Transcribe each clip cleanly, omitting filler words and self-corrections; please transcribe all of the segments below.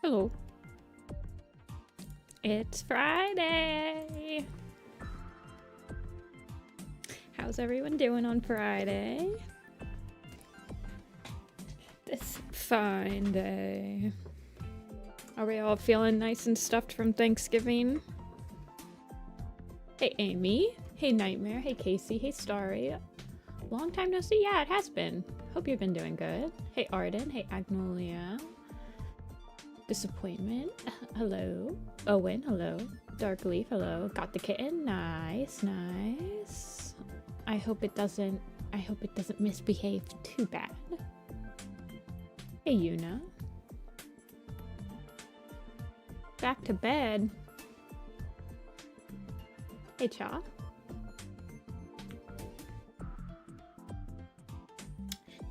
Hello. It's Friday. How's everyone doing on Friday? This fine day. Are we all feeling nice and stuffed from Thanksgiving? Hey Amy. Hey Nightmare. Hey Casey. Hey Starry. Long time no see. Yeah, it has been. Hope you've been doing good. Hey Arden. Hey Agnolia. Disappointment. Hello. Owen. Hello. Dark Leaf. Hello. Got the kitten. Nice, nice. I hope it doesn't misbehave too bad. Hey Yuna. Back to bed. Hey Cha.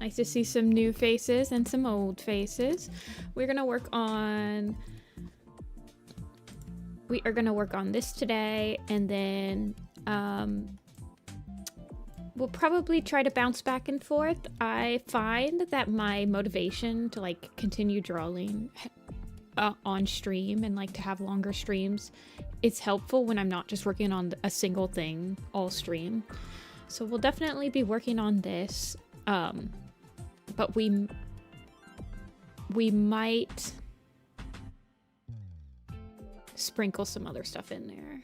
Nice to see some new faces and some old faces. We are gonna work on this today, and then we'll probably try to bounce back and forth. I find that my motivation to like continue drawing on stream and like to have longer streams, it's helpful when I'm not just working on a single thing all stream. So we'll definitely be working on this. But we might sprinkle some other stuff in there.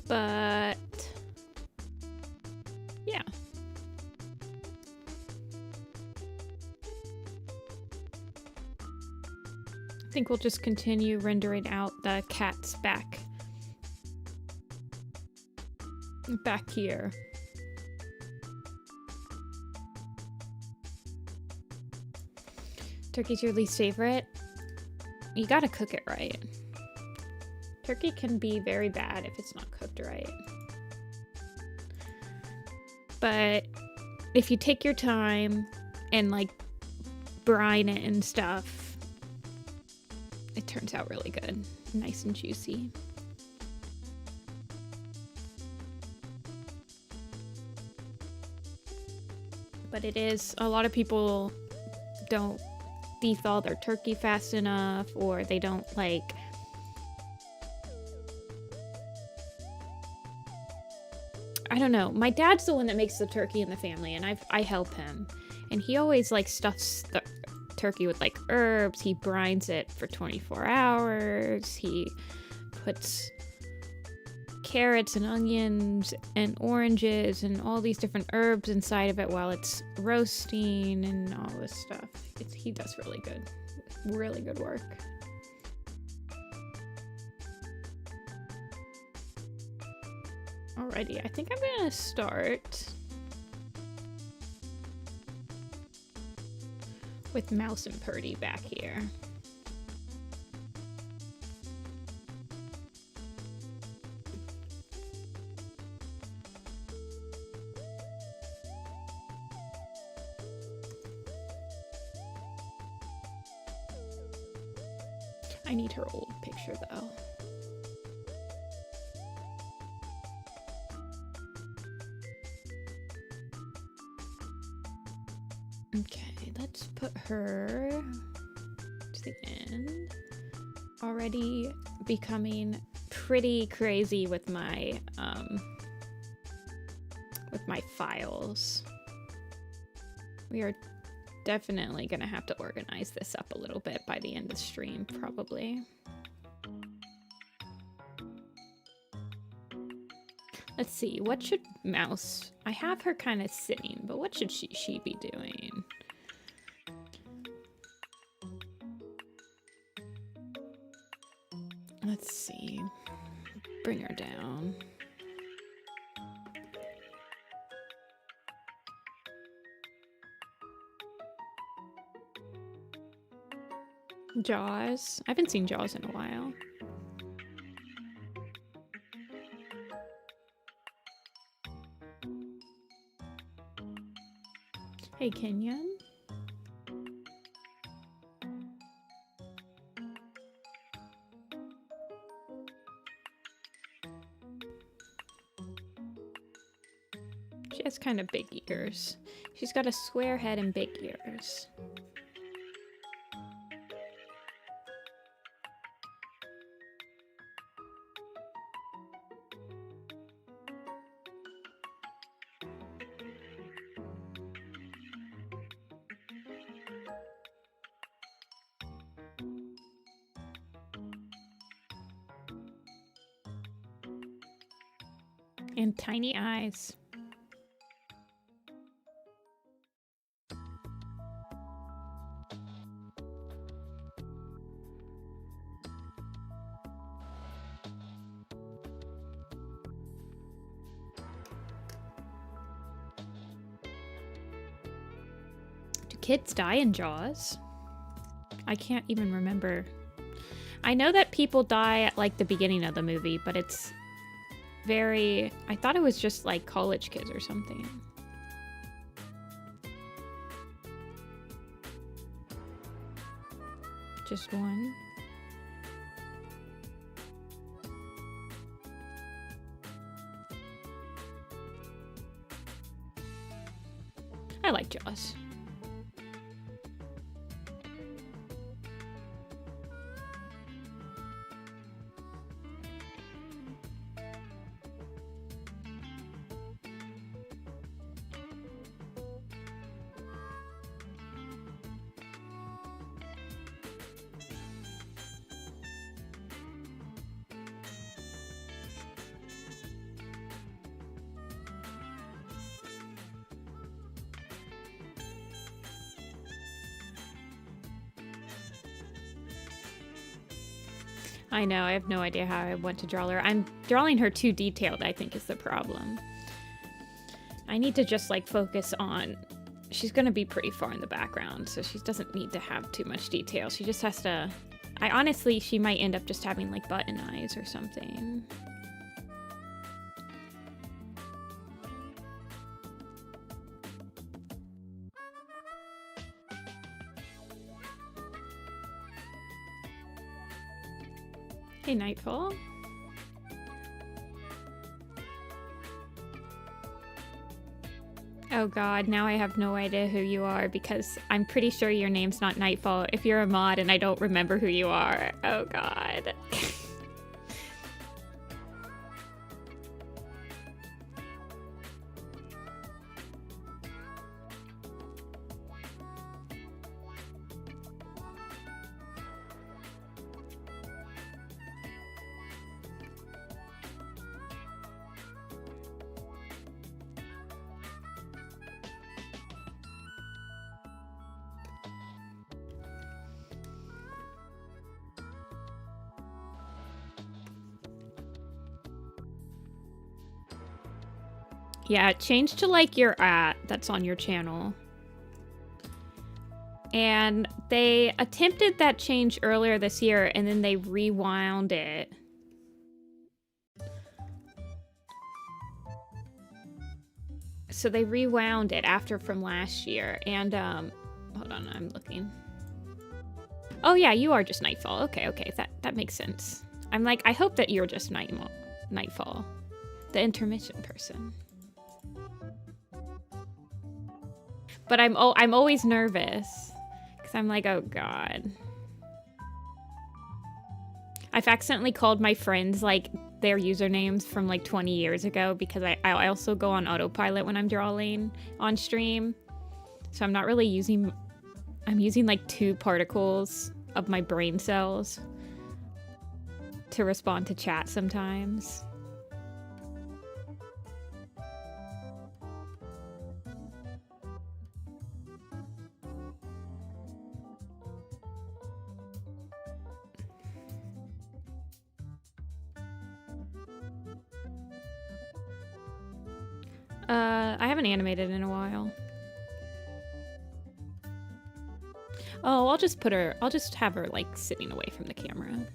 But yeah. I think we'll just continue rendering out the cat's back here. Turkey's your least favorite? You gotta cook it right. Turkey can be very bad if it's not cooked right. But if you take your time and like brine it and stuff, it turns out really good. Nice and juicy. But it is, a lot of people don't thaw their turkey fast enough, or they don't like, I don't know. My dad's the one that makes the turkey in the family, and I help him. And he always like stuffs the turkey with like herbs. He brines it for 24 hours. He puts carrots and onions and oranges and all these different herbs inside of it while it's roasting and all this stuff. He does really good work. Alrighty, I think I'm gonna start with Mouse and Purdy back here. I need her old picture though. Okay, let's put her to the end. Already becoming pretty crazy with my files. We are definitely gonna have to organize this up a little bit by the end of the stream, probably. Let's see, what should Mouse... I have her kind of sitting, but what should she be doing? Let's see. Bring her down. Jaws. I haven't seen Jaws in a while. Hey, Kenyon. She has kind of big ears. She's got a square head and big ears. And tiny eyes. Do kids die in Jaws? I can't even remember. I know that people die at like the beginning of the movie, but it's very... I thought it was just like college kids or something. Just one. I like Jaws. I know, I have no idea how I want to draw her. I'm drawing her too detailed, I think, is the problem. I need to just, like, focus on... She's gonna be pretty far in the background, so she doesn't need to have too much detail. She just has to... honestly, she might end up just having, like, button eyes or something. Hey, Nightfall. Oh god, now I have no idea who you are because I'm pretty sure your name's not Nightfall if you're a mod and I don't remember who you are. Oh god. Yeah, change to like your that's on your channel. And they attempted that change earlier this year and then they rewound it. So they rewound it after from last year. And hold on, I'm looking. Oh yeah, you are just Nightfall. Okay, okay, that makes sense. I'm like, I hope that you're just Nightfall, the intermission person. But I'm always nervous because I'm like, oh god. I've accidentally called my friends like their usernames from like 20 years ago because I also go on autopilot when I'm drawing on stream. So I'm not really using, I'm using like 2 particles of my brain cells to respond to chat sometimes. I haven't animated in a while. Oh, I'll just have her like sitting away from the camera.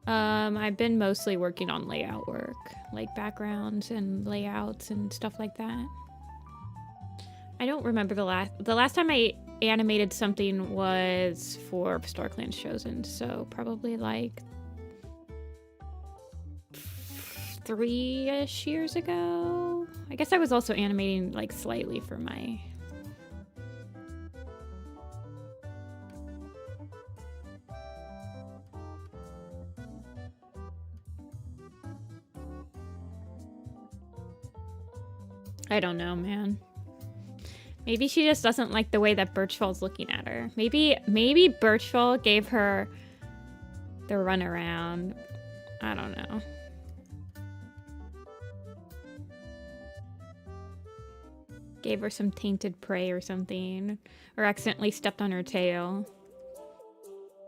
I've been mostly working on layout work, like backgrounds and layouts and stuff like that. I don't remember the last time I animated something was for StarClan Chosen, so probably like 3-ish years ago. I guess I was also animating like slightly for my... I don't know, man. Maybe she just doesn't like the way that Birchfall's looking at her. Maybe Birchfall gave her the runaround. I don't know. Gave her some tainted prey or something. Or accidentally stepped on her tail.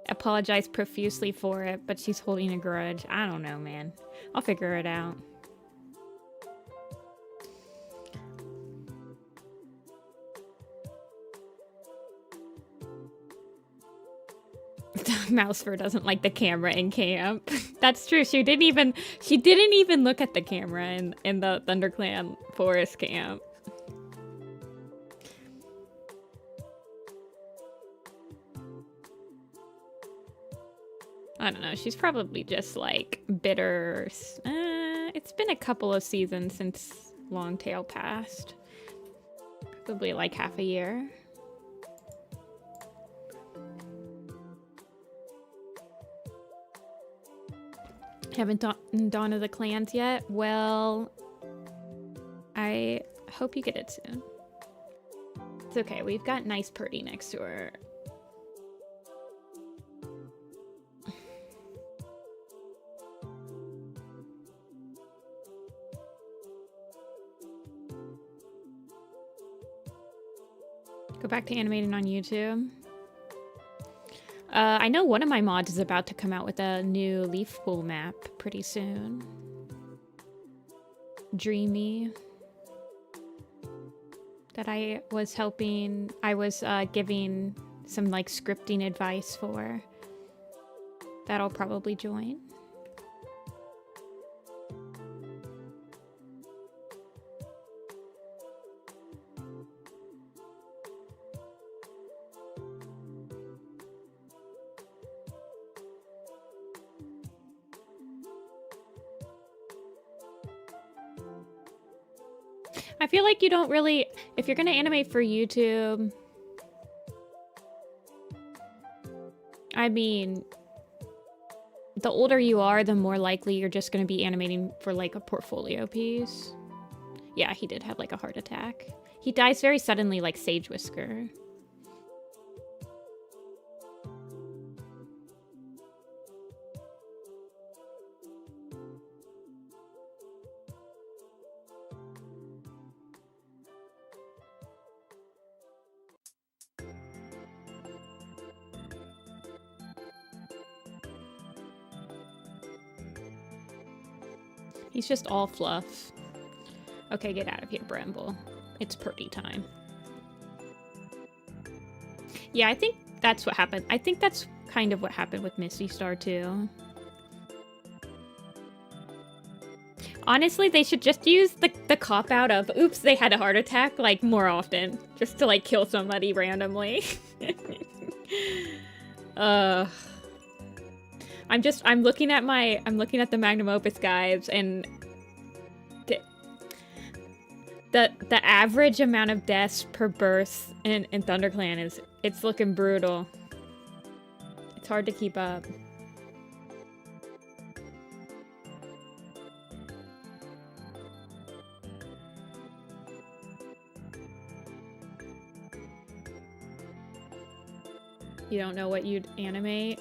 Apologized profusely for it, but she's holding a grudge. I don't know, man. I'll figure it out. Mousefur doesn't like the camera in camp. That's true. She didn't even look at the camera in the ThunderClan forest camp. I don't know. She's probably just like bitter. It's been a couple of seasons since Longtail passed. Probably like half a year. Haven't done Dawn of the Clans yet? Well, I hope you get it soon. It's okay. We've got nice Purdy next to her. Go back to animating on YouTube. I know one of my mods is about to come out with a new leaf pool map pretty soon. Dreamy. That I was giving some like scripting advice for. That I'll probably join. I feel like you don't really, if you're gonna animate for YouTube, I mean, the older you are, the more likely you're just gonna be animating for like a portfolio piece. Yeah, he did have like a heart attack. He dies very suddenly like Sage Whisker. He's just all fluff. Okay, get out of here, Bramble. It's Purdy time. Yeah, I think that's what happened. I think that's kind of what happened with Misty Star, too. Honestly, they should just use the cop-out of, oops, they had a heart attack, like, more often. Just to, like, kill somebody randomly. I'm looking at the Magnum Opus guides, and the average amount of deaths per birth in ThunderClan it's looking brutal. It's hard to keep up. You don't know what you'd animate?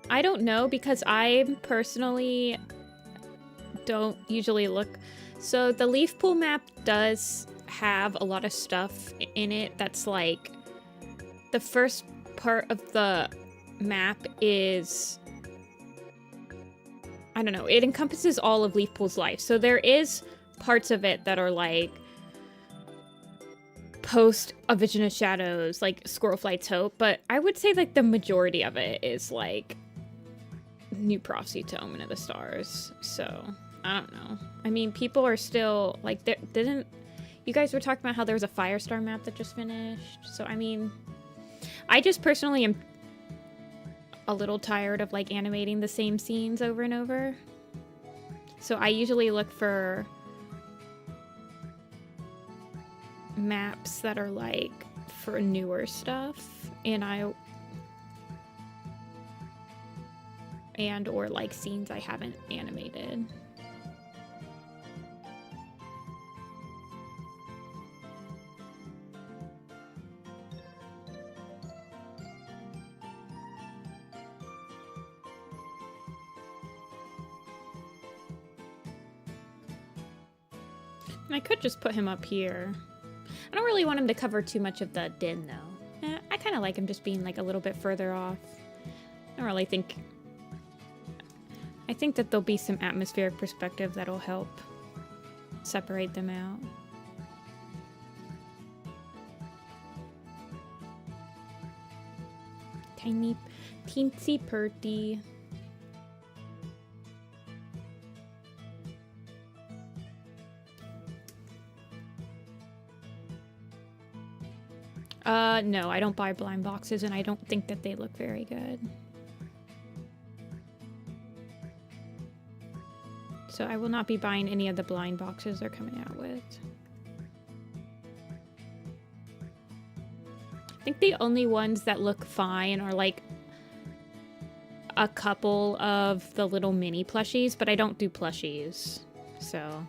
I don't know, because I personally don't usually look. So the leaf pool map does have a lot of stuff in it that's like, the first part of the map is, I don't know, it encompasses all of Leaf Pool's life. So there is parts of it that are like post A Vision of Shadows, like Squirrel Flight's Hope, but I would say like the majority of it is like New Prophecy to Omen of the Stars. So I don't know. I mean, people are still like, you guys were talking about how there was a Firestar map that just finished. So I mean, I just personally am a little tired of like animating the same scenes over and over. So I usually look for maps that are like for newer stuff, and or like scenes I haven't animated. And I could just put him up here. I don't really want him to cover too much of the din, though. I kind of like him just being like a little bit further off. I don't really think... I think that there'll be some atmospheric perspective that'll help separate them out. Tiny, teensy purty. No, I don't buy blind boxes, and I don't think that they look very good. So I will not be buying any of the blind boxes they're coming out with. I think the only ones that look fine are like a couple of the little mini plushies, but I don't do plushies, so...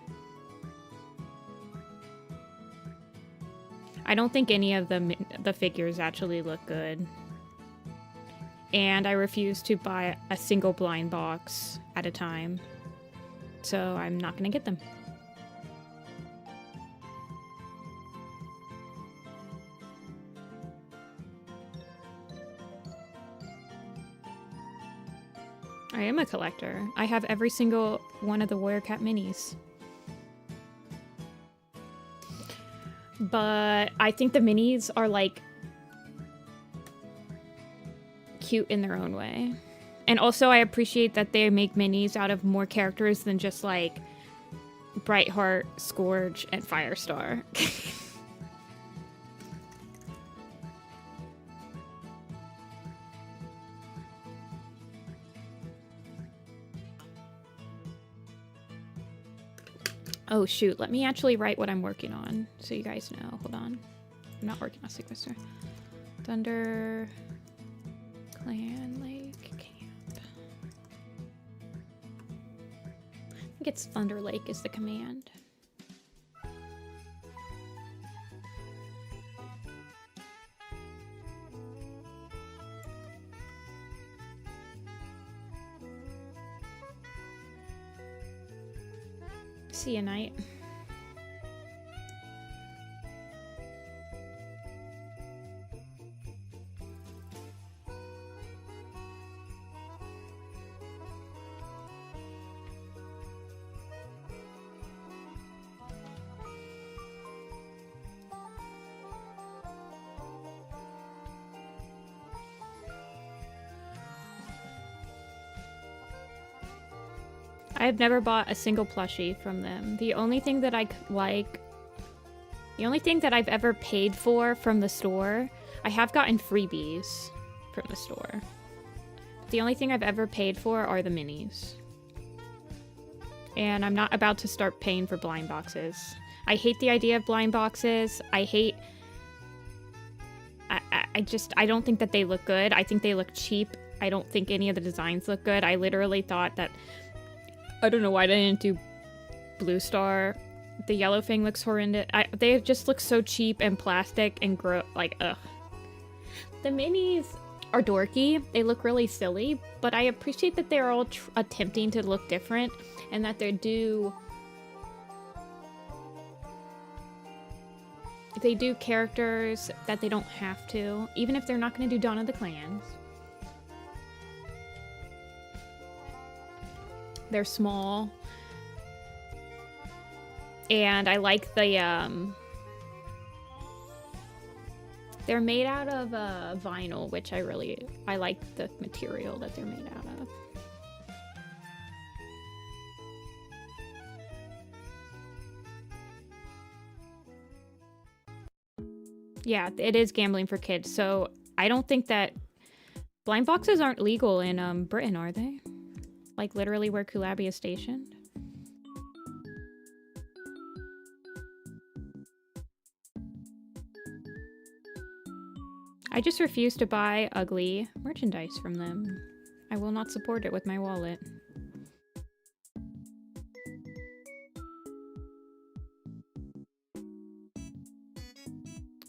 I don't think any of the figures actually look good. And I refuse to buy a single blind box at a time. So I'm not gonna get them. I am a collector. I have every single one of the Warrior Cat minis. But I think the minis are like cute in their own way. And also I appreciate that they make minis out of more characters than just like Brightheart, Scourge, and Firestar. Oh shoot, let me actually write what I'm working on so you guys know. Hold on. I'm not working on Sequester. ThunderClan Lake Camp. I think it's Thunder Lake is the command. See you, Knight. I have never bought a single plushie from them. The only thing that I like, the only thing that I've ever paid for from the store, I have gotten freebies from the store. The only thing I've ever paid for are the minis. And I'm not about to start paying for blind boxes. I hate the idea of blind boxes. I don't think that they look good. I think they look cheap. I don't think any of the designs look good. I literally thought that, I don't know why they didn't do Blue Star. The yellow thing looks horrendous. They just look so cheap and plastic and like, ugh. The minis are dorky. They look really silly, but I appreciate that they're all attempting to look different and that they do characters that they don't have to, even if they're not going to do Dawn of the Clans. They're small. And I like the, they're made out of vinyl, which I like the material that they're made out of. Yeah, it is gambling for kids, so I don't think that Blind boxes aren't legal in Britain, are they? Like literally where Kulabi is stationed? I just refuse to buy ugly merchandise from them. I will not support it with my wallet.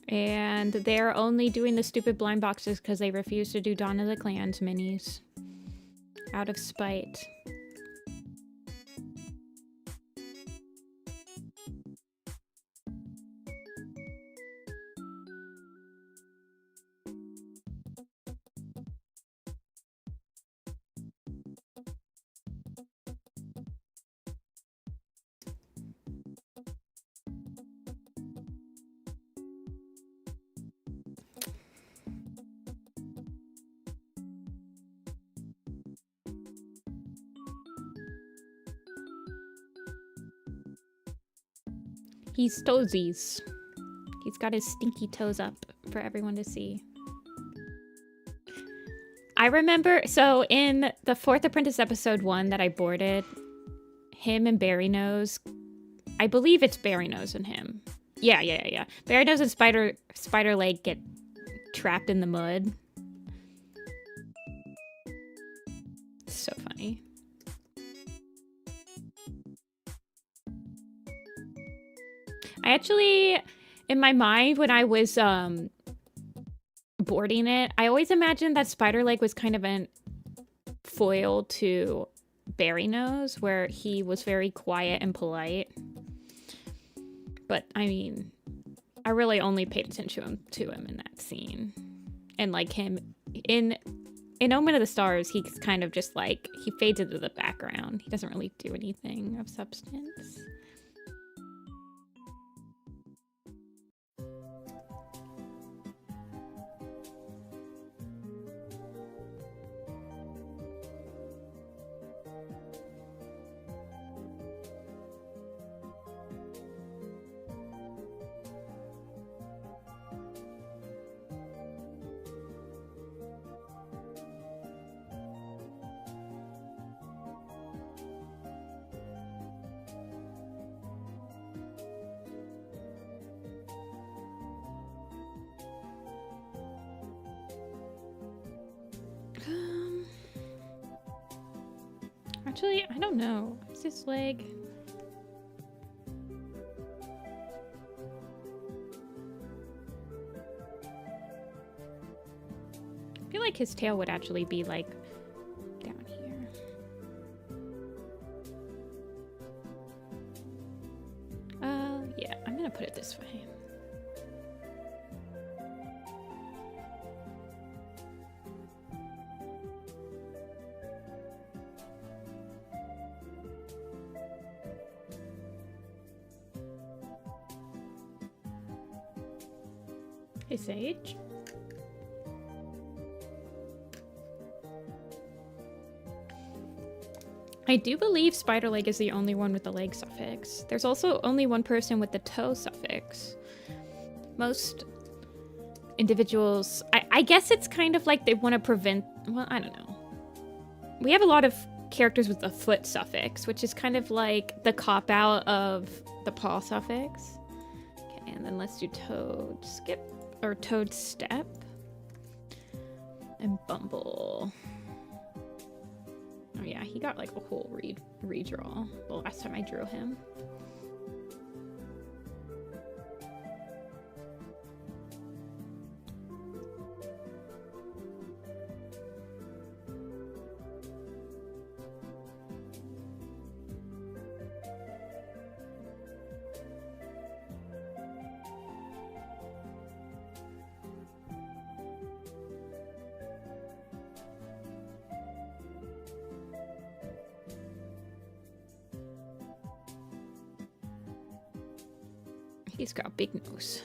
And they're only doing the stupid blind boxes because they refuse to do Dawn of the Clans minis. Out of spite. He's toesies. He's got his stinky toes up for everyone to see. I remember, so in the Fourth Apprentice episode 1 that I boarded, him and Berry Nose, I believe it's Berry Nose and him. Yeah. Berry Nose and Spider Leg get trapped in the mud. So funny. I actually, in my mind, when I was boarding it, I always imagined that Spider Leg was kind of a foil to Berry Nose, where he was very quiet and polite. But, I mean, I really only paid attention to him in that scene. And, like, him, in Omen of the Stars, he's kind of just, like, he fades into the background. He doesn't really do anything of substance. Actually, I don't know. Is this leg? I feel like his tail would actually be like down here. Yeah, I'm gonna put it this way. Hey, Sage. I do believe Spider Leg is the only one with the leg suffix. There's also only one person with the toe suffix. Most individuals... I guess it's kind of like they want to prevent... Well, I don't know. We have a lot of characters with the foot suffix, which is kind of like the cop-out of the paw suffix. Okay, and then let's do toad skip. Or toad step. And Bumble. Oh yeah, he got like a whole redraw the last time I drew him. He's got a big nose.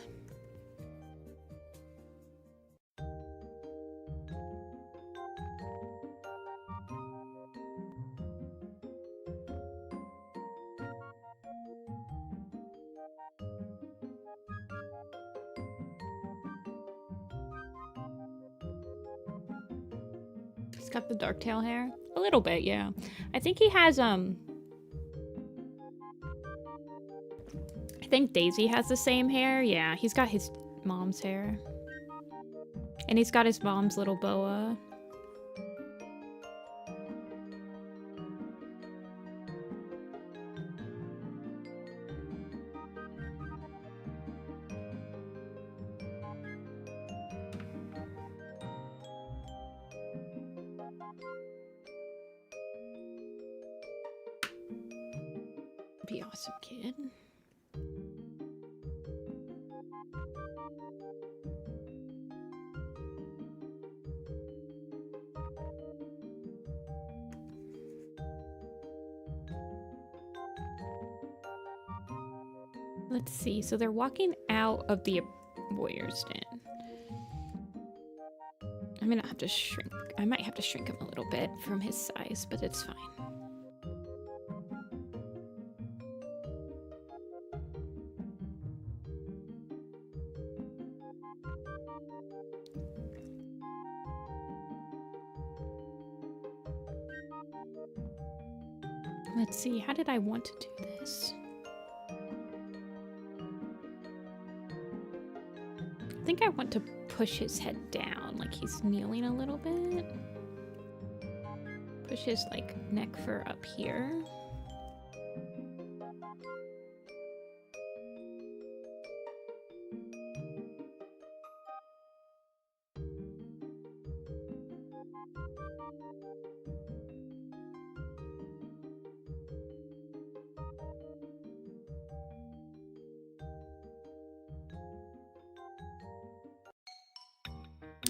He's got the dark tail hair. A little bit, yeah. I think he has, I think Daisy has the same hair. Yeah, he's got his mom's hair. And he's got his mom's little boa. Be awesome, kid. Let's see. So they're walking out of the warrior's den. I'm gonna have to shrink. I might have to shrink him a little bit from his size, but it's fine. Let's see. How did I want to do this? I think I want to push his head down, like he's kneeling a little bit. Push his like neck fur up here.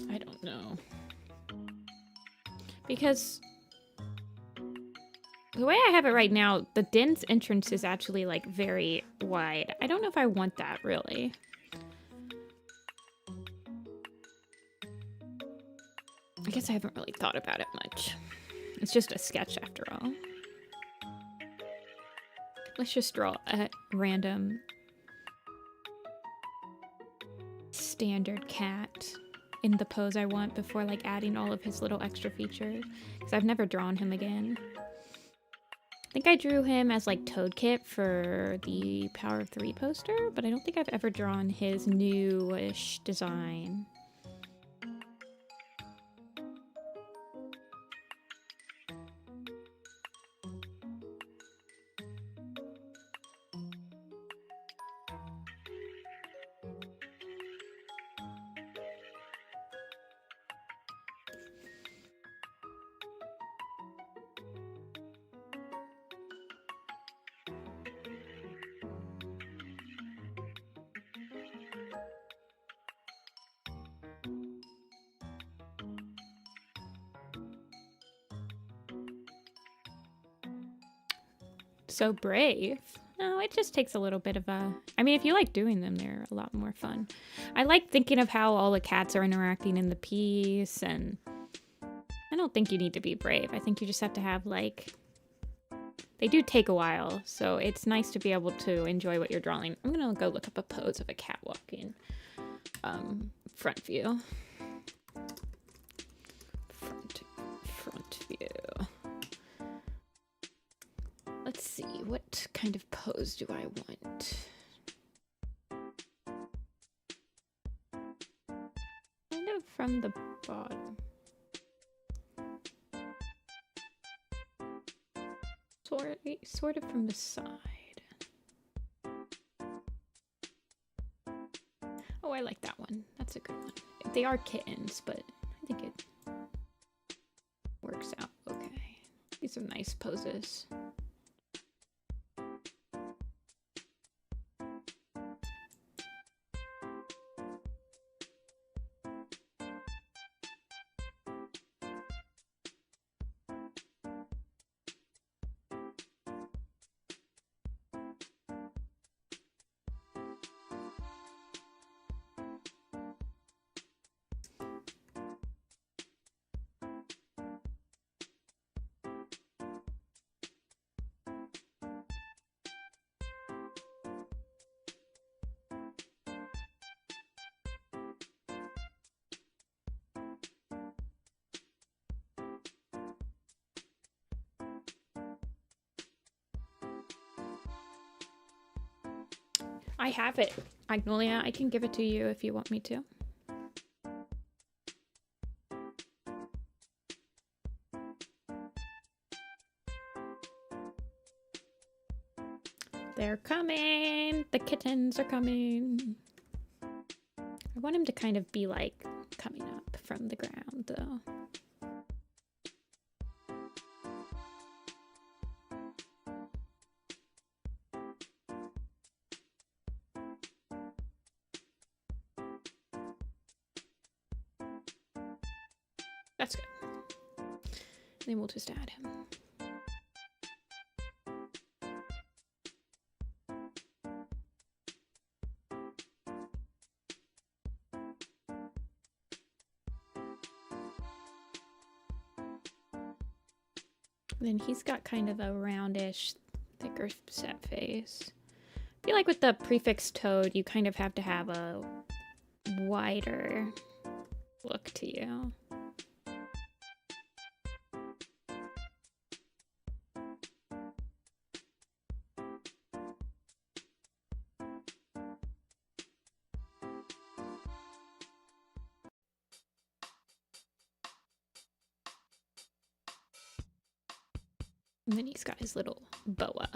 I don't know. Because the way I have it right now, the den's entrance is actually like very wide. I don't know if I want that really. I guess I haven't really thought about it much. It's just a sketch after all. Let's just draw a random standard cat in the pose I want before like adding all of his little extra features, because I've never drawn him again. I think I drew him as like Toadkit for the Power of 3 poster, but I don't think I've ever drawn his newish design. So brave. No, it just takes a little bit of a... I mean, if you like doing them, they're a lot more fun. I like thinking of how all the cats are interacting in the piece, and I don't think you need to be brave. I think you just have to have, like... They do take a while, so it's nice to be able to enjoy what you're drawing. I'm gonna go look up a pose of a cat walking. Front view. Front view. Let's see, what kind of pose do I want? Kind of from the bottom. Sort of from the side. Oh, I like that one. That's a good one. They are kittens, but I think it works out okay. These are nice poses. I have it, Magnolia. I can give it to you if you want me to. They're coming! The kittens are coming! I want him to kind of be like coming up from the ground though. That's good. Then we'll just add him. Then he's got kind of a roundish, thicker set face. I feel like with the prefix Toad, you kind of have to have a wider look to you. And then he's got his little boa.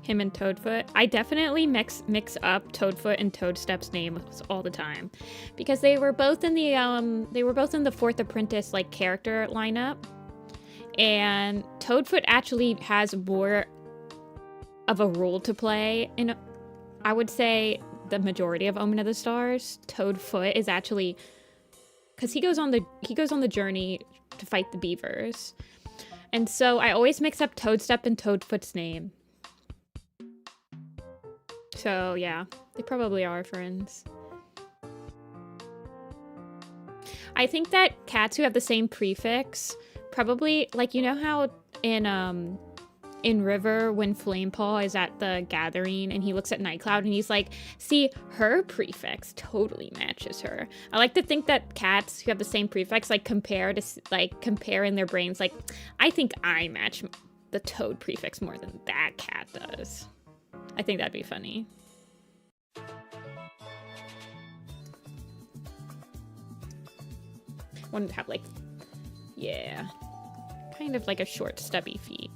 Him and Toadfoot. I definitely mix up Toadfoot and Toadstep's names all the time, because they were both in the Fourth Apprentice like character lineup, and Toadfoot actually has more of a role to play in, I would say, the majority of Omen of the Stars. Toadfoot is actually, because he goes on the journey to fight the beavers, and so I always mix up Toadstep and Toadfoot's name. So yeah, they probably are friends. I think that cats who have the same prefix probably, like, you know how in River, when Flamepaw is at the gathering and he looks at Nightcloud and he's like, see, her prefix totally matches her. I like to think that cats who have the same prefix compare in their brains, like, I think I match the Toad prefix more than that cat does. I think that'd be funny. One to have like, yeah, kind of like a short stubby feet.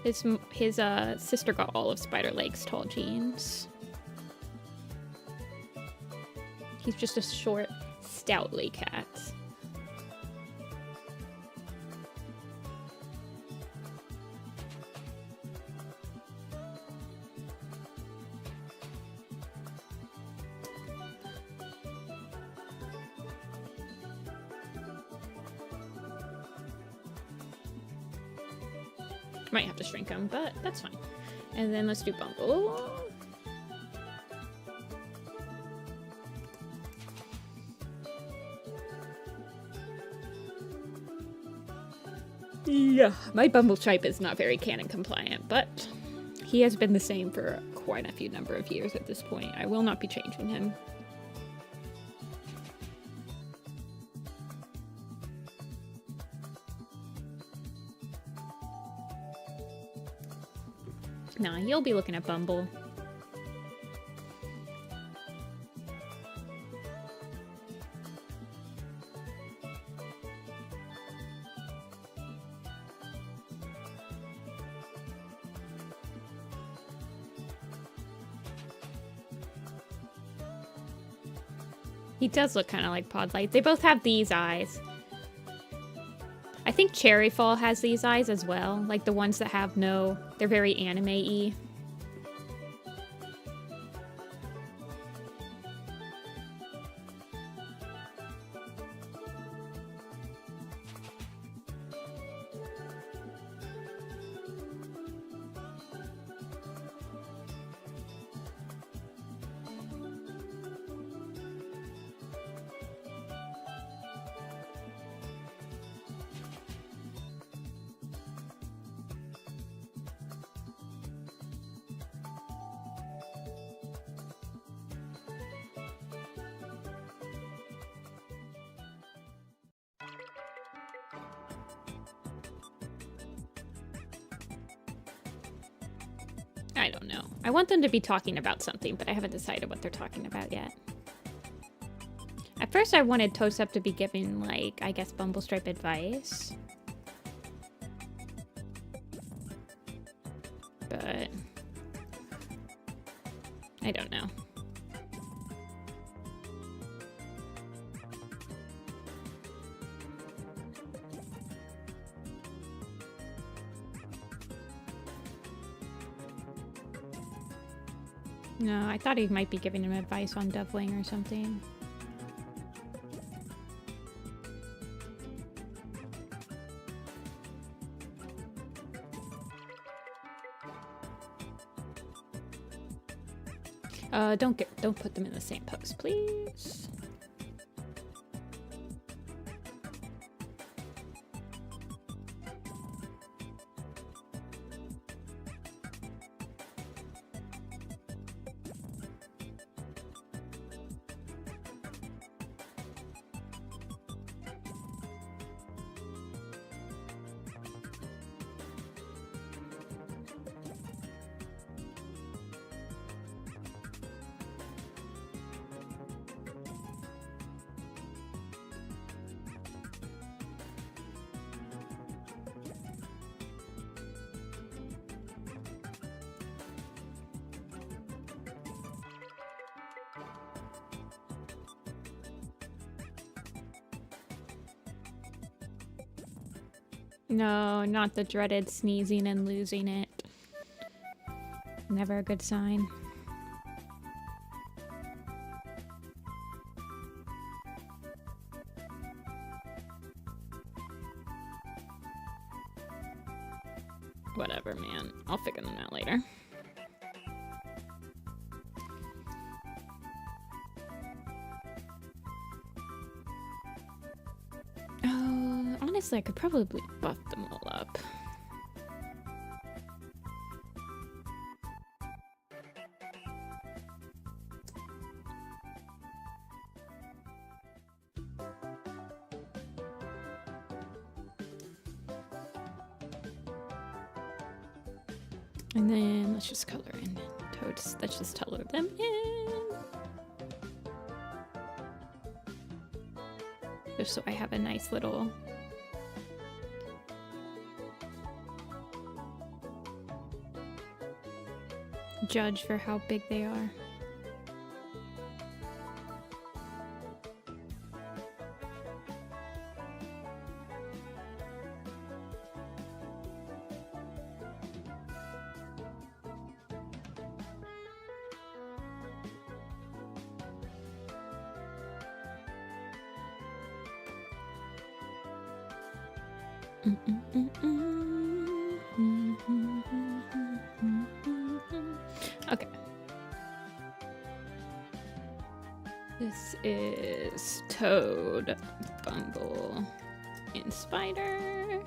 His sister got all of Spider Leg's tall jeans. He's just a short, stoutly cat. Might have to shrink him, but that's fine. And then let's do Bumble. Yeah, my Bumble stripe is not very canon compliant, but he has been the same for quite a few number of years at this point. I will not be changing him. Nah, you'll be looking at Bumble. He does look kind of like Podlight. They both have these eyes. I think Cherryfall has these eyes as well, like the ones that have no... They're very anime-y. I want them to be talking about something, but I haven't decided what they're talking about yet. At first I wanted Toadstep to be giving, like, I guess Bumblestripe advice. But I don't know. No, I thought he might be giving him advice on Devling or something. Don't put them in the same post, please. No, not the dreaded sneezing and losing it. Never a good sign. Whatever, man. I'll figure them out later. Honestly, I could probably buff them all up. And then let's just color in Toads. Let's just color them in. Just so I have a nice little judge for how big they are. Okay. This is Toad, Bumble, and Spider.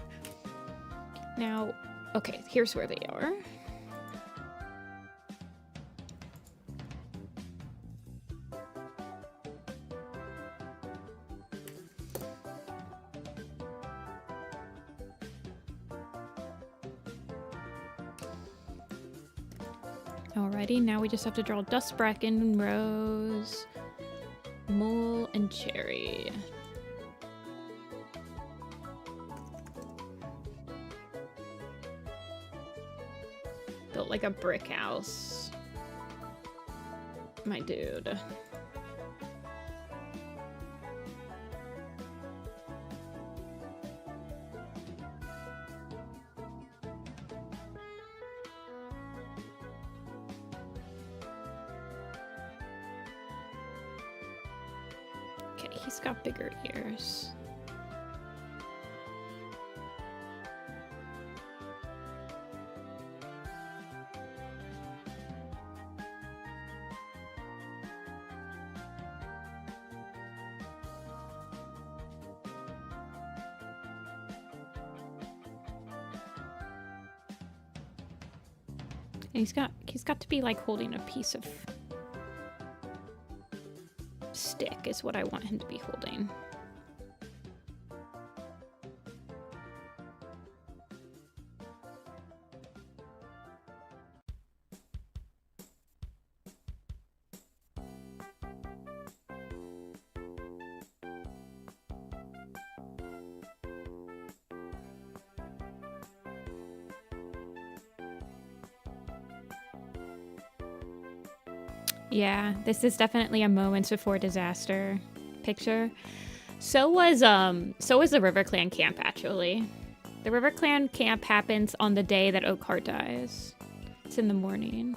Now, okay, here's where they are. Alrighty, now we just have to draw Dustbracken, Rose, Mole, and Cherry. Built like a brick house. My dude. He's got bigger ears. And he's got to be like holding a piece of stick is what I want him to be holding. Yeah, this is definitely a moments before disaster picture. So was the RiverClan camp, actually. The RiverClan camp happens on the day that Oakhart dies. It's in the morning.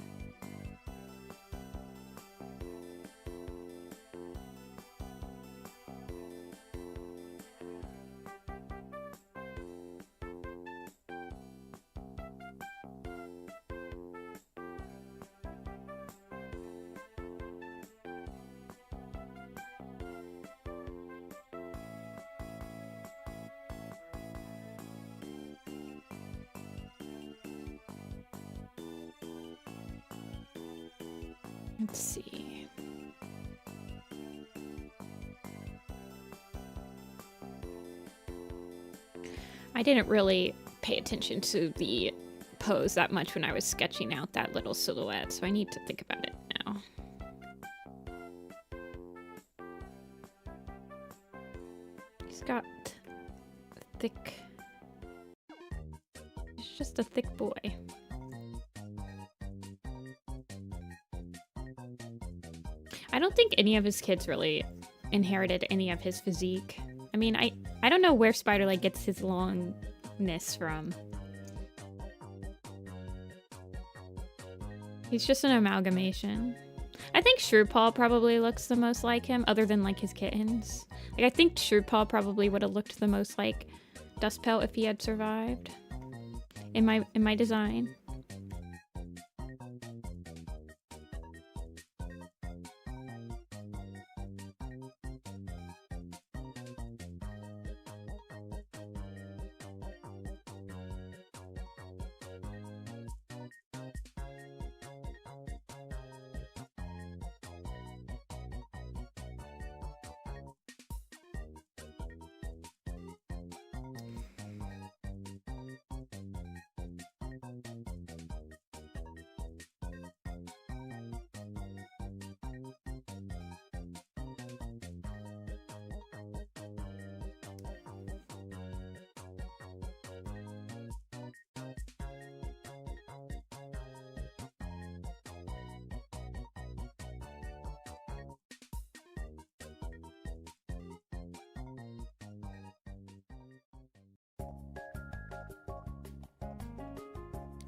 Let's see. I didn't really pay attention to the pose that much when I was sketching out that little silhouette, so I need to think about it now. He's got thick... He's just a thick boy. I don't think any of his kids really inherited any of his physique. I mean, I don't know where Spiderleg gets his longness from. He's just an amalgamation. I think Shrew-Paw probably looks the most like him, other than like his kittens. Like, I think Shrew-Paw probably would have looked the most like Dustpelt if he had survived in my design.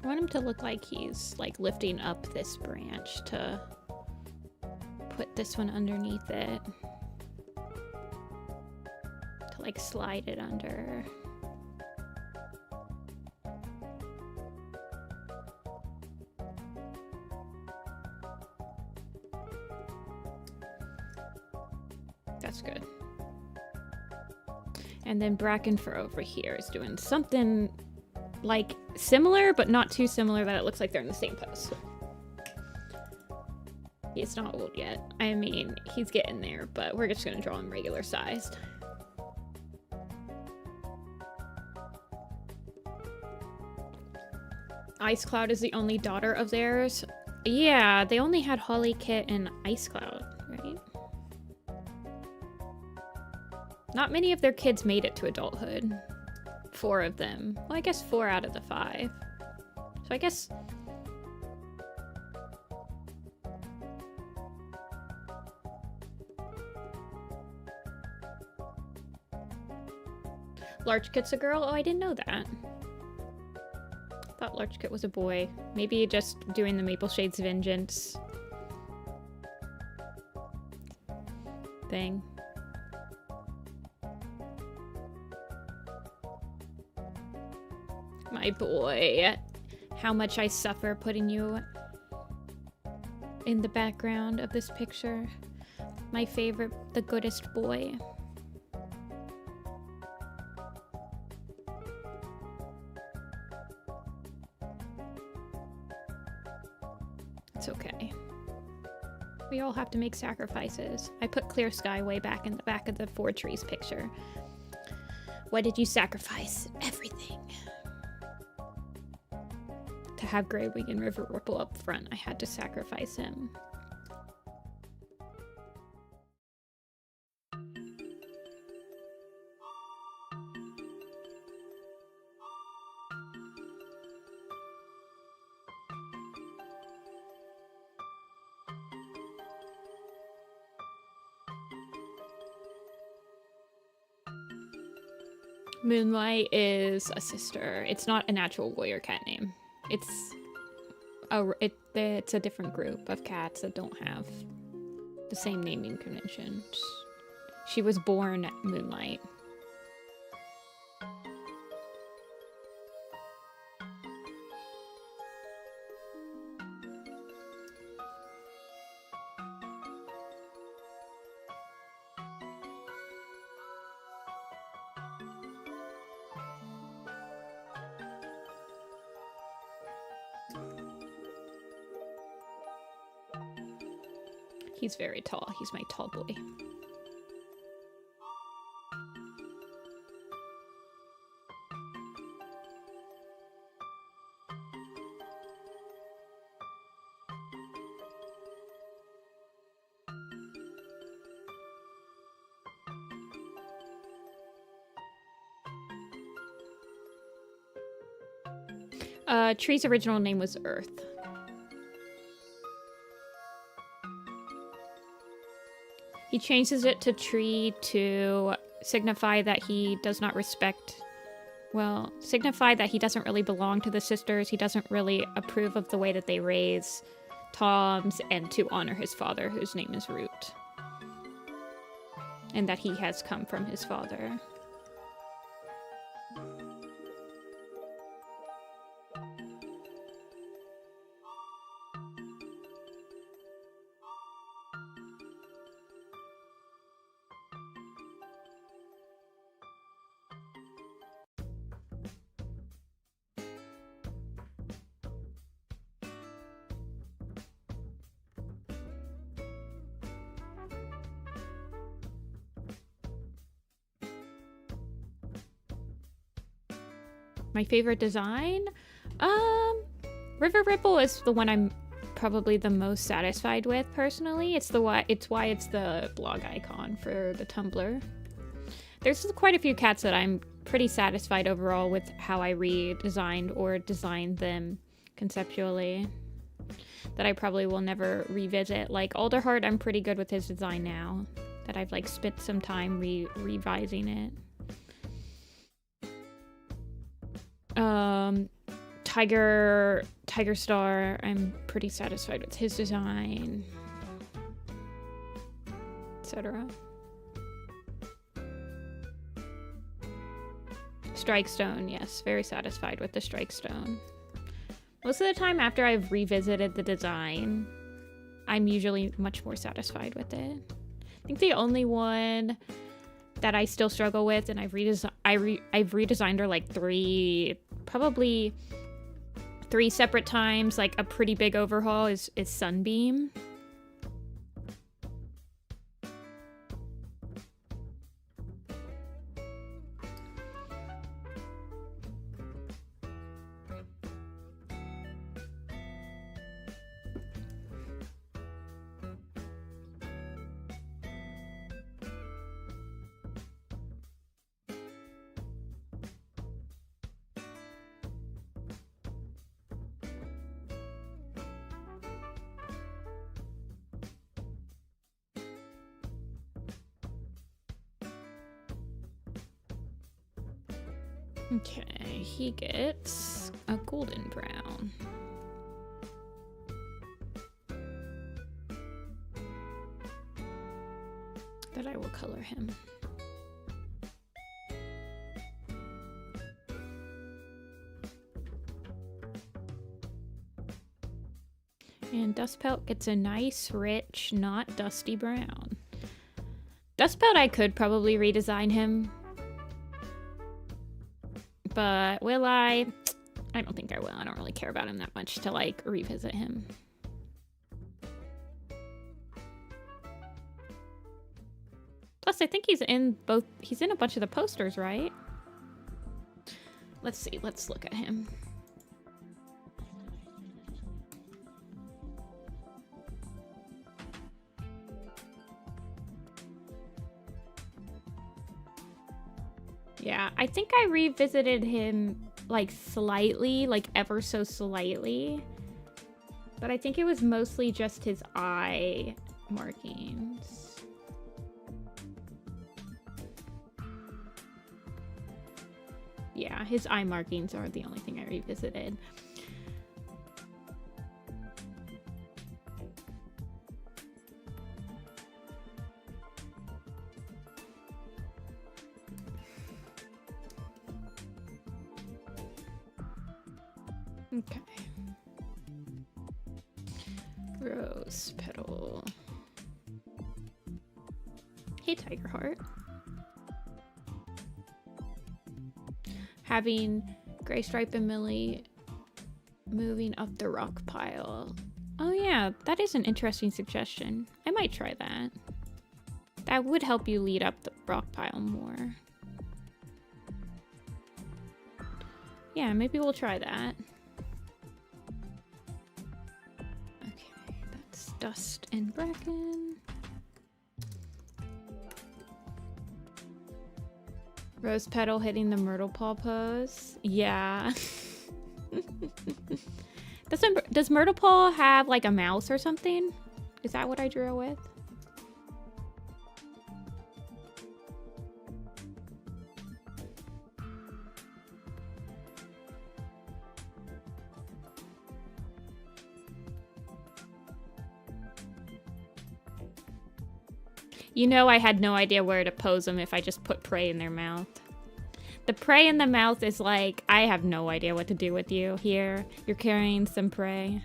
I want him to look like he's like lifting up this branch to put this one underneath it. To like slide it under. That's good. And then Brackenfur over here is doing something like similar, but not too similar that it looks like they're in the same pose. He's not old yet. I mean, he's getting there, but we're just gonna draw him regular sized. Ice Cloud is the only daughter of theirs. Yeah, they only had Holly, Kit, and Ice Cloud, right? Not many of their kids made it to adulthood. 4 of them. Well, I guess 4 out of the 5. So I guess... Larchkit's a girl? Oh, I didn't know that. I thought Larchkit was a boy. Maybe just doing the Maple Shades Vengeance thing. My boy. How much I suffer putting you in the background of this picture. My favorite, the goodest boy. It's okay. We all have to make sacrifices. I put Clear Sky way back in the back of the 4 trees picture. What did you sacrifice? Everything. To have Greywing and River Ripple up front, I had to sacrifice him. Moonlight is a sister. It's not an actual warrior cat name. It's a different group of cats that don't have the same naming conventions. She was born Moonlight. He's very tall. He's my tall boy. Tree's original name was Earth. He changes it to Tree to signify that he does not respect, well, signify that he doesn't really belong to the sisters. He doesn't really approve of the way that they raise Toms, and to honor his father, whose name is Root. And that he has come from his father. My favorite design? River Ripple is the one I'm probably the most satisfied with personally. It's why it's the blog icon for the Tumblr. There's quite a few cats that I'm pretty satisfied overall with how I redesigned or designed them conceptually, that I probably will never revisit. Like Alderheart, I'm pretty good with his design now, that I've like spent some time revising it. Tiger Star, I'm pretty satisfied with his design, etc. Strikestone, yes, very satisfied with the Strikestone. Most of the time after I've revisited the design, I'm usually much more satisfied with it. I think the only one that I still struggle with, and I've redesigned her like probably three separate times, like a pretty big overhaul, is Sunbeam. Okay, he gets a golden brown. That I will color him. And Dustpelt gets a nice, rich, not dusty brown. Dustpelt, I could probably redesign him. But will I? I don't think I will. I don't really care about him that much to like revisit him. Plus, I think he's in a bunch of the posters, right? Let's see. Let's look at him. Yeah, I think I revisited him like slightly, like ever so slightly. But I think it was mostly just his eye markings. Yeah, his eye markings are the only thing I revisited. Okay. Rose petal. Hey, Tiger Heart. Having Gray Stripe and Millie moving up the rock pile. Oh yeah, that is an interesting suggestion. I might try that. That would help you lead up the rock pile more. Yeah, maybe we'll try that. Okay, that's Dust and Bracken. Rose Petal hitting the Myrtle Paw pose. Yeah. Does Myrtle Paw have like a mouse or something? Is that what I drew it with? You know, I had no idea where to pose them if I just put prey in their mouth. The prey in the mouth is like, I have no idea what to do with you here. You're carrying some prey.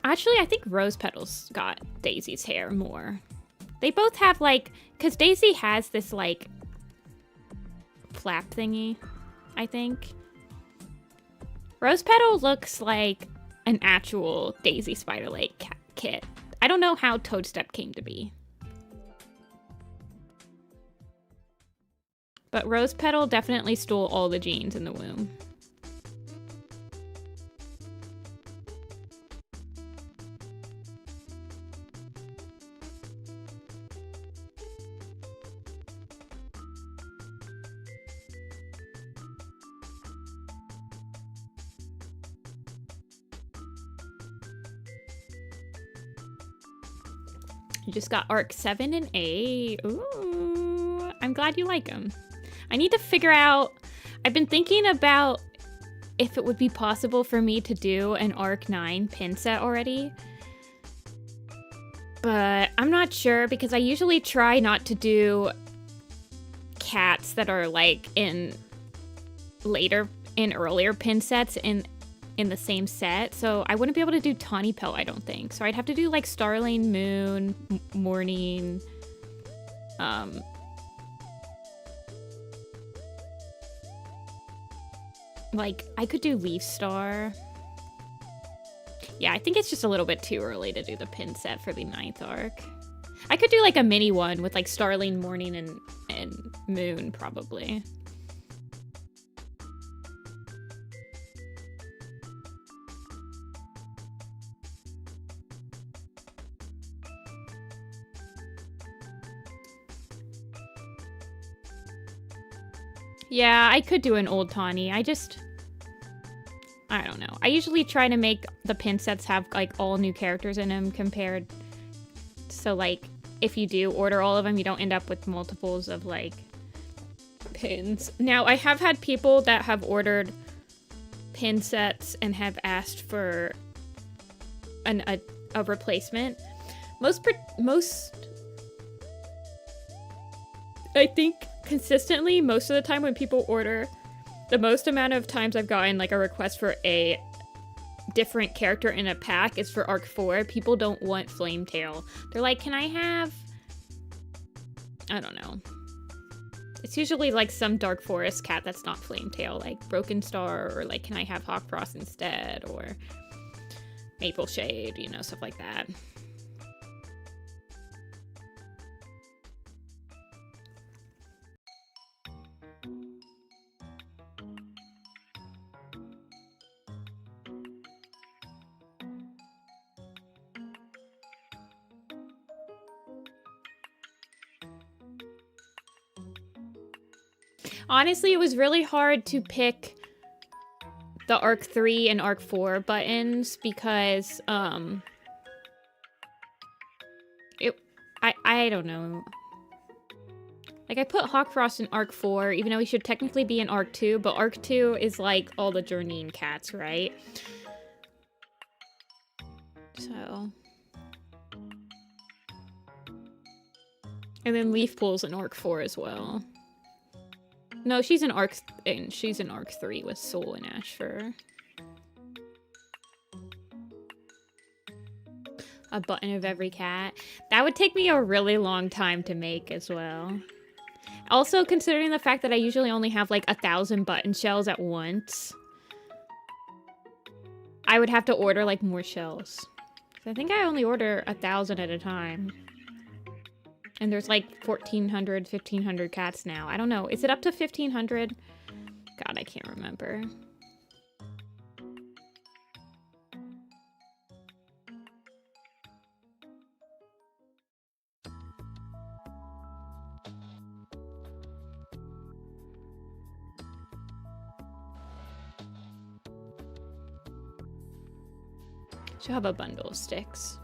Actually, I think Rose Petal's got Daisy's hair more. They both have like, because Daisy has this like flap thingy, I think. Rose Petal looks like an actual Daisy Spider Lake kit. I don't know how Toadstep came to be. But Rose Petal definitely stole all the genes in the womb. You just got Arc 7 and 8. Ooh, I'm glad you like them. I need to figure out... I've been thinking about if it would be possible for me to do an Arc 9 pin set already. But I'm not sure because I usually try not to do cats that are like in earlier pin sets in the same set, so I wouldn't be able to do Tawny Pelt, I don't think. So I'd have to do like Starling, Moon, Morning, like I could do Leaf Star. Yeah, I think it's just a little bit too early to do the pin set for the 9th arc. I could do like a mini one with like Starling, Morning, and Moon probably. Yeah, I could do an old Tawny. I don't know. I usually try to make the pin sets have like all new characters in them compared. So like if you do order all of them, you don't end up with multiples of like pins. Now I have had people that have ordered pin sets and have asked for a replacement. Most I think consistently, most of the time when people order, the most amount of times I've gotten like a request for a different character in a pack is for Arc 4. People don't want Flametail. They're like, can I have... I don't know. It's usually like some Dark Forest cat that's not Flametail, like Broken Star, or like, can I have Hawk Frost instead, or Maple Shade, you know, stuff like that. Honestly, it was really hard to pick the Arc 3 and Arc 4 buttons because, I don't know. Like, I put Hawkfrost in Arc 4, even though he should technically be in Arc 2, but Arc 2 is like all the Journeying cats, right? So. And then Leaf Pool's in Arc 4 as well. No, she's in Arc 3 with Soul and Ashfur. A button of every cat. That would take me a really long time to make as well. Also, considering the fact that I usually only have like 1,000 button shells at once, I would have to order like more shells. I think I only order 1,000 at a time. And there's like 1,400, 1,500 cats now. I don't know. Is it up to 1,500? God, I can't remember. Should have a bundle of sticks.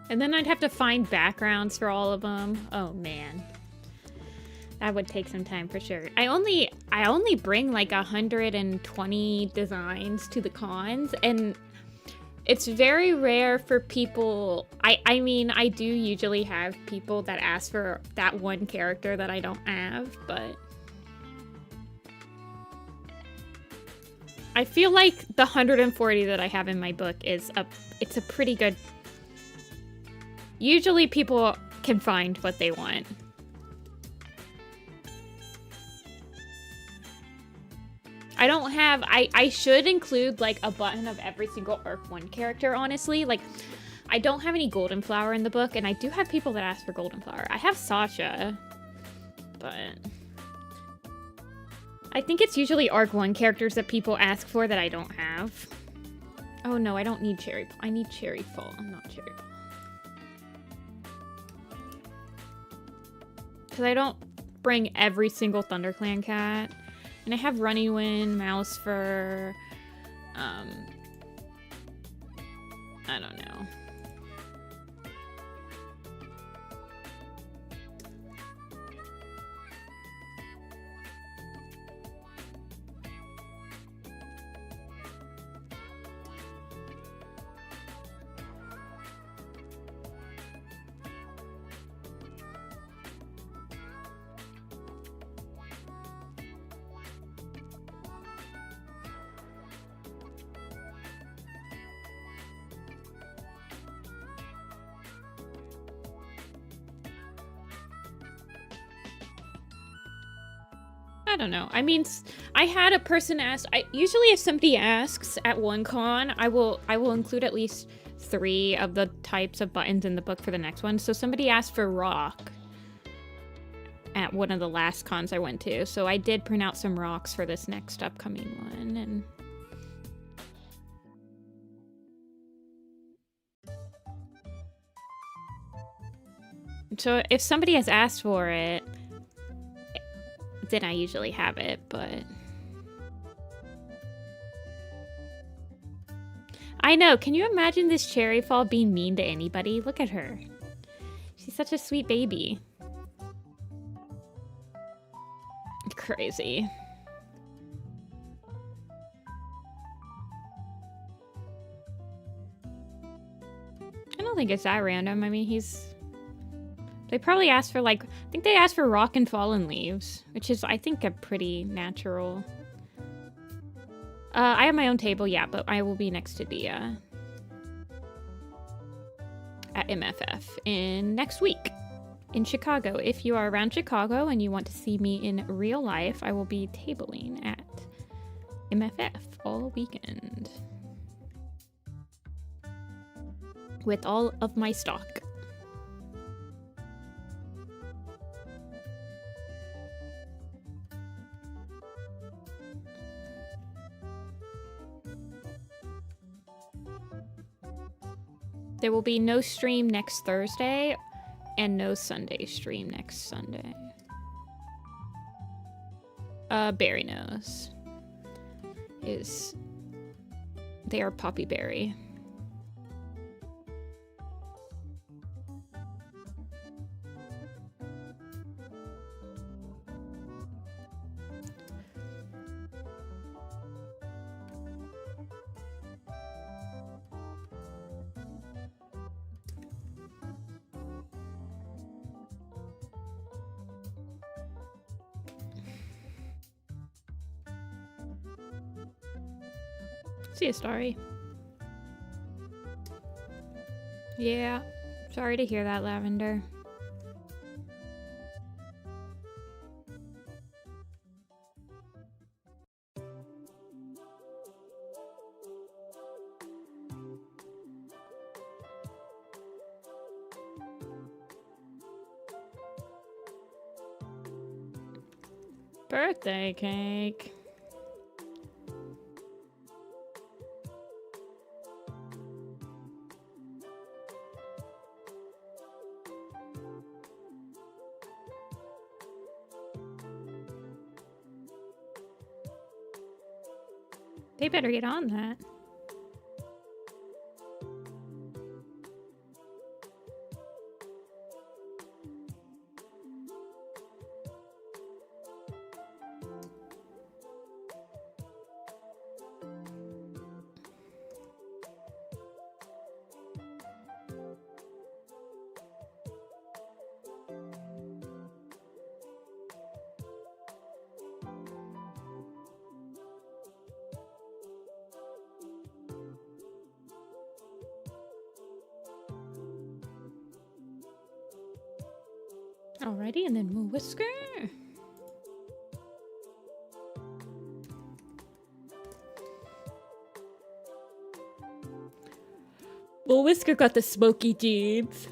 And then I'd have to find backgrounds for all of them. Oh man. That would take some time for sure. I only bring like 120 designs to the cons, and it's very rare for people. I mean, I do usually have people that ask for that one character that I don't have, but I feel like the 140 that I have in my book it's a pretty good. Usually people can find what they want. I don't have, I should include like a button of every single Arc 1 character, honestly. Like, I don't have any Golden Flower in the book, and I do have people that ask for Golden Flower. I have Sasha, but I think it's usually Arc 1 characters that people ask for that I don't have. Oh no, I don't need Cherry. I need Cherry Fall. I'm not Cherry Fall. Because I don't bring every single ThunderClan cat. And I have Running Wind, Mouse Fur, I don't know. I don't know. I mean, I had a person ask. Usually, if somebody asks at one con, I will include at least 3 of the types of buttons in the book for the next one. So somebody asked for rock at one of the last cons I went to. So I did print out some rocks for this next upcoming one, and so if somebody has asked for it, then I usually have it, but I know. Can you imagine this Cherry Fall being mean to anybody? Look at her. She's such a sweet baby. Crazy. I don't think it's that random. I mean, they probably asked for, like, I think they asked for Rock and Fallen Leaves, which is, I think, a pretty natural. I have my own table, yeah, but I will be next to Dia at MFF next week in Chicago. If you are around Chicago and you want to see me in real life, I will be tabling at MFF all weekend. With all of my stock. There will be no stream next Thursday and no Sunday stream next Sunday. Barry knows. They are Poppy Berry. See you, Starry. Yeah, sorry to hear that, Lavender. Birthday cake. They better get on that. Alrighty, and then we'll whisker. Well, Whisker got the smoky jeans.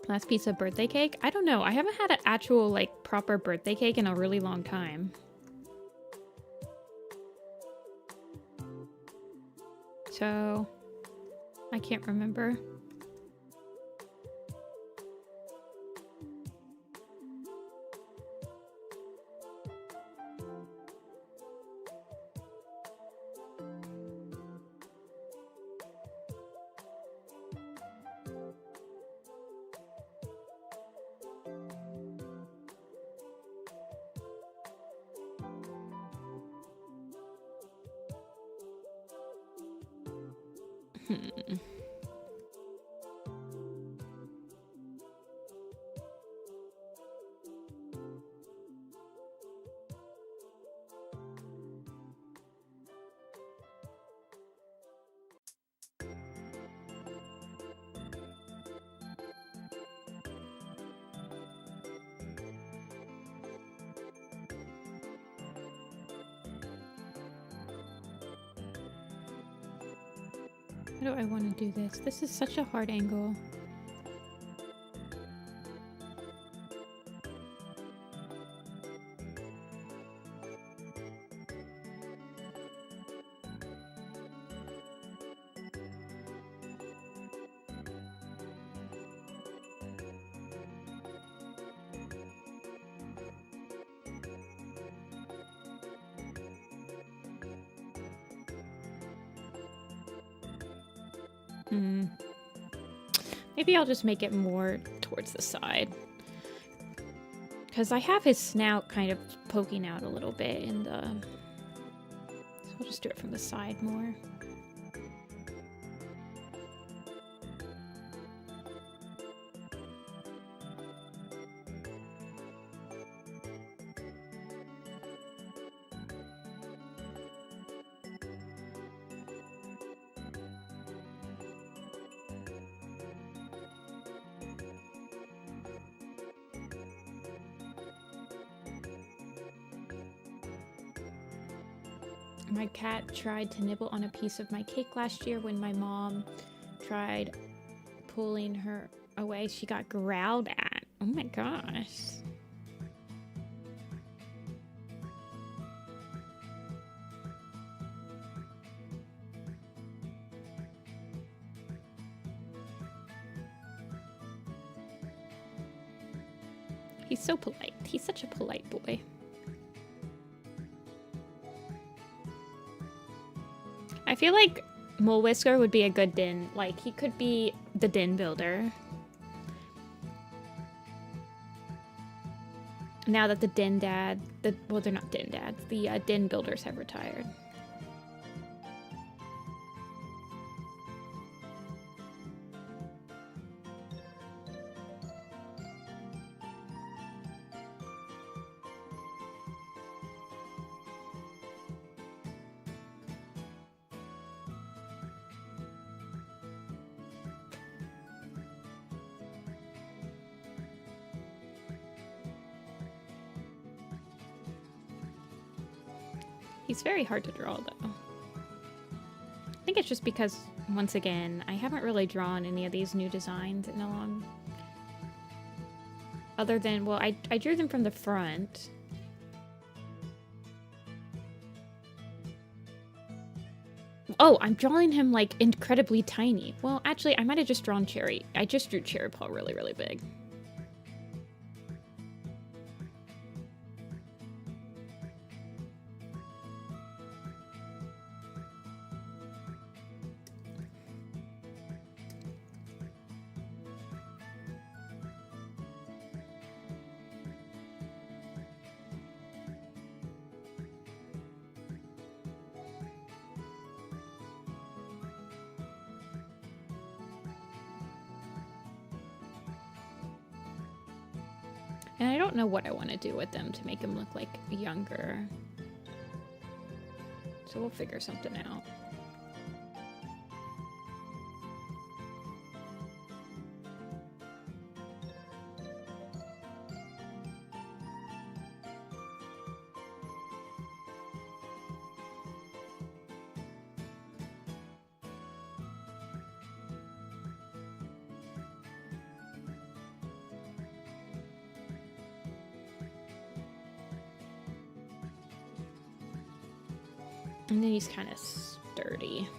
Last piece of birthday cake? I don't know. I haven't had an actual, like, proper birthday cake in a really long time. So, I can't remember. How do I want to do this? This is such a hard angle. Maybe I'll just make it more towards the side. Because I have his snout kind of poking out a little bit in the... So I'll just do it from the side more. My cat tried to nibble on a piece of my cake last year when my mom tried pulling her away. She got growled at. Oh my gosh. He's so polite. He's such a polite boy. I feel like Mole Whisker would be a good din. Like, he could be the din builder. Now that the din dad, well, they're not din dads, the din builders have retired. He's very hard to draw, though. I think it's just because, once again, I haven't really drawn any of these new designs in a long... Other than, well, I drew them from the front. Oh, I'm drawing him, like, incredibly tiny. Well, actually, I might have just drawn Cherry. I just drew Cherry Paw really, really big. And I don't know what I want to do with them to make him look, like, younger. So we'll figure something out. And then he's kind of sturdy.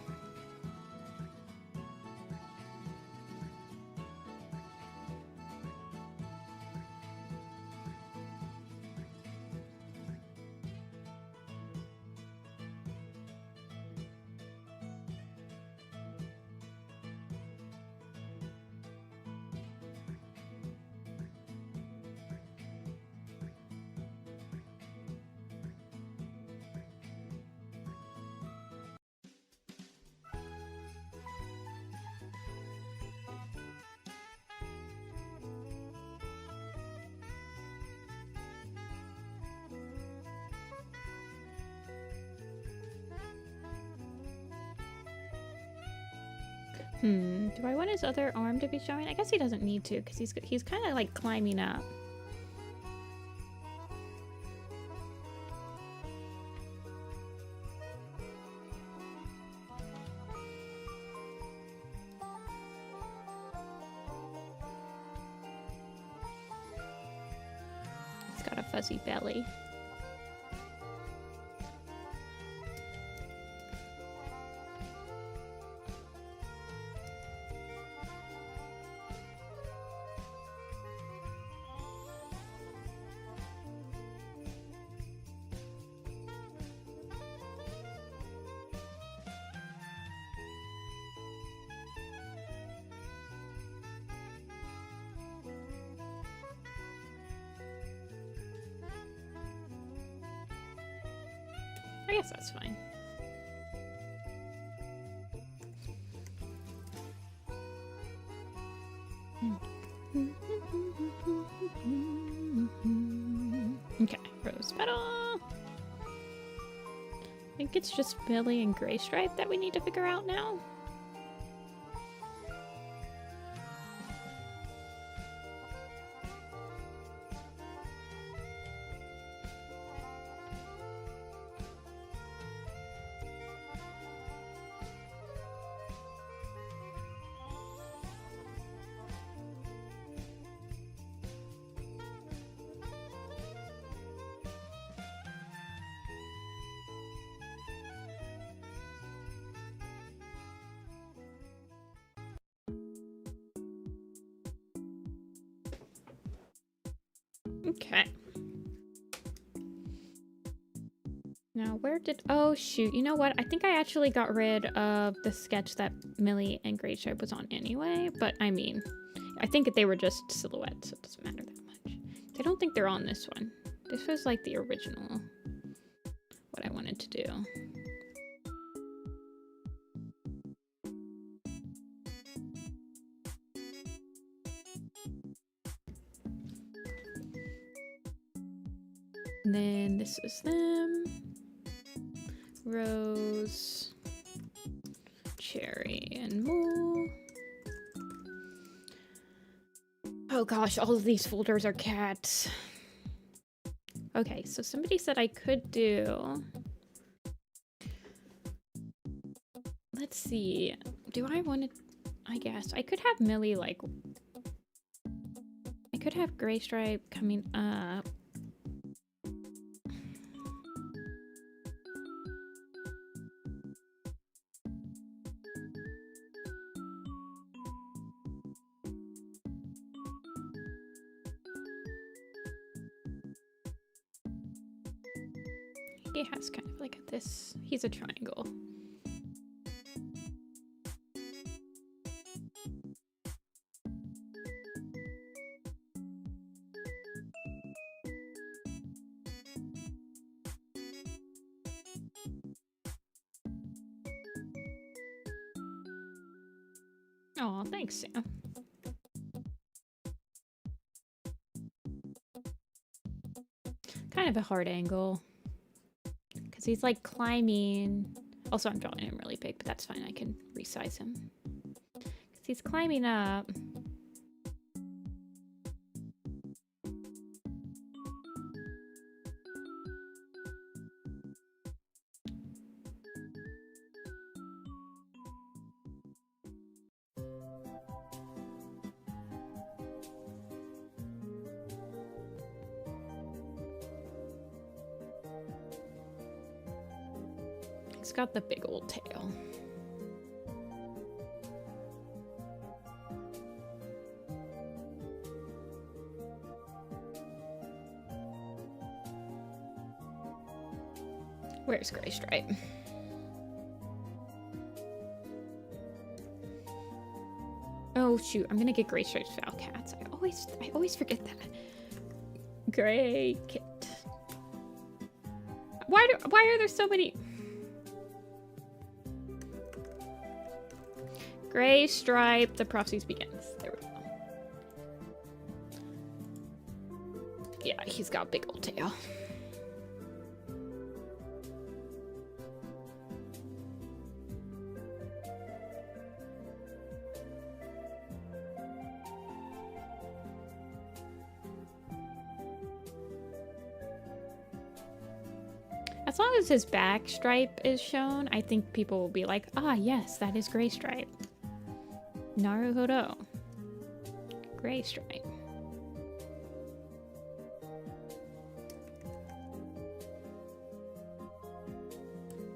Do I want his other arm to be showing? I guess he doesn't need to, because he's kind of like climbing up. He's got a fuzzy belly. I guess that's fine. Okay, rose petal. I think it's just Billy and Gray Stripe that we need to figure out now. Okay. Now, where did... Oh, shoot. You know what? I think I actually got rid of the sketch that Millie and Grey Stripe was on anyway. But, I mean, I think they were just silhouettes, so it doesn't matter that much. I don't think they're on this one. This was, like, the original, what I wanted to do. And then this is them. Rose, Cherry, and Mole. Oh gosh, all of these folders are cats. Okay, so somebody said I could do... Let's see. Do I want to... I guess. I could have Millie, like... I could have Grey Stripe coming up. He has kind of like this. He's a triangle. Oh, thanks, Sam. Kind of a hard angle. Because he's like climbing. Also, I'm drawing him really big, but that's fine. I can resize him. Because he's climbing up. He's got the big old tail. Where's Grey Stripe? Oh shoot, I'm gonna get Grey Stripe's foul cats. I always forget that. Grey Kit. Why are there so many? Grey Stripe, the prophecies begins. There we go. Yeah, he's got a big old tail. As long as his back stripe is shown, I think people will be like, ah, yes, that is Grey Stripe. Naruhodo. Grey Stripe.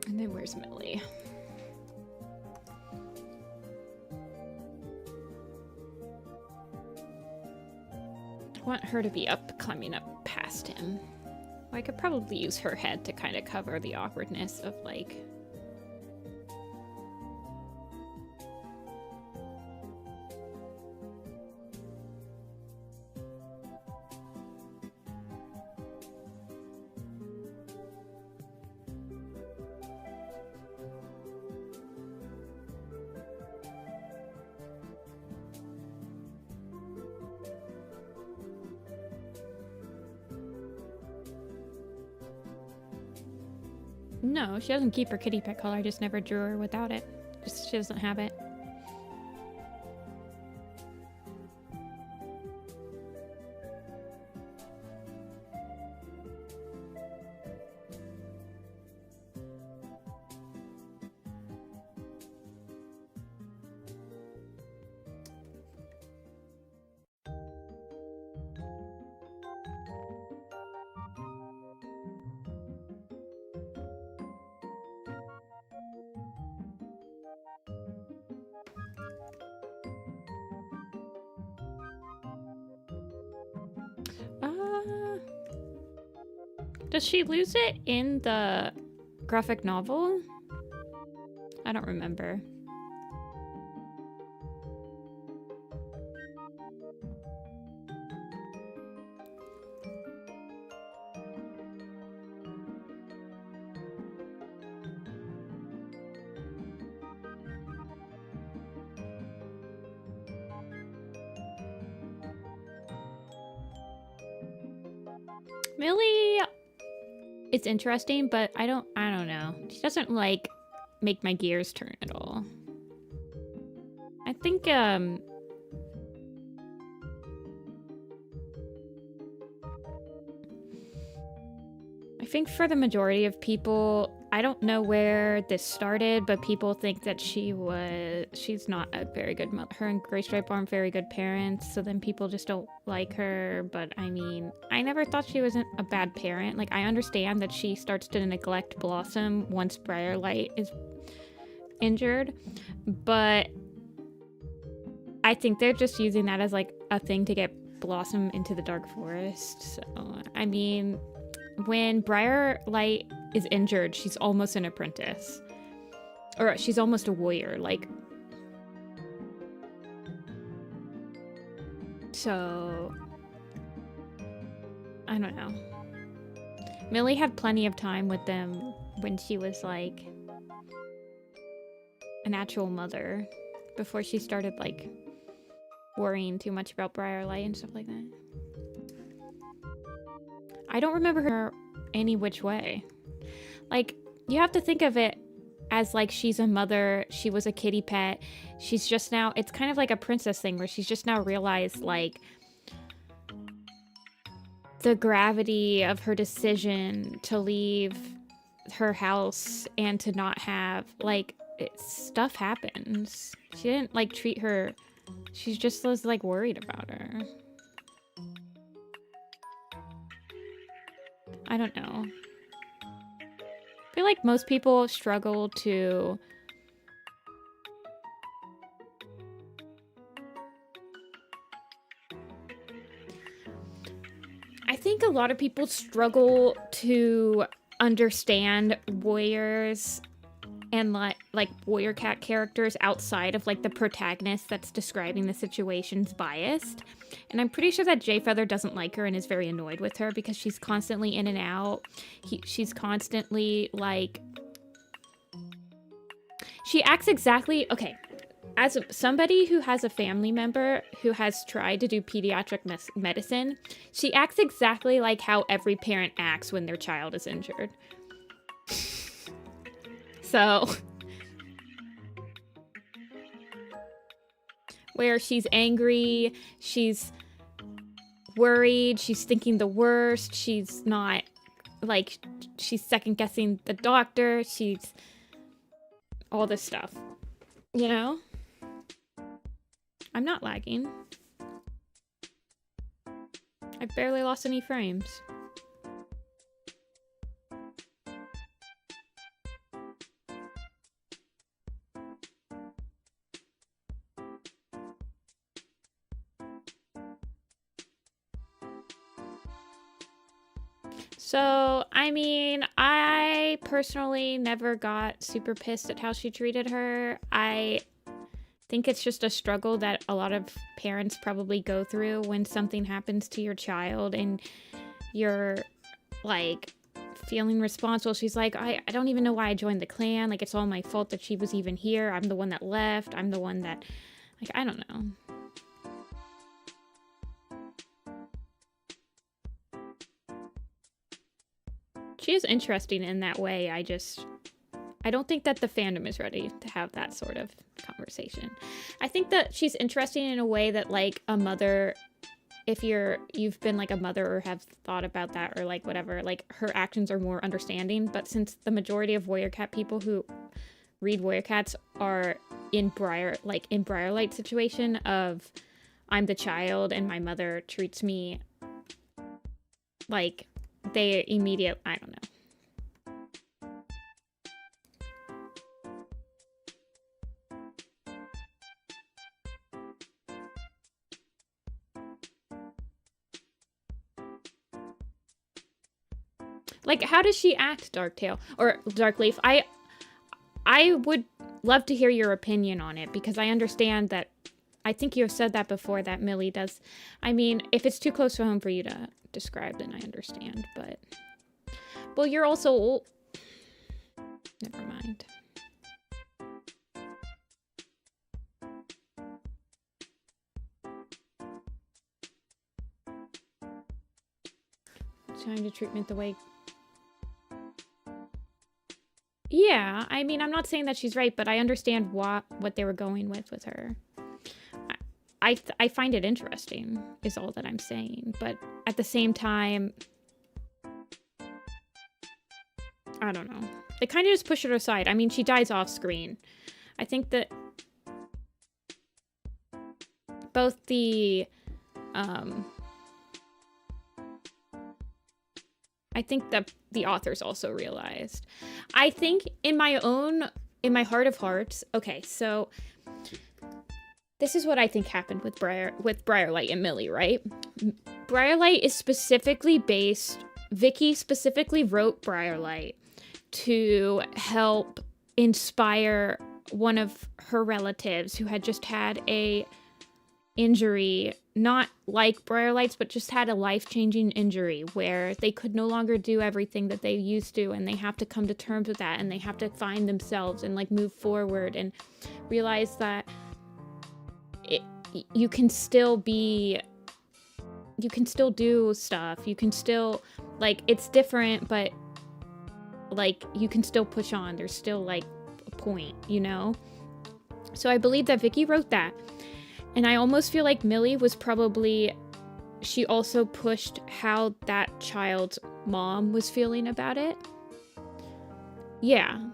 And then where's Millie? I want her to be up, climbing up past him. I could probably use her head to kind of cover the awkwardness of, like... No, she doesn't keep her kitty pet collar. I just never drew her without it. Just she doesn't have it. Does she lose it in the graphic novel? I don't remember. Millie is interesting, but I don't know. She doesn't like make my gears turn at all. I think for the majority of people, I don't know where this started, but people think that she's not a very good mother. Her and Gray Stripe aren't very good parents, so then people just don't like her. But I mean, I never thought she wasn't a bad parent. Like, I understand that she starts to neglect Blossom once Briarlight is injured, but I think they're just using that as like a thing to get Blossom into the Dark Forest. So, I mean, when Briarlight is injured, she's almost an apprentice. Or she's almost a warrior, like. So, I don't know. Millie had plenty of time with them when she was like an actual mother, before she started like worrying too much about Briarlight and stuff like that. I don't remember her any which way. Like, you have to think of it as like she's a mother, she was a kitty pet, she's just now, it's kind of like a princess thing where she's just now realized like the gravity of her decision to leave her house and to not have, like, stuff happens. She didn't like treat her, she just was like worried about her. I don't know. I feel like most people struggle to I think a lot of people struggle to understand warriors and like warrior cat characters outside of like the protagonist that's describing the situation's biased. And I'm pretty sure that Jay Feather doesn't like her and is very annoyed with her because she's constantly in and out. She's constantly like, she acts exactly, okay, as somebody who has a family member who has tried to do pediatric medicine, she acts exactly like how every parent acts when their child is injured. So, where she's angry, she's worried, she's thinking the worst, she's not, like, she's second guessing the doctor, she's all this stuff, you know? I'm not lagging. I barely lost any frames. So, I mean, I personally never got super pissed at how she treated her. I think it's just a struggle that a lot of parents probably go through when something happens to your child and you're, like, feeling responsible. She's like, I don't even know why I joined the clan. Like, it's all my fault that she was even here. I'm the one that left. I'm the one that, like, I don't know. She is interesting in that way. I don't think that the fandom is ready to have that sort of conversation. I think that she's interesting in a way that, like, a mother, if you've been like a mother or have thought about that or like whatever, like her actions are more understanding. But since the majority of Warrior Cat people who read Warrior Cats are in Briarlight situation of I'm the child and my mother treats me like they immediately, I don't know. Like, how does she act, Darktail? Or Darkleaf? I would love to hear your opinion on it, because I understand that, I think you have said that before, that Millie does. I mean, if it's too close to home for you to describe, then I understand, but... Well, you're also... Never mind. Trying to treatment the way... Yeah, I mean, I'm not saying that she's right, but I understand what they were going with her. I find it interesting, is all that I'm saying. But at the same time, I don't know. They kind of just push her aside. I mean, she dies off screen. I think that both the, I think that the authors also realized. I think in my heart of hearts, okay, so this is what I think happened with Briarlight and Millie, right? Briarlight is specifically based, Vicky specifically wrote Briarlight to help inspire one of her relatives who had just had a injury, not like Briarlight's, but just had a life-changing injury where they could no longer do everything that they used to, and they have to come to terms with that, and they have to find themselves and like move forward and realize that you can still do stuff, you can still, like, it's different, but like you can still push on, there's still like a point, you know? So I believe that Vicky wrote that. And I almost feel like Millie was probably, she also pushed how that child's mom was feeling about it. Yeah.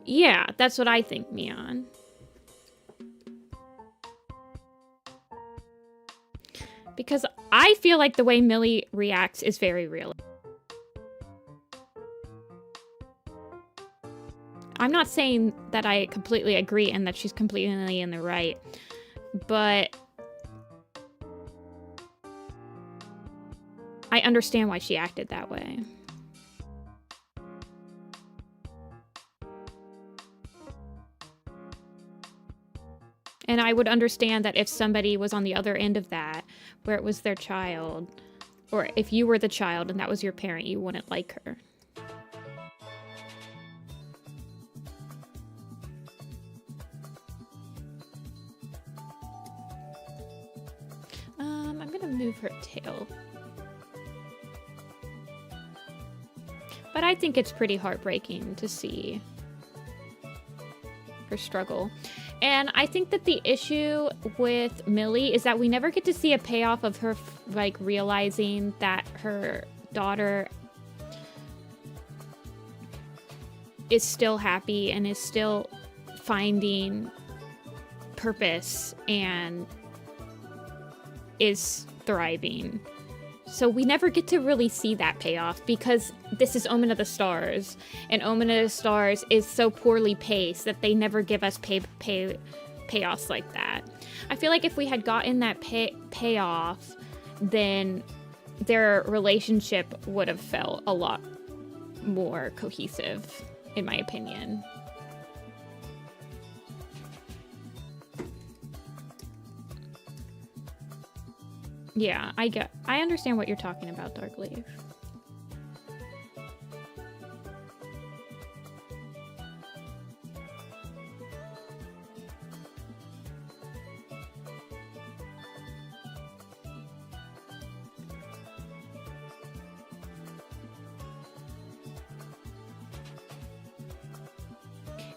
Yeah, that's what I think, Mion. Because I feel like the way Millie reacts is very real. I'm not saying that I completely agree and that she's completely in the right, but I understand why she acted that way. And I would understand that if somebody was on the other end of that, where it was their child, or if you were the child and that was your parent, you wouldn't like her. I'm gonna move her tail. But I think it's pretty heartbreaking to see her struggle. And I think that the issue with Millie is that we never get to see a payoff of her, like, realizing that her daughter is still happy and is still finding purpose and is thriving. So we never get to really see that payoff because this is Omen of the Stars, and Omen of the Stars is so poorly paced that they never give us payoffs like that. I feel like if we had gotten that payoff, then their relationship would have felt a lot more cohesive, in my opinion. Yeah, I understand what you're talking about, Darkleaf.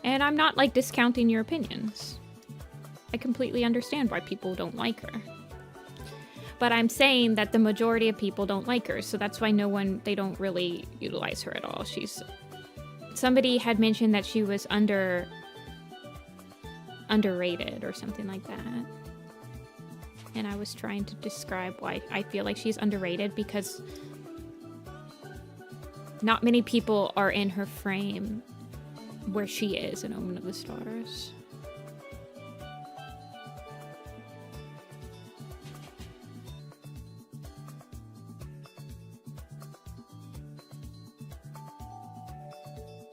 And I'm not, like, discounting your opinions. I completely understand why people don't like her. But I'm saying that the majority of people don't like her, so that's why they don't really utilize her at all. Somebody had mentioned that she was underrated or something like that. And I was trying to describe why I feel like she's underrated, because not many people are in her frame where she is in Omen of the Stars.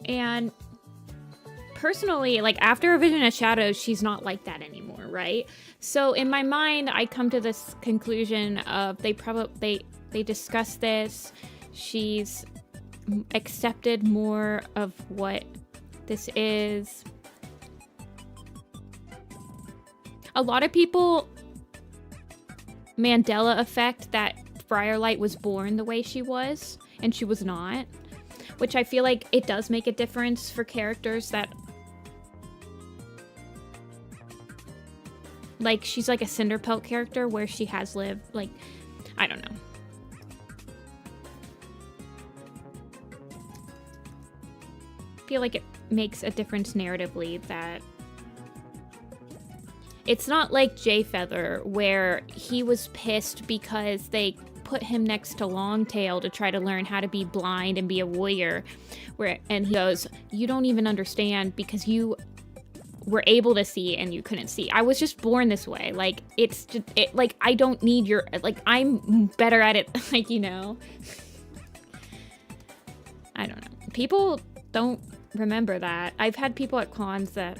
And personally, like, after A Vision of Shadows, she's not like that anymore, right? So in my mind, I come to this conclusion of they discuss this. She's accepted more of what this is. A lot of people Mandela effect that Briarlight was born the way she was, and she was not. Which I feel like it does make a difference for characters that... Like, she's like a Cinderpelt character where she has lived, like... I don't know. I feel like it makes a difference narratively that... It's not like Jay Feather, where he was pissed because they put him next to Longtail to try to learn how to be blind and be a warrior, and he goes, "You don't even understand because you were able to see and you couldn't see. I was just born this way. Like, it's just, like, I don't need your, like, I'm better at it." Like, you know, I don't know. People don't remember that. I've had people at cons that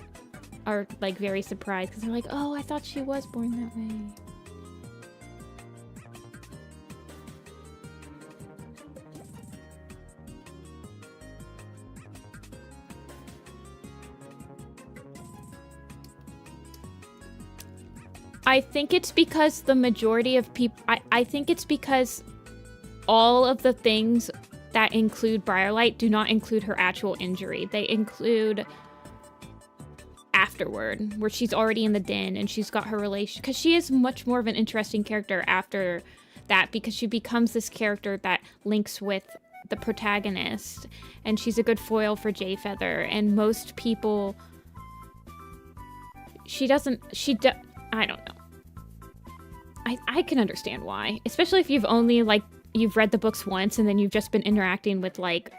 are, like, very surprised because they're like, "Oh, I thought she was born that way." I think it's because the majority of people... I think it's because all of the things that include Briarlight do not include her actual injury. They include afterward, where she's already in the den and she's got her relation... Because she is much more of an interesting character after that, because she becomes this character that links with the protagonist. And she's a good foil for Jay Feather. And most people... I don't know. I can understand why. Especially if you've only, like, you've read the books once and then you've just been interacting with, like,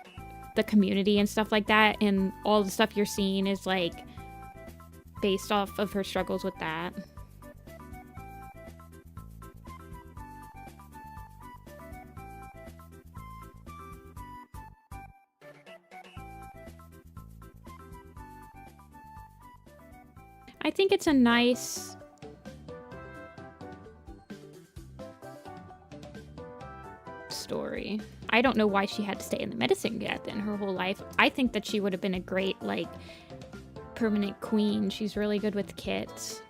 the community and stuff like that. And all the stuff you're seeing is, like, based off of her struggles with that. I think it's a nice... story. I don't know why she had to stay in the medicine cabinet her whole life. I think that she would have been a great, like, permanent queen. She's really good with kits.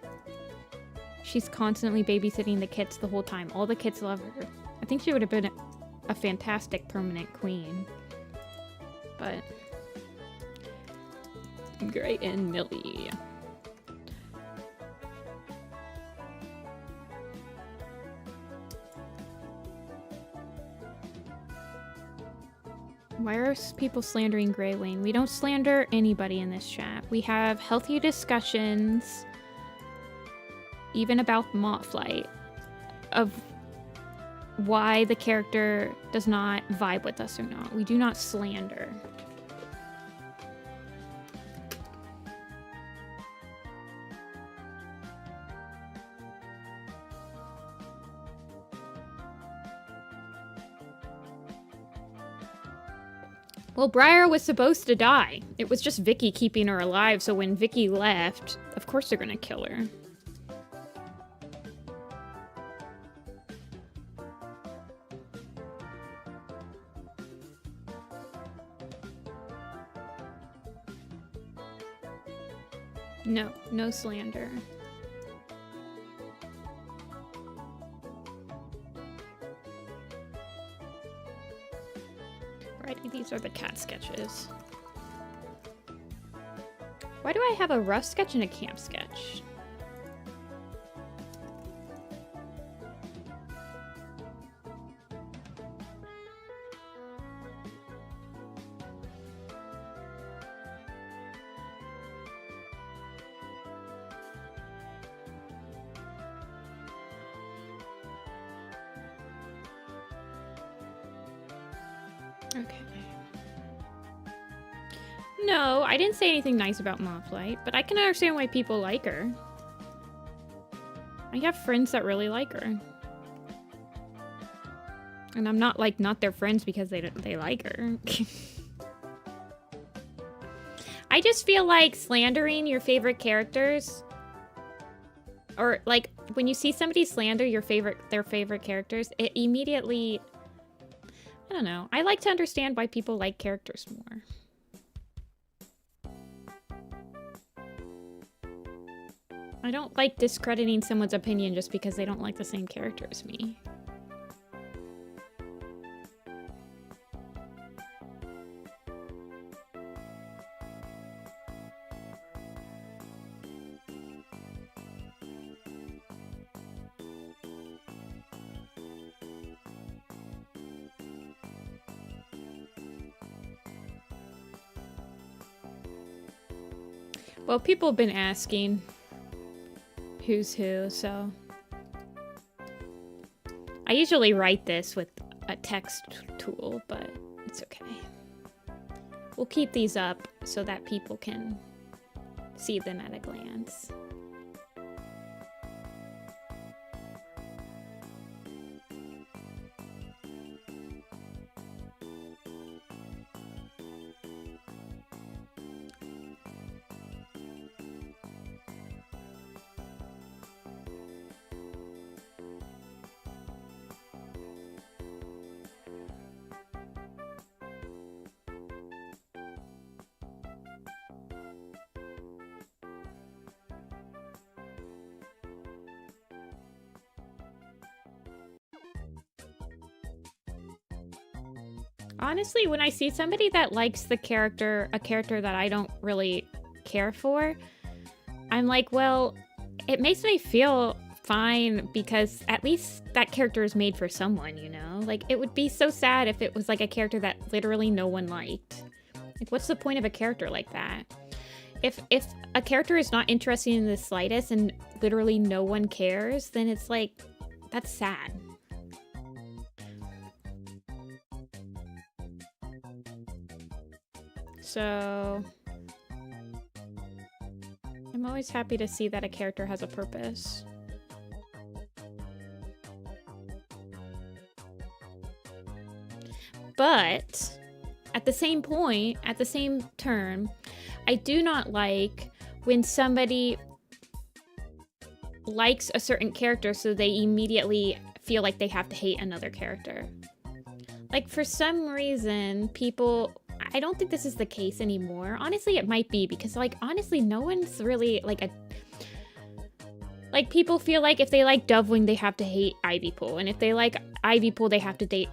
She's constantly babysitting the kits the whole time. All the kids love her. I think she would have been a fantastic permanent queen. But... Great and Millie. Why are people slandering Grey Wayne? We don't slander anybody in this chat. We have healthy discussions, even about Mothflight, of why the character does not vibe with us or not. We do not slander. Well, Briar was supposed to die. It was just Vicky keeping her alive, so when Vicky left, of course they're gonna kill her. No, no slander. These are the cat sketches. Why do I have a rough sketch and a camp sketch? Okay. No, I didn't say anything nice about Mothlight, but I can understand why people like her. I have friends that really like her. And I'm not, like, not their friends because they like her. just feel like slandering your favorite characters, or like when you see somebody slander their favorite characters, it immediately, I don't know. I like to understand why people like characters more. I don't like discrediting someone's opinion just because they don't like the same character as me. Well, people have been asking who's who, so I usually write this with a text tool, but it's okay. We'll keep these up so that people can see them at a glance. Honestly, when I see somebody that likes a character that I don't really care for, I'm like, well, it makes me feel fine because at least that character is made for someone, you know? Like, it would be so sad if it was like a character that literally no one liked. Like, what's the point of a character like that? If a character is not interesting in the slightest and literally no one cares, then it's like, that's sad. So I'm always happy to see that a character has a purpose. But at the same point, at the same term, I do not like when somebody likes a certain character so they immediately feel like they have to hate another character. Like, for some reason, people... I don't think this is the case anymore. Honestly, it might be because, like, honestly, no one's really, like, a... Like, people feel like if they like Dovewing, they have to hate Ivypool. And if they like Ivypool, they have to hate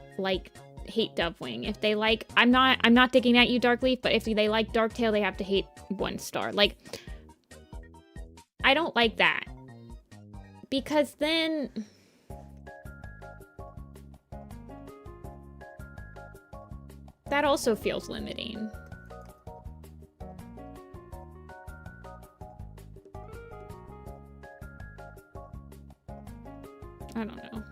Dovewing. If they like... I'm not digging at you, Darkleaf, but if they like Darktail, they have to hate One Star. Like, I don't like that. Because then... that also feels limiting. I don't know.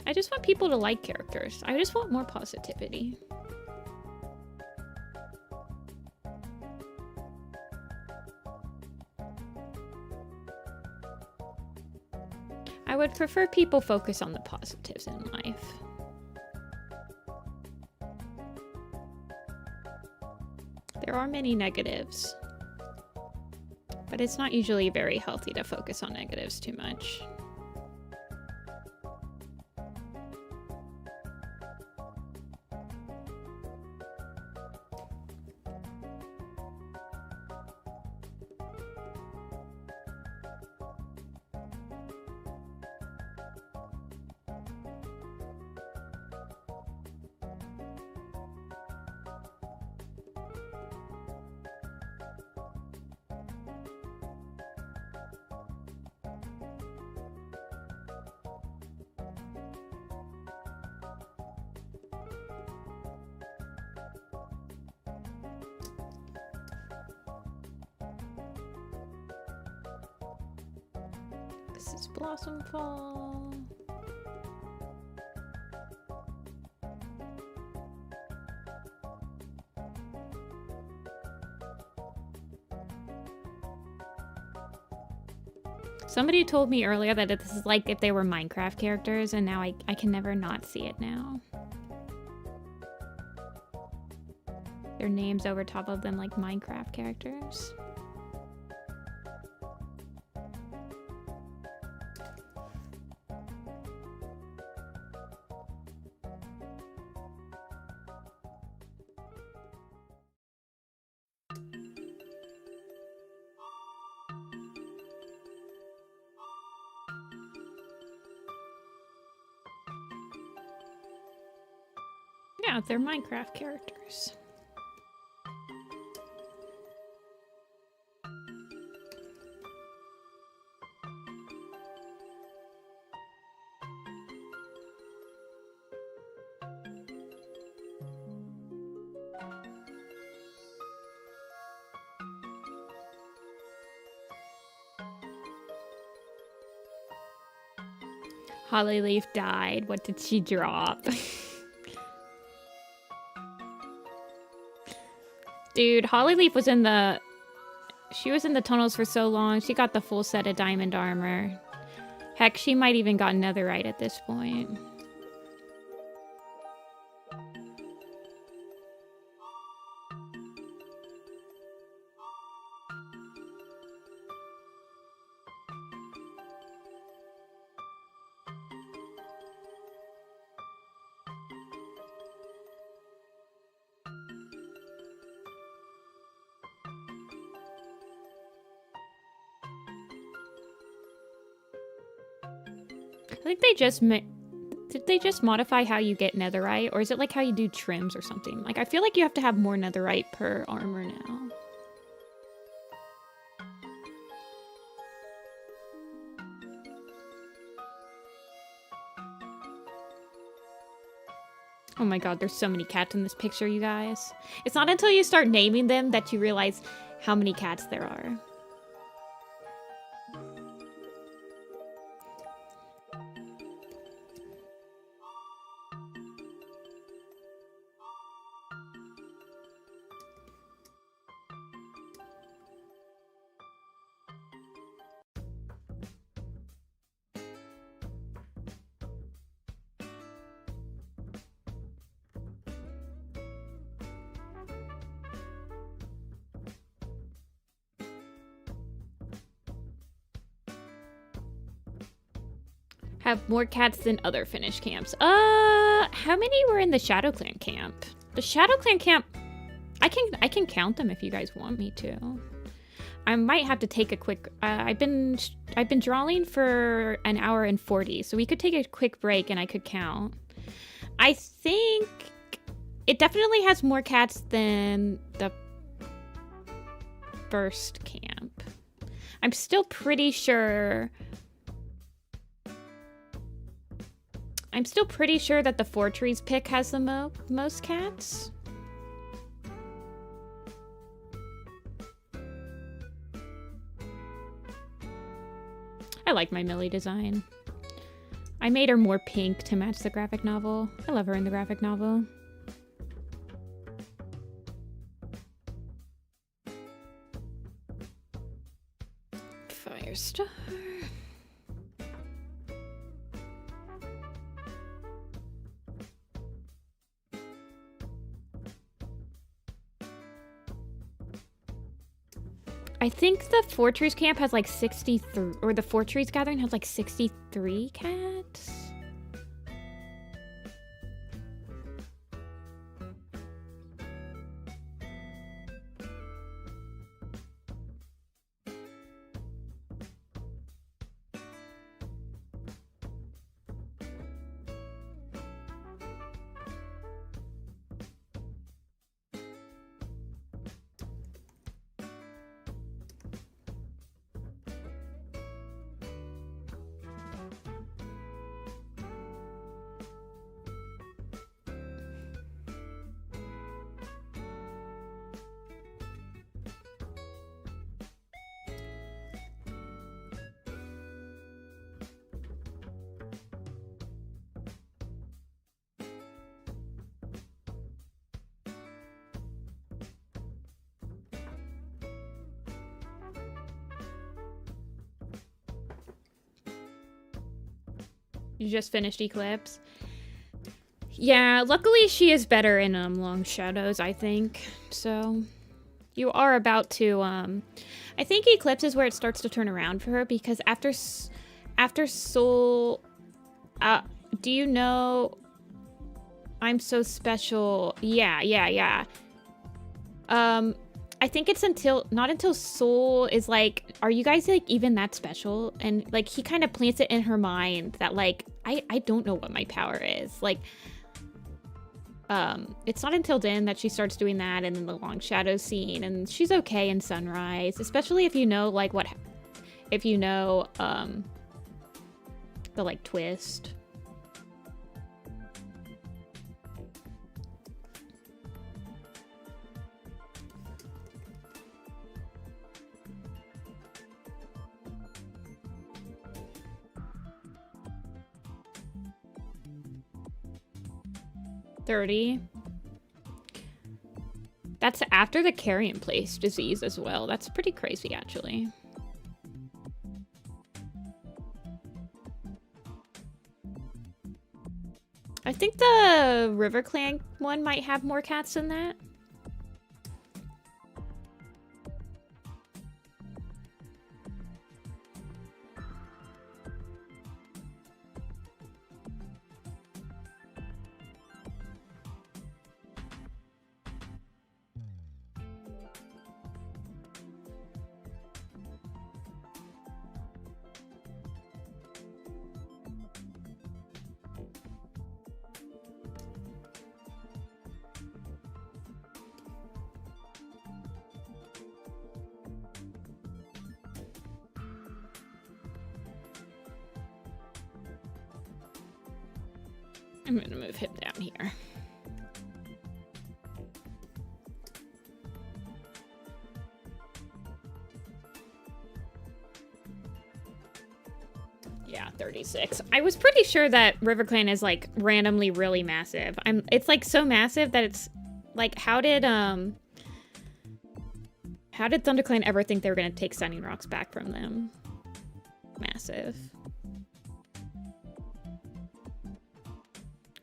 I just want people to like characters. I just want more positivity. I would prefer people focus on the positives in life. There are many negatives, but it's not usually very healthy to focus on negatives too much. This is Blossom Fall. Somebody told me earlier that this is like if they were Minecraft characters, and now I can never not see it now. their names over top of them like Minecraft characters. Yeah, they're Minecraft characters. Hollyleaf died. What did she drop? Dude, Hollyleaf was in the... She was in the tunnels for so long. She got the full set of diamond armor. Heck, she might even got netherite at this point. I think they just did they just modify how you get netherite, or is it like how you do trims or something? Like, I feel like you have to have more netherite per armor now. Oh my god, there's so many cats in this picture, you guys. It's not until you start naming them that you realize how many cats there are. Have more cats than other Finnish camps. How many were in the ShadowClan camp? The ShadowClan camp, I can count them if you guys want me to. I might have to take a quick. I've been drawing for an hour and 40, so we could take a quick break and I could count. I think it definitely has more cats than the first camp. I'm still pretty sure. That the Four Trees pick has the most cats. I like my Millie design. I made her more pink to match the graphic novel. I love her in the graphic novel. Firestar. I think the Four Trees camp has like 63, or the Four Trees gathering has like 63 cats. You just finished Eclipse? Yeah, luckily she is better in long shadows, I think. So you are about to I think Eclipse is where it starts to turn around for her, because after Soul, do you know I'm So Special? Yeah. I think it's not until Soul is like, are you guys like even that special? And like he kind of plants it in her mind that like I don't know what my power is. Like it's not until then that she starts doing that, and then the long shadow scene, and she's okay in Sunrise, especially if you know like if you know the like twist. $30. That's after the carrion place disease as well. That's pretty crazy, actually. I think the RiverClan one might have more cats than that. I'm gonna move him down here. Yeah, 36. I was pretty sure that RiverClan is like randomly really massive. It's like so massive that it's like, how did ThunderClan ever think they were gonna take Stunning Rocks back from them? Massive.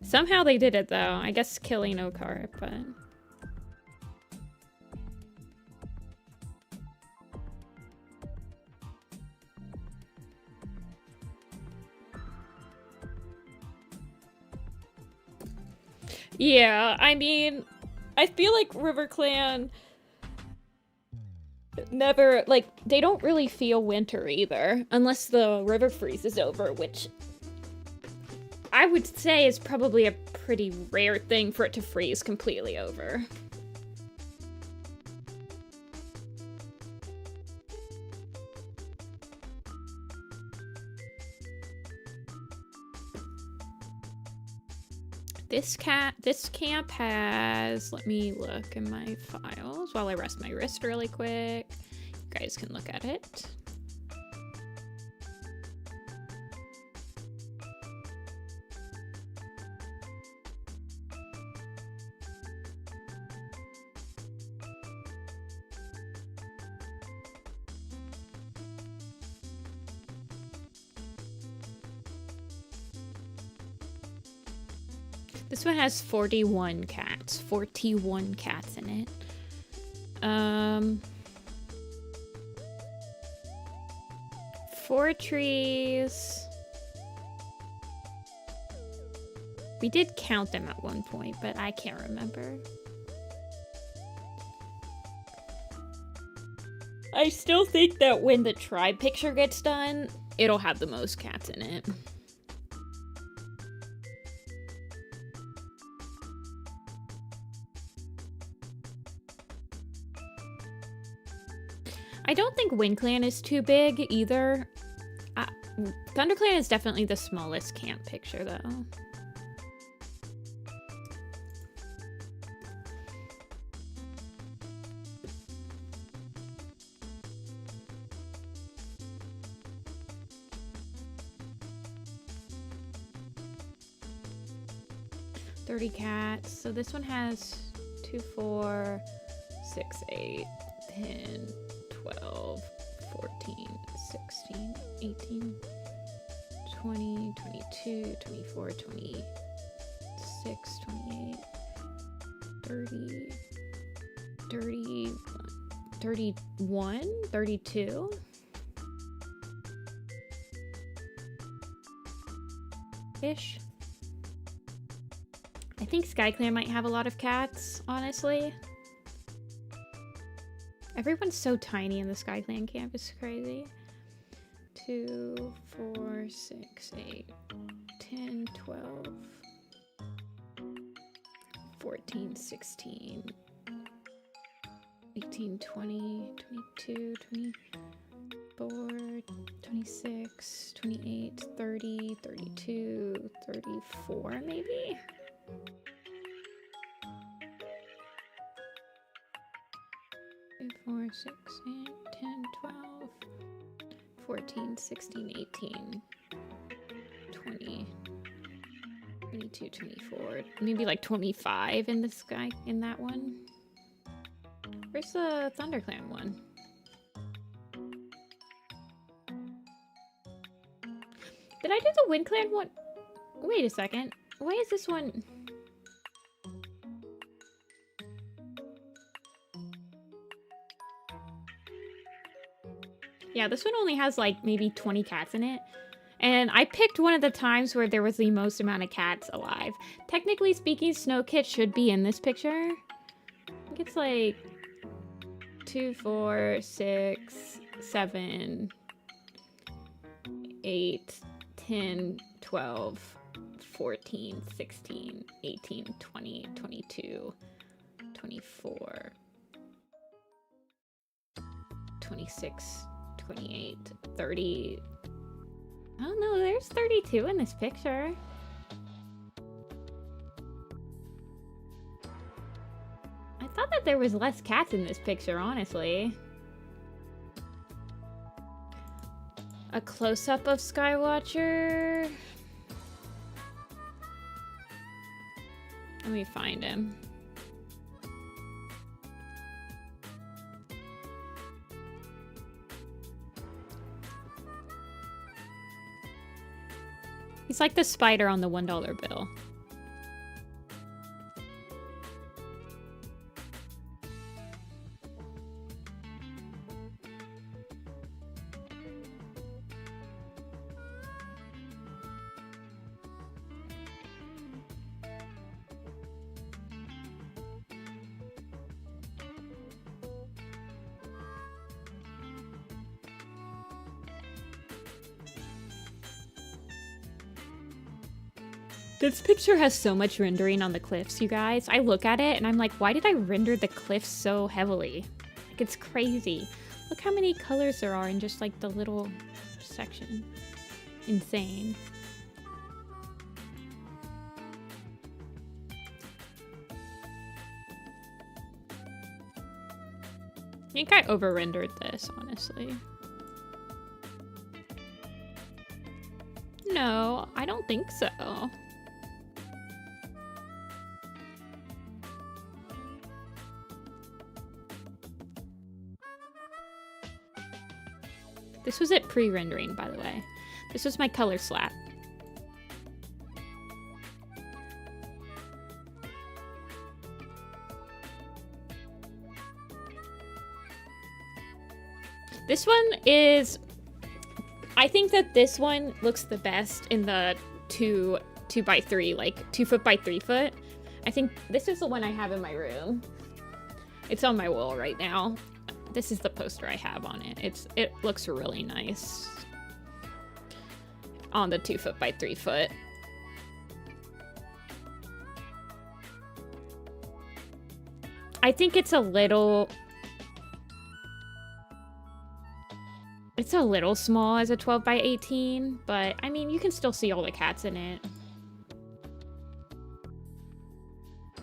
Somehow they did it though. I guess killing Okar, but yeah, I mean, I feel like RiverClan never, like, they don't really feel winter either, unless the river freeze is over, which I would say is probably a pretty rare thing for it to freeze completely over. This camp has, let me look in my files while I rest my wrist really quick. You guys can look at it. This one has 41 cats. 41 cats in it. 4 trees. We did count them at one point, but I can't remember. I still think that when the tribe picture gets done, it'll have the most cats in it. I don't think WindClan is too big either. ThunderClan is definitely the smallest camp picture though. $30 cats. So this one has 2, 4, 6, 8, 10, 12, 14, 16, 18, 20, 22, 24, 26, 26, 28, 30, 30, 31, 32. Ish. I think SkyClan might have a lot of cats, honestly. Everyone's so tiny in the SkyClan camp, it's crazy. 2, 4, 6, 8, 10, 12, 14, 16, 18, 20, 22, 24, 26, 28, 30, 32, 34 maybe? Four, 6, 8, 10, 12, 14, 16, 18, 20, 22, 24, maybe like 25 in this guy, in that one. Where's the ThunderClan one? Did I do the WindClan one? Wait a second. Why is this one? Yeah, this one only has like maybe 20 cats in it. And I picked one of the times where there was the most amount of cats alive. Technically speaking, Snow Kit should be in this picture. I think it's like 2, 4, 6, 7, 8, 10, 12, 14, 16, 18, 20, 22, 24, 26, 28, 30. I don't know, there's 32 in this picture. I thought that there was less cats in this picture, honestly. A close-up of Skywatcher. Let me find him. He's like the spider on the $1 bill. This picture has so much rendering on the cliffs, you guys. I look at it and I'm like, why did I render the cliffs so heavily? Like, it's crazy. Look how many colors there are in just like the little section. Insane. I think I over-rendered this, honestly. No, I don't think so. This was it pre-rendering, by the way. This was my color slap. This one is... I think that this one looks the best in the 2 by 3, like 2 foot by 3 foot. I think this is the one I have in my room. It's on my wall right now. This is the poster I have on it. It looks really nice on the 2 foot by 3 foot. I think it's a little small as a 12 by 18, but I mean, you can still see all the cats in it.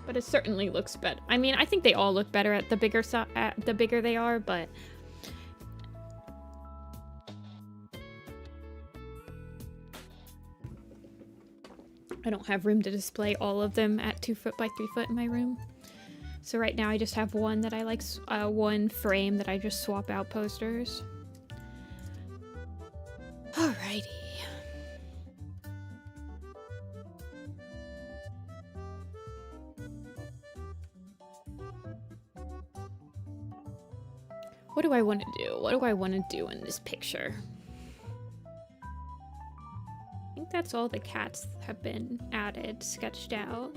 But it certainly looks better. I mean, I think they all look better at the bigger the bigger they are, but I don't have room to display all of them at 2 foot by 3 foot in my room. So right now I just have one that I like, one frame that I just swap out posters. Alrighty. What do I want to do? What do I want to do in this picture? I think that's all the cats have been added, sketched out.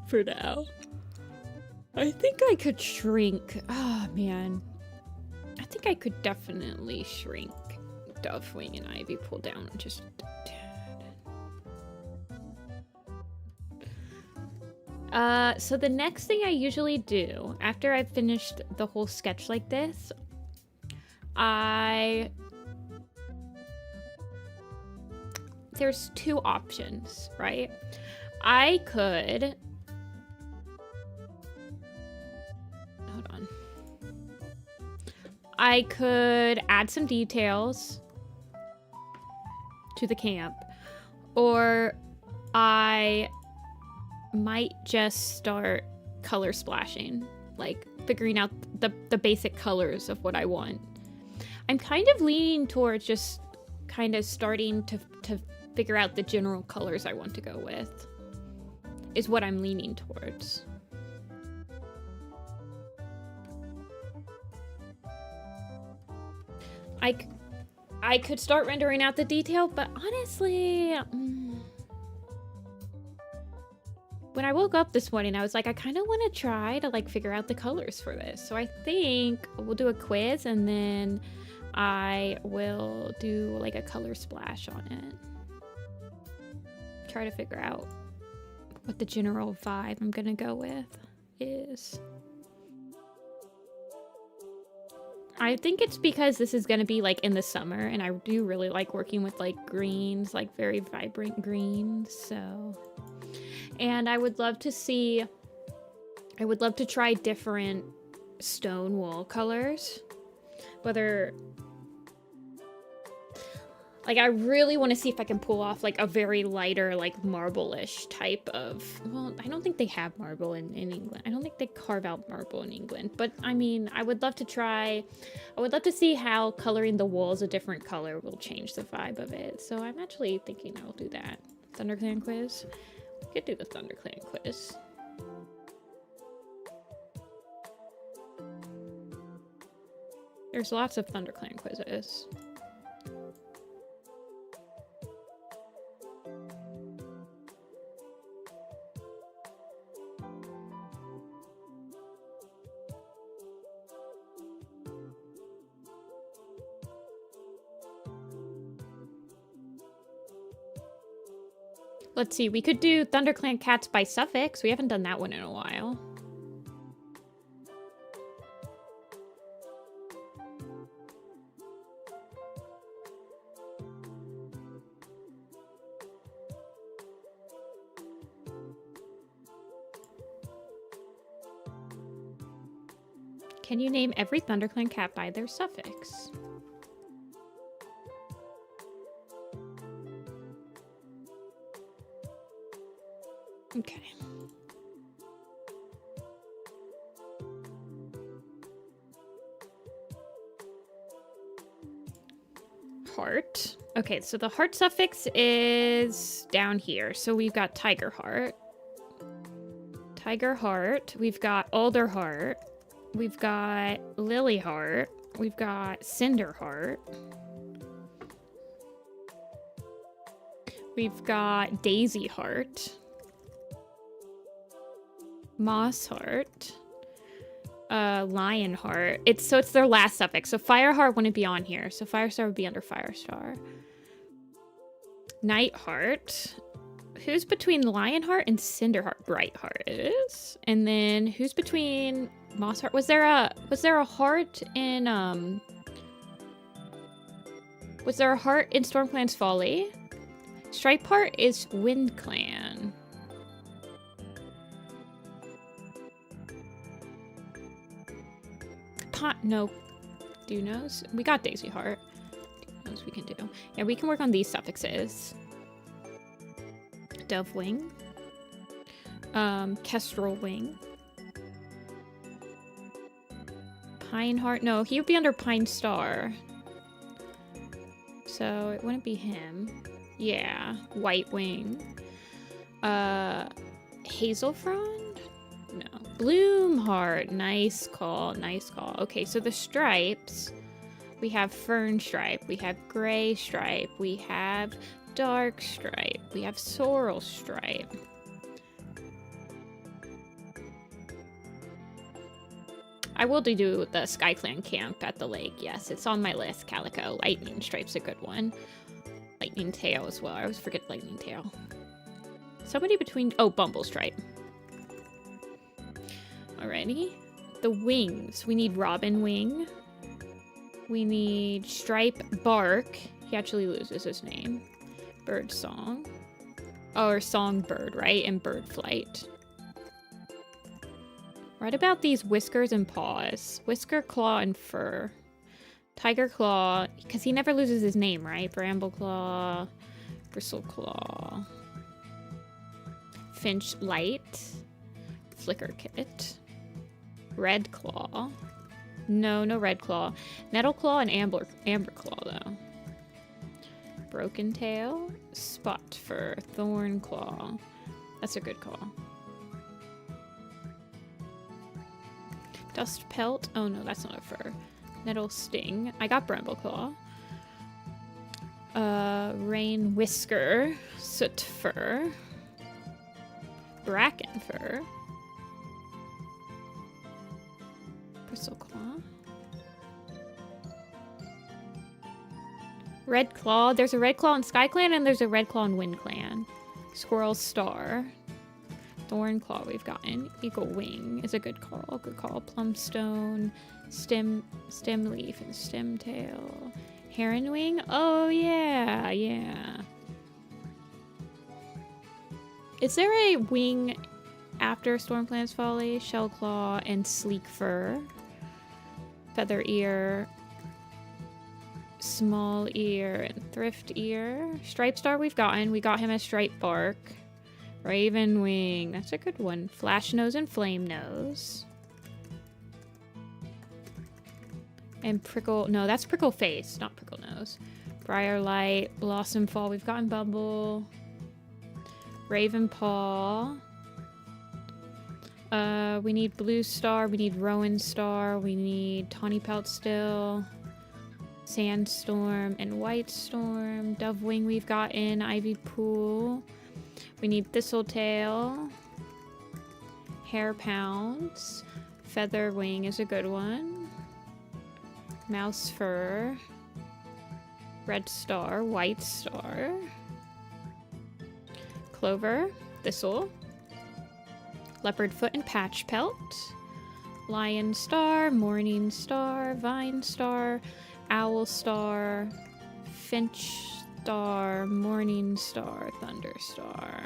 For now. I think I could shrink. Oh, man. I think I could definitely shrink Dovewing and Ivy Pull down just a tad. So the next thing I usually do after I've finished the whole sketch like this, there's two options, right? I could... Hold on. I could add some details to the camp, or I might just start color splashing, like figuring out the basic colors of what I want. I'm kind of leaning towards just kind of starting to figure out the general colors I want to go with, is what I'm leaning towards. I could start rendering out the detail, but honestly, when I woke up this morning, I was like, I kind of want to try to like figure out the colors for this. So I think we'll do a quiz and then I will do like a color splash on it. Try to figure out what the general vibe I'm gonna go with is. I think it's because this is gonna be like in the summer and I do really like working with like greens, like very vibrant greens, so. And I would love to try different stone wool colors. Whether, like, I really want to see if I can pull off like a very lighter, like marble-ish type of, well, I don't think they have marble in England. I don't think they carve out marble in England, but I mean, I would love to see how coloring the walls a different color will change the vibe of it. So I'm actually thinking I'll do that. ThunderClan quiz. We could do the ThunderClan quiz. There's lots of ThunderClan quizzes. Let's see, we could do ThunderClan cats by suffix. We haven't done that one in a while. Can you name every ThunderClan cat by their suffix? Okay. Heart. Okay, so the heart suffix is down here. So we've got tiger heart. Tiger heart. We've got alder heart. We've got lily heart. We've got cinder heart. We've got daisy heart. Moss heart. Lion heart. It's their last suffix. So fire heart wouldn't be on here. So Firestar would be under Firestar. Night heart. Who's between lion heart and cinder heart? Bright heart it is. And then who's between moss heart? Was there a heart in was there a heart in Stormclan's Folly? Stripe heart is Wind Clan. No. Dunos? We got Daisy Heart. Dunos we can do. Yeah, we can work on these suffixes. Dove Wing. Kestrel Wing. Pine Heart. No, he would be under Pine Star. So it wouldn't be him. Yeah. White Wing. Hazel Frond? No. Bloomheart. Nice call. Nice call. Okay, so the stripes. We have fern stripe. We have gray stripe. We have dark stripe. We have sorrel stripe. I will do the SkyClan camp at the lake. Yes, it's on my list. Calico. Lightning stripe's a good one. Lightning tail as well. I always forget lightning tail. Somebody between... Oh, bumble stripe. Alrighty. The wings. We need robin wing. We need stripe bark. He actually loses his name. Bird song. Oh, or songbird, right? And bird flight. Right about these whiskers and paws. Whisker, claw, and fur. Tiger claw, because he never loses his name, right? Bramble claw, bristle claw. Finch light. Flicker kit. Red claw. No red claw. Nettle claw and amber claw, though. Broken tail. Spot fur. Thorn claw. That's a good call. Dust pelt. Oh no, that's not a fur. Nettle sting. I got bramble claw. Rain whisker. Soot fur. Bracken fur. Bristle claw. Red claw. There's a red claw in SkyClan and there's a red claw in WindClan. Squirrel star. Thorn claw we've gotten. Eagle wing is a good call. Good call. Plumstone. Stem leaf and stem tail. Heron wing. Oh yeah, yeah. Is there a wing after Stormplant's Folly? Shell claw and sleek fur. Feather ear. Small ear and thrift ear. Stripe star we've gotten. We got him as stripe bark. Raven wing. That's a good one. Flash nose and flame nose. And prickle. No, that's prickle face, not prickle nose. Briar light. Blossom fall. We've gotten bumble. Raven paw. We need blue star. We need rowan star. We need tawny pelt still. Sandstorm and white storm. Dove wing we've gotten. Ivy pool. We need thistletail. Hair pounds. Feather wing is a good one. Mouse fur. Red star. White star. Clover. Thistle. Leopard foot and patch pelt. Lion star. Morning star. Vine star. Owl star. Finch star. Morning star. Thunder star.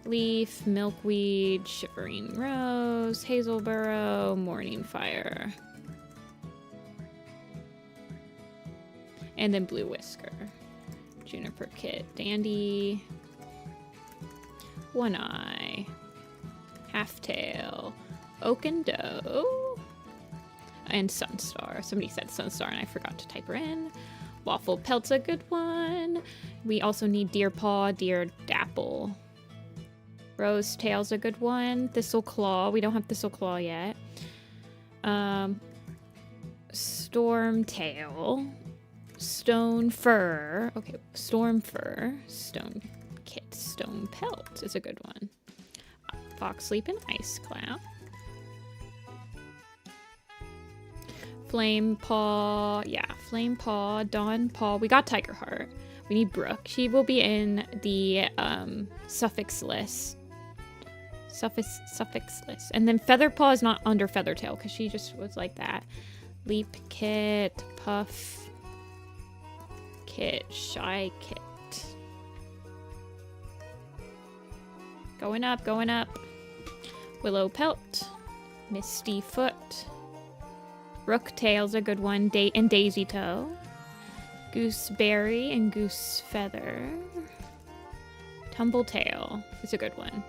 Leaf. Milkweed. Shivering rose. Hazelburrow. Morning fire. And then blue whisker. Juniper kit. Dandy. One eye. Half tail. Oaken doe. And Sunstar. Somebody said Sunstar and I forgot to type her in. Waffle pelt's a good one. We also need deer paw, deer dapple. Rose tail's a good one. Thistle claw. We don't have thistle claw yet. Storm tail. Stone fur. Okay, storm fur. Stone kit. Stone pelt is a good one. Fox sleep and ice cloud. Flame paw. Yeah, flame paw. Dawn paw. We got tiger heart. We need Brooke. She will be in the suffix list. Suffix list. And then feather paw is not under feathertail because she just was like that. Leap kit. Puff kit. Shy kit. Going up, going up. Willow pelt. Misty foot. Rook tail's a good one. And daisy toe. Gooseberry and goose feather. Tumble tail is a good one.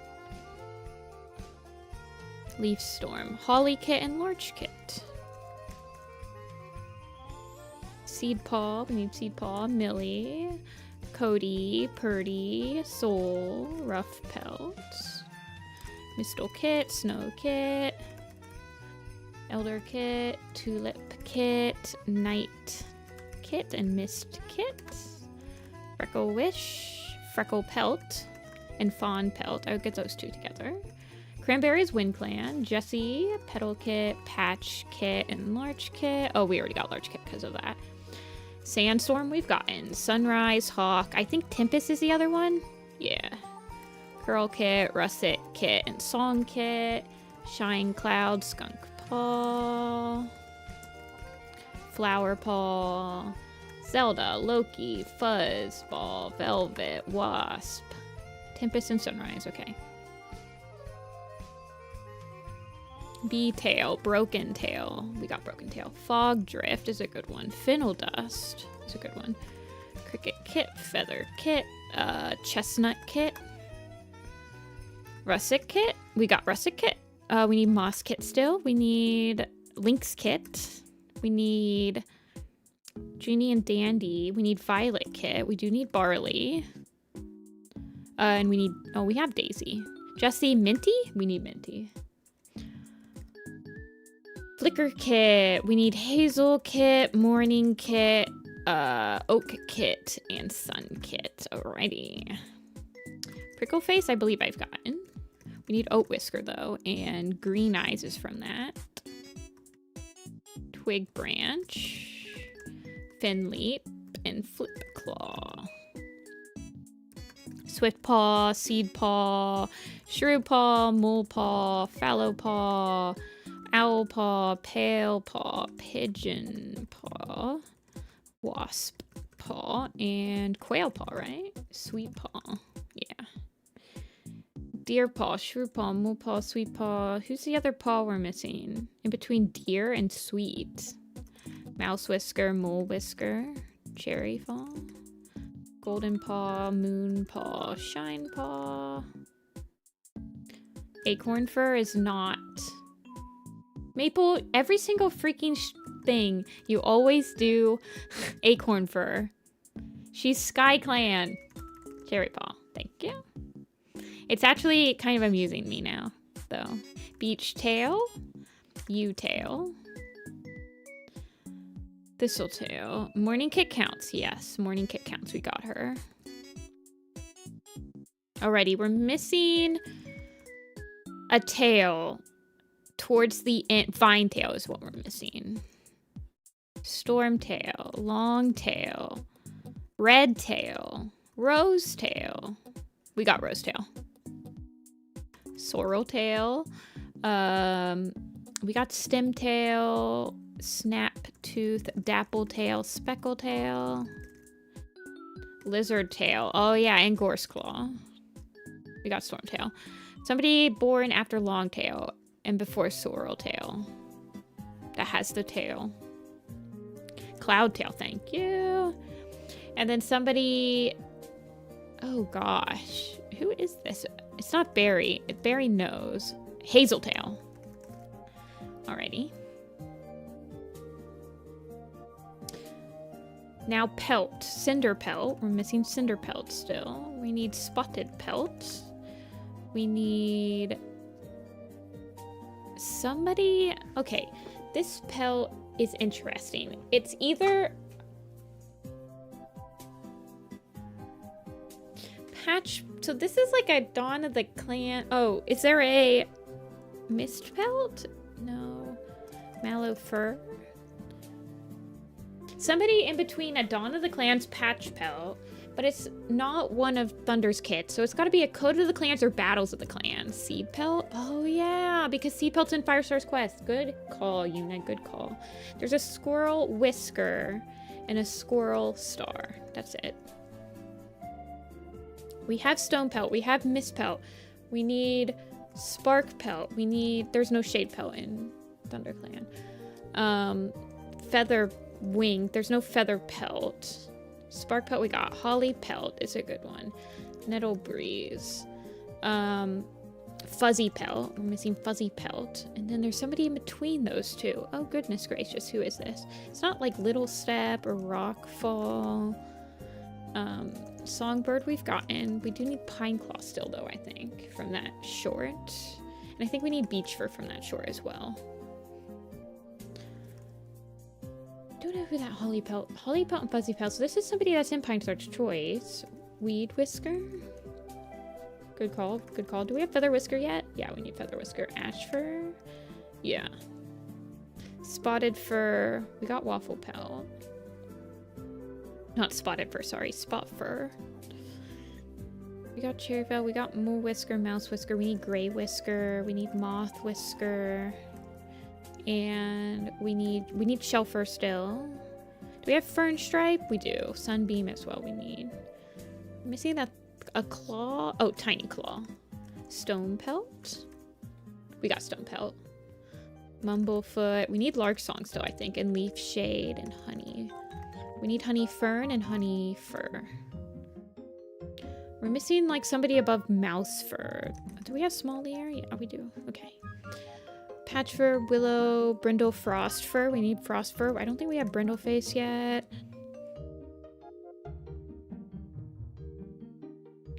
Leaf storm. Holly kit and larch kit. Seed paw. We need seed paw. Millie. Cody, Purdy, Soul, Rough Pelt, Mistle Kit, Snow Kit, Elder Kit, Tulip Kit, Night Kit, and Mist Kit, Freckle Wish, Freckle Pelt, and Fawn Pelt. I would get those two together. Cranberries, Wind Clan, Jessie, Petal Kit, Patch Kit, and Larch Kit. Oh, we already got Larch Kit because of that. Sandstorm we've gotten. Sunrise, Hawk. I think Tempest is the other one. Yeah. Curl Kit, Russet Kit, and Song Kit. Shine Cloud, Skunk Paw. Flower Paw. Zelda, Loki, Fuzzball, Velvet, Wasp. Tempest and Sunrise, okay. Bee-tail, Broken Tail. We got Broken Tail. Fog Drift is a good one. Fennel Dust is a good one. Cricket Kit, Feather Kit, Chestnut Kit. Russet Kit. We got Russet Kit. We need Moss Kit still. We need Lynx Kit. We need Genie and Dandy. We need Violet Kit. We do need Barley. And we need... Oh, we have Daisy. Jessie, Minty? We need Minty. Flicker Kit. We need Hazel Kit, Morning Kit, Oak Kit, and Sun Kit. Alrighty. Prickle Face, I believe I've gotten. We need Oat Whisker, though, and Green Eyes is from that. Twig Branch, Fin Leap, and Flip Claw. Swift Paw, Seed Paw, Shrew Paw, Mole Paw, Fallow Paw, Owl Paw, Pale Paw, Pigeon Paw, Wasp Paw, and Quail Paw, right? Sweet Paw. Yeah. Deer Paw, Shrew Paw, Mole Paw, Sweet Paw. Who's the other paw we're missing? In between Deer and Sweet. Mouse Whisker, Mole Whisker, Cherry Paw, Golden Paw, Moon Paw, Shine Paw. Acorn Fur is not... Maple, every single freaking thing, you always do Acorn Fur. She's Sky Clan. Cherry Paw, thank you. It's actually kind of amusing me now, though. Beach Tail, Yew Tail, Thistle Tail. Morning Kit counts, yes. Morning Kit counts, we got her. Alrighty, we're missing a tail. Towards the end, Vine Tail is what we're missing. Storm Tail, Long Tail, Red Tail, Rose Tail. We got Rose Tail. Sorrel Tail. We got Stem Tail, Snap Tooth, Dapple Tail, Speckle Tail, Lizard Tail. Oh yeah, and Gorse Claw. We got Storm Tail. Somebody born after Long Tail and before Sorrel Tail. That has the tail. Cloud Tail, thank you. And then somebody... Oh gosh. Who is this? It's not Berry. Berry knows. Hazel Tail. Alrighty. Now Pelt. Cinder Pelt. We're missing Cinder Pelt still. We need Spotted Pelt. We need... Somebody... Okay, this pelt is interesting. It's either... Patch... So this is like a Dawn of the Clan... Oh, is there a... Mist Pelt? No. Mallow Fur? Somebody in between a Dawn of the Clans Patch Pelt, but it's not one of Thunder's kits, so it's got to be a Code of the Clans or Battles of the Clans. Seed Pelt? Oh yeah, because Seed Pelt's in Firestar's Quest. Good call, Una, good call. There's a Squirrel Whisker and a Squirrel Star. That's it. We have Stone Pelt, we have Mist Pelt, we need Spark Pelt, we need... There's no Shade Pelt in ThunderClan. Feather Wing, there's no Feather Pelt. Spark Pelt we got. Holly Pelt is a good one. Nettle Breeze. Fuzzy Pelt. We're missing Fuzzy Pelt. And then there's somebody in between those two. Oh, goodness gracious. Who is this? It's not like Little Step or Rockfall. Songbird we've gotten. We do need pine claw still though, I think, from that short. And I think we need beech fur from that short as well. Don't know who that Holly Pelt and Fuzzy Pelt. So this is somebody that's in Pine Star's choice. Weed Whisker. Good call. Good call. Do we have Feather Whisker yet? Yeah, we need Feather Whisker. Ash Fur. Yeah. Spotted Fur. We got Waffle Pelt. Not Spotted Fur, sorry. Spot Fur. We got Cherry Pelt. We got Mole Whisker, Mouse Whisker. We need Gray Whisker. We need Moth Whisker. And we need Shell Fur still. Do we have Fern Stripe? We do. Sunbeam as well we need. I'm missing that a claw. Oh, Tiny Claw. Stone Pelt. We got Stone Pelt. Mumblefoot. We need Lark Song still, I think. And Leaf Shade and Honey. We need Honey Fern and Honey Fur. We're missing like somebody above Mouse Fur. Do we have Small Ear? Yeah, we do. Okay. Patch Fur, Willow, Brindle, Frost Fur. We need Frost Fur. I don't think we have Brindle Face yet.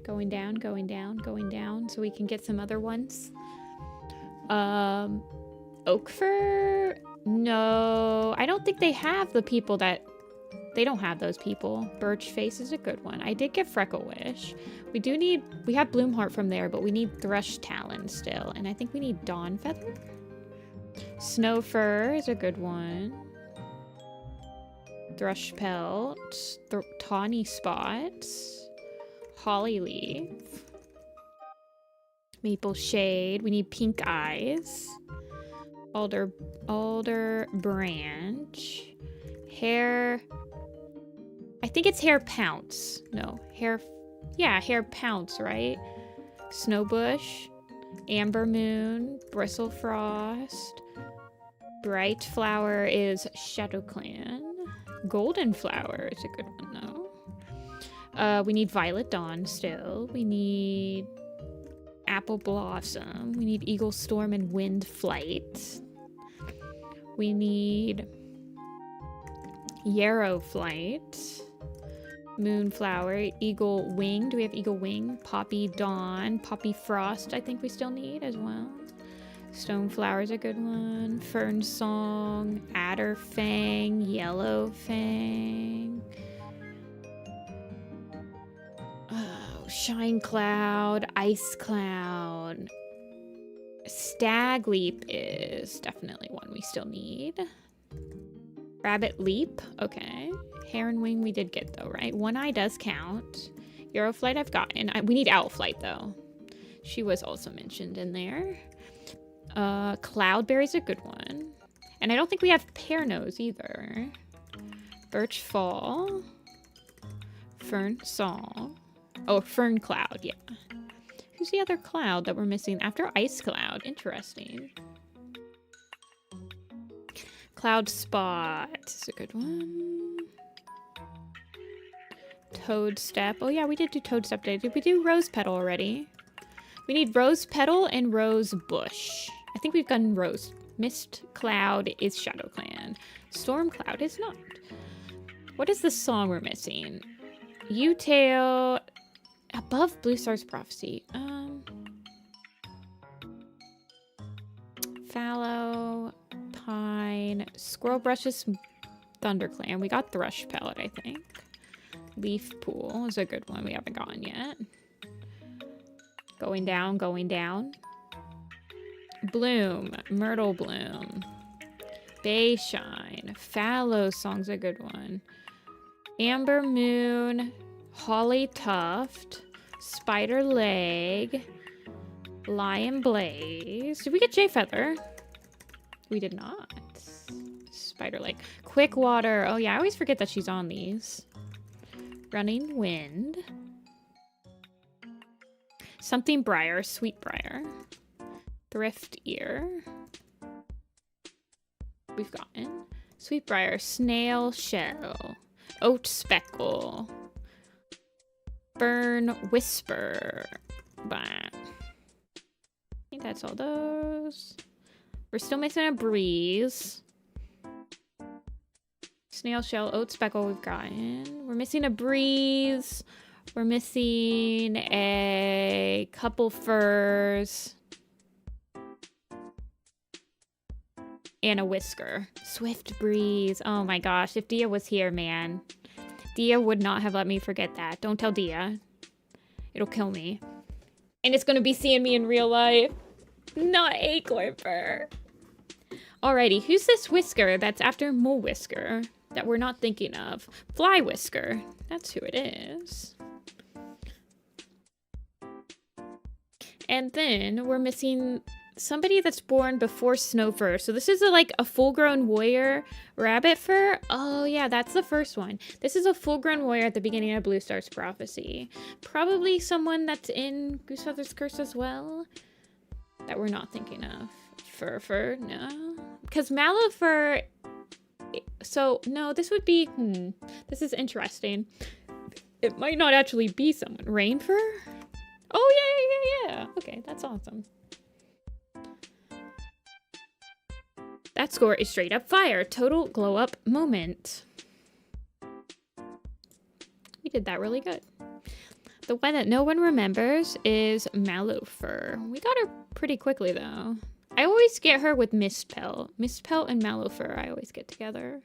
Going down, going down, going down, so we can get some other ones. Oak Fur? No, I don't think they have the people that... They don't have those people. Birch Face is a good one. I did get Freckle Wish. We have Bloomheart from there, but we need Thrush Talon still. And I think we need Dawn Feather. Snow Fur is a good one. Thrush Pelt. Tawny Spots. Holly Leaf. Maple Shade. We need Pink Eyes. Alder Branch. Hair. I think it's Hair Pounce. No, Hair. Yeah, Hair Pounce, right? Snowbush. Amber Moon. Bristle Frost. Bright Flower is ShadowClan. Golden Flower is a good one, though. We need Violet Dawn still. We need Apple Blossom. We need Eagle Storm and Wind Flight. We need Yarrow Flight. Moonflower. Eagle Wing. Do we have Eagle Wing? Poppy Dawn. Poppy Frost I think we still need as well. Stoneflower's a good one. Fern Song. Adder Fang. Yellow Fang. Shine Cloud, Ice Cloud. Stag Leap is definitely one we still need. Rabbit Leap, okay. Heron Wing we did get though, right? One Eye does count. Yarrow Flight I've gotten. We need Owl Flight though. She was also mentioned in there. Cloudberry's a good one. And I don't think we have Pear Nose either. Birch Fall. Fern Song. Oh, Fern Cloud, yeah. Who's the other cloud that we're missing after Ice Cloud? Interesting. Cloud Spot is a good one. Toad Step. Oh yeah, we did do Toad Step today. Did we do Rose Petal already? We need Rose Petal and Rose Bush. I think we've done Rose. Mist Cloud is ShadowClan. Storm Cloud is not. What is the song we're missing? U-Tail... Above Blue Star's Prophecy. Fallow, Pine, Squirrel Brushes, ThunderClan. We got Thrush Pellet, I think. Leaf Pool is a good one we haven't gotten yet. Going down, going down. Bloom, Myrtle Bloom. Bayshine, Fallow Song's a good one. Amber Moon, Holly Tuft, Spider Leg, Lion Blaze. Did we get Jay Feather? We did not. Spider Leg. Quick Water. Oh yeah, I always forget that she's on these. Running Wind. Something Briar, Sweet Briar. Thrift Ear. We've gotten. Sweet Briar, Snail Shell. Oat Speckle. Burn Whisper. But I think that's all those. We're still missing a Breeze. Snail shell, oat speckle we've gotten. We're missing a breeze. We're missing a couple furs. And a whisker. Swift breeze. Oh my gosh, if Dia was here, man. Dia would not have let me forget that. Don't tell Dia. It'll kill me. And it's gonna be seeing me in real life. Not acorn fur. Alrighty, who's this whisker that's after Mole Whisker that we're not thinking of? Fly Whisker. That's who it is. And then we're missing somebody that's born before Snow Fur. So this is like a full-grown warrior rabbit fur. Oh yeah, that's the first one. This is a full-grown warrior at the beginning of Blue Star's Prophecy. Probably someone that's in Goosefeather's Curse as well that we're not thinking of. Fur, no. Because Mallow Fur, so no, this would be, this is interesting. It might not actually be someone. Rain Fur? Oh yeah. Okay, that's awesome. That score is straight up fire. Total glow up moment. We did that really good. The one that no one remembers is Mallow Fur. We got her pretty quickly though. I always get her with Mistpelt. Mistpelt and Mallow Fur I always get together.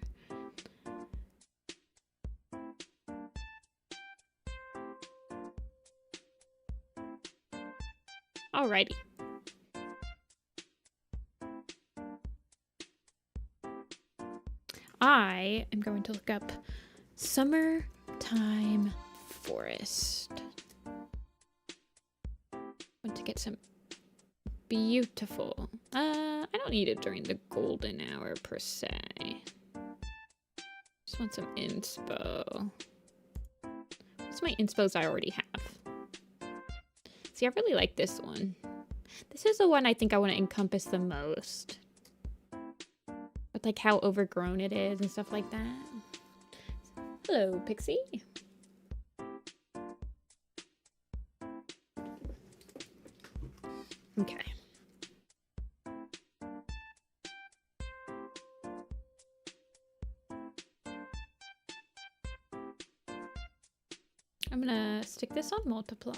Alrighty. I am going to look up Summertime Forest. Want to get some beautiful. I don't need it during the golden hour per se. Just want some inspo. What's my inspos I already have? See, I really like this one. This is the one I think I want to encompass the most. With like how overgrown it is and stuff like that. Hello, Pixie. Okay. I'm gonna stick this on multiply.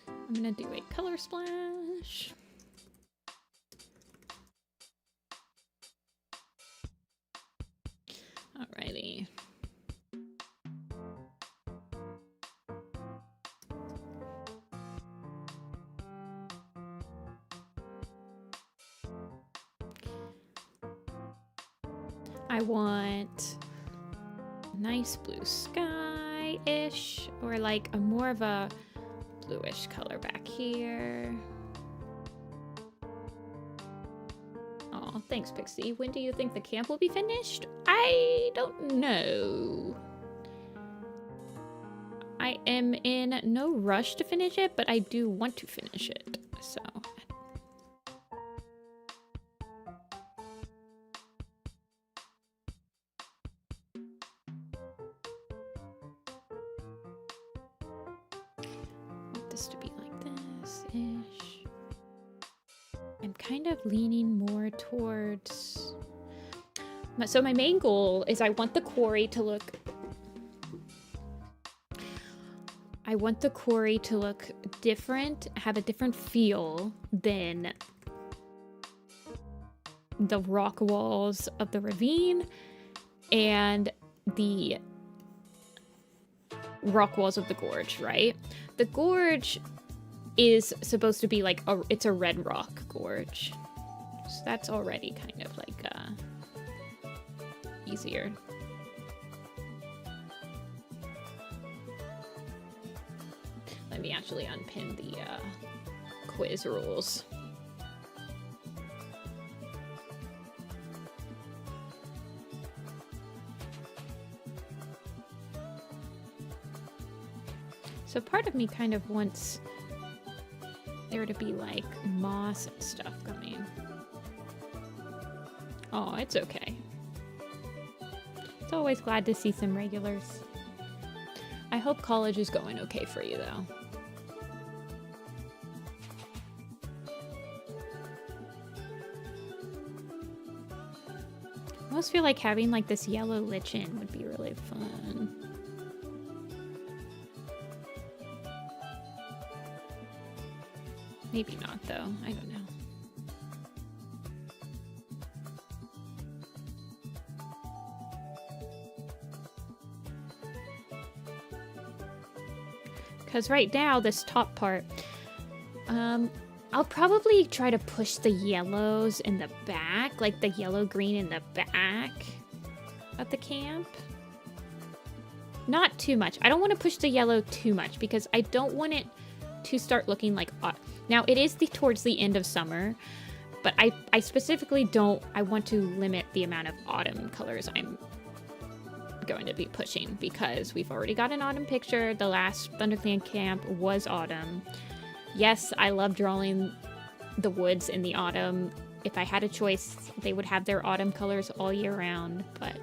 I'm gonna do a color splash. Alrighty. I want nice blue sky-ish, or like a more of a bluish color back here. Oh, thanks, Pixie. When do you think the camp will be finished? I don't know. I am in no rush to finish it, but I do want to finish it, so. To be like this-ish. I'm kind of leaning more towards... So my main goal is I want the quarry to look... I want the quarry to look different, have a different feel than the rock walls of the ravine and the rock walls of the gorge, right? The gorge is supposed to be like it's a red rock gorge. So that's already kind of like easier. Let me actually unpin the quiz rules. So part of me kind of wants there to be like moss and stuff coming. Oh, it's okay. It's always glad to see some regulars. I hope college is going okay for you though. I almost feel like having like this yellow lichen would be really fun. Maybe not though, I don't know. Because right now, this top part, I'll probably try to push the yellows in the back, like the yellow-green in the back of the camp. Not too much. I don't want to push the yellow too much because I don't want it to start looking like... Now, it is towards the end of summer, but I specifically don't... I want to limit the amount of autumn colors I'm going to be pushing because we've already got an autumn picture. The last ThunderClan camp was autumn. Yes, I love drawing the woods in the autumn. If I had a choice, they would have their autumn colors all year round, but...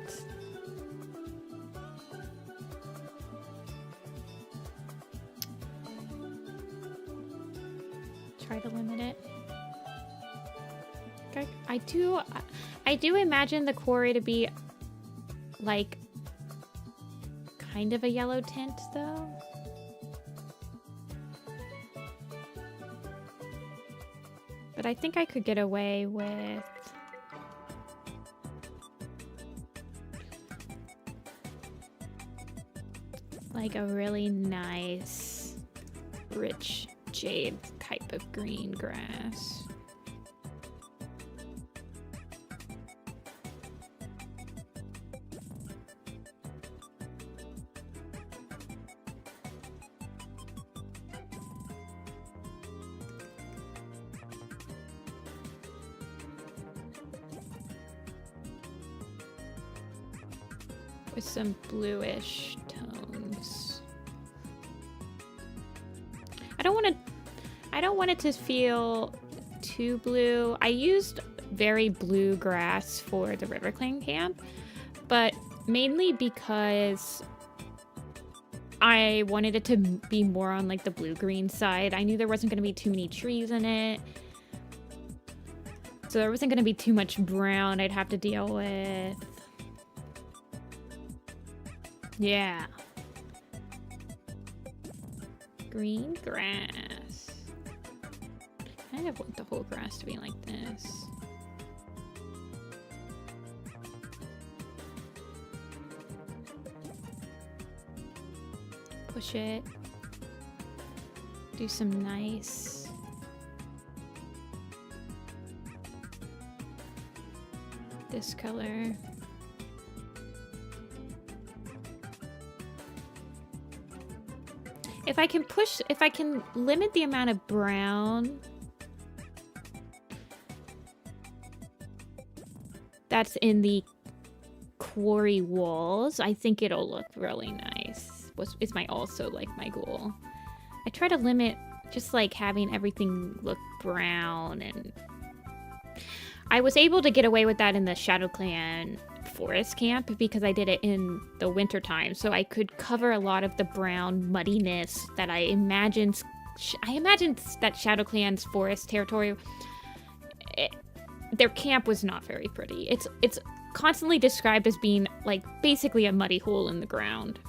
Try to limit it. Okay. I do imagine the quarry to be like kind of a yellow tint though. But I think I could get away with like a really nice rich jade type of green grass. With some bluish tones. I don't want it to feel too blue. I used very blue grass for the RiverClan camp, but mainly because I wanted it to be more on like the blue-green side. I knew there wasn't going to be too many trees in it, so there wasn't going to be too much brown I'd have to deal with. Yeah. Green grass. I kind of want the whole grass to be like this. Push it. Do some nice. This color. If I can limit the amount of brown that's in the quarry walls, I think it'll look really nice. Is also like my goal. I try to limit just like having everything look brown, and I was able to get away with that in the ShadowClan forest camp because I did it in the winter time, so I could cover a lot of the brown muddiness that I imagined that ShadowClan's forest territory, their camp was not very pretty. It's constantly described as being like basically a muddy hole in the ground.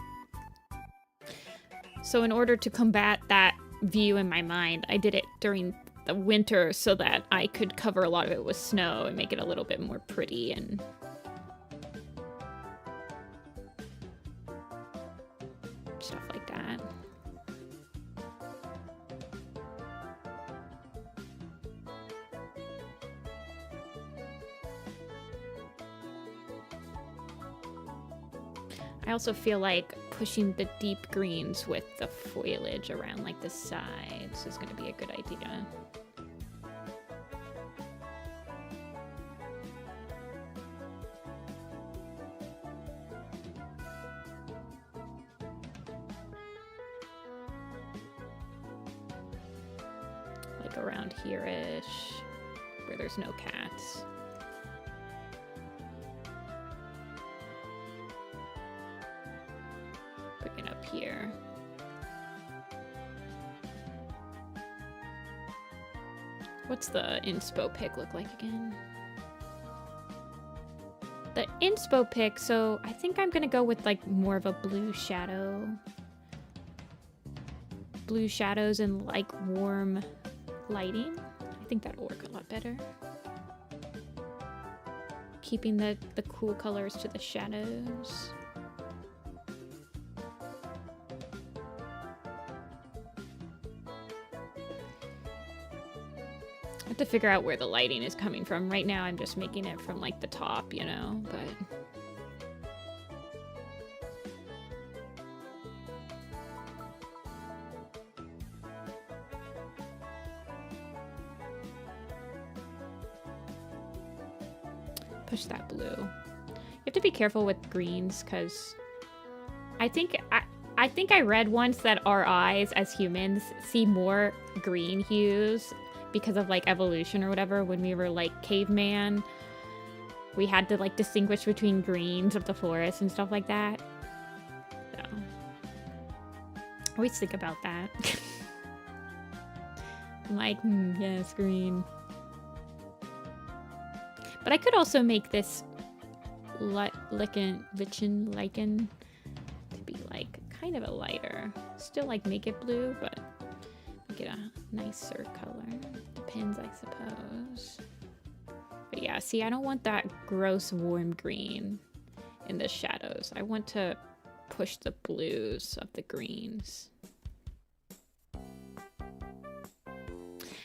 So in order to combat that view in my mind, I did it during the winter so that I could cover a lot of it with snow and make it a little bit more pretty and stuff like that. I also feel like pushing the deep greens with the foliage around like the sides is going to be a good idea. Like around here-ish, where there's no cats. Bring it up here. What's the inspo pic look like again? the inspo pick, so I think I'm gonna go with like more of a blue shadow. Blue shadows and like warm lighting. I think that'll work a lot better. Keeping the cool colors to the shadows. I have to figure out where the lighting is coming from. Right now I'm just making it from like the top, you know, but... Push that blue. You have to be careful with greens because I think I read once that our eyes as humans see more green hues because of like evolution or whatever. When we were like caveman, we had to like distinguish between greens of the forest and stuff like that. So I always think about that. I'm like, yes, green. But I could also make this lichen to be like kind of a lighter. Still like make it blue, but make it a nicer color. Depends, I suppose. But yeah, see, I don't want that gross warm green in the shadows. I want to push the blues of the greens.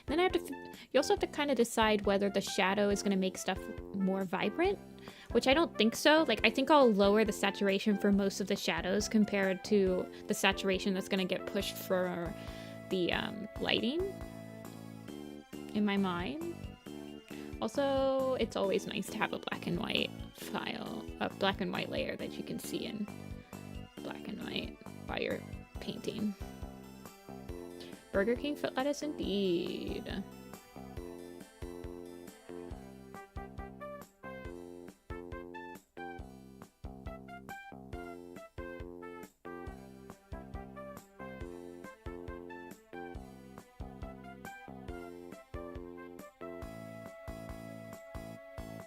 Then I have to, you also have to kind of decide whether the shadow is going to make stuff more vibrant, which I don't think so. Like, I think I'll lower the saturation for most of the shadows compared to the saturation that's going to get pushed for the lighting in my mind. Also, it's always nice to have a black and white file, a black and white layer that you can see in black and white while you're painting. Burger King foot lettuce, indeed.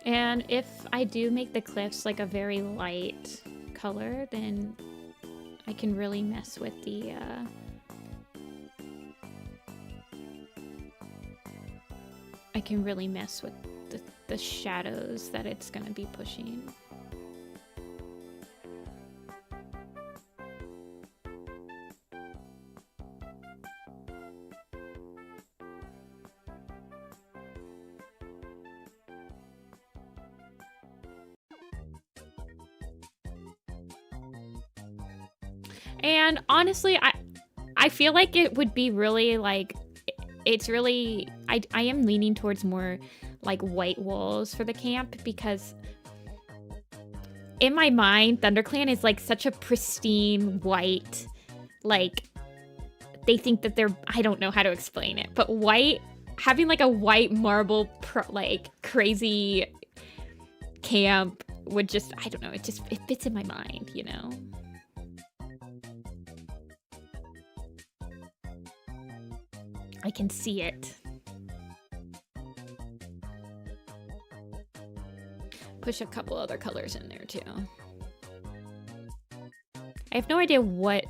And if I do make the cliffs like a very light color, then I can really mess with the the shadows that it's gonna be pushing. And honestly, I feel like it would be really like, it's really, I am leaning towards more like white walls for the camp because in my mind, ThunderClan is like such a pristine white, like they think that they're, I don't know how to explain it, but white, having like a white marble, like crazy camp would just, I don't know, it fits in my mind, you know? I can see it. Push a couple other colors in there too. I have no idea what...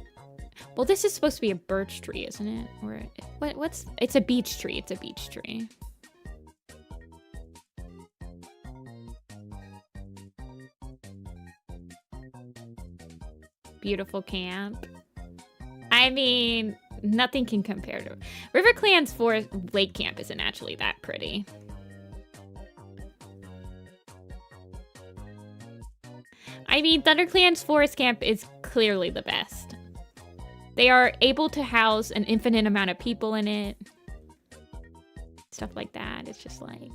Well, this is supposed to be a birch tree, isn't it? Or what's... It's a beech tree. It's a beech tree. Beautiful camp. I mean... Nothing can compare to it. RiverClan's Forest Lake Camp isn't actually that pretty. I mean, ThunderClan's Forest Camp is clearly the best. They are able to house an infinite amount of people in it. Stuff like that. It's just like...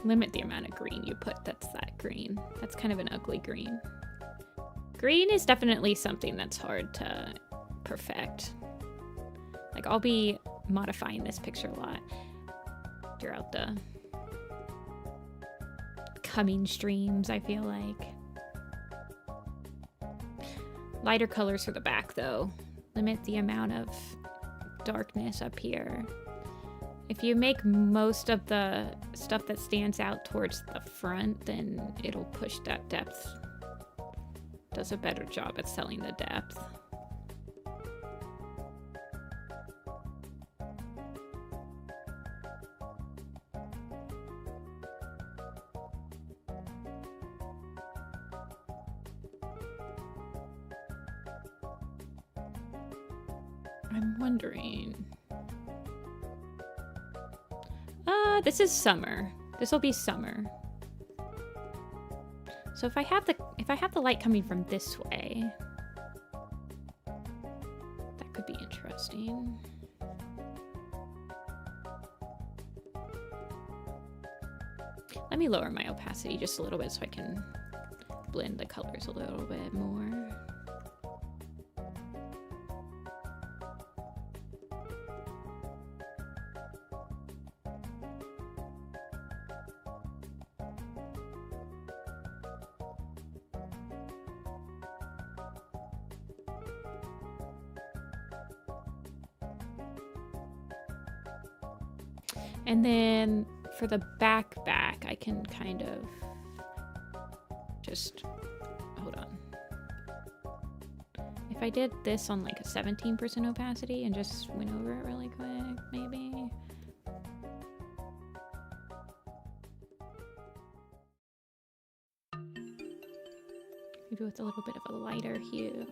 Limit the amount of green you put that's that green. That's kind of an ugly green. Green is definitely something that's hard to perfect. Like, I'll be modifying this picture a lot throughout the coming streams, I feel like. Lighter colors for the back, though. limit the amount of darkness up here. If you make most of the stuff that stands out towards the front, then it'll push that depth. Does a better job at selling the depth. I'm wondering. This is summer. This will be summer. So if I have the light coming from this way, that could be interesting. Let me lower my opacity just a little bit so I can blend the colors a little bit more. And then for the back, I can kind of just, hold on. If I did this on like a 17% opacity and just went over it really quick, maybe. Maybe with a little bit of a lighter hue.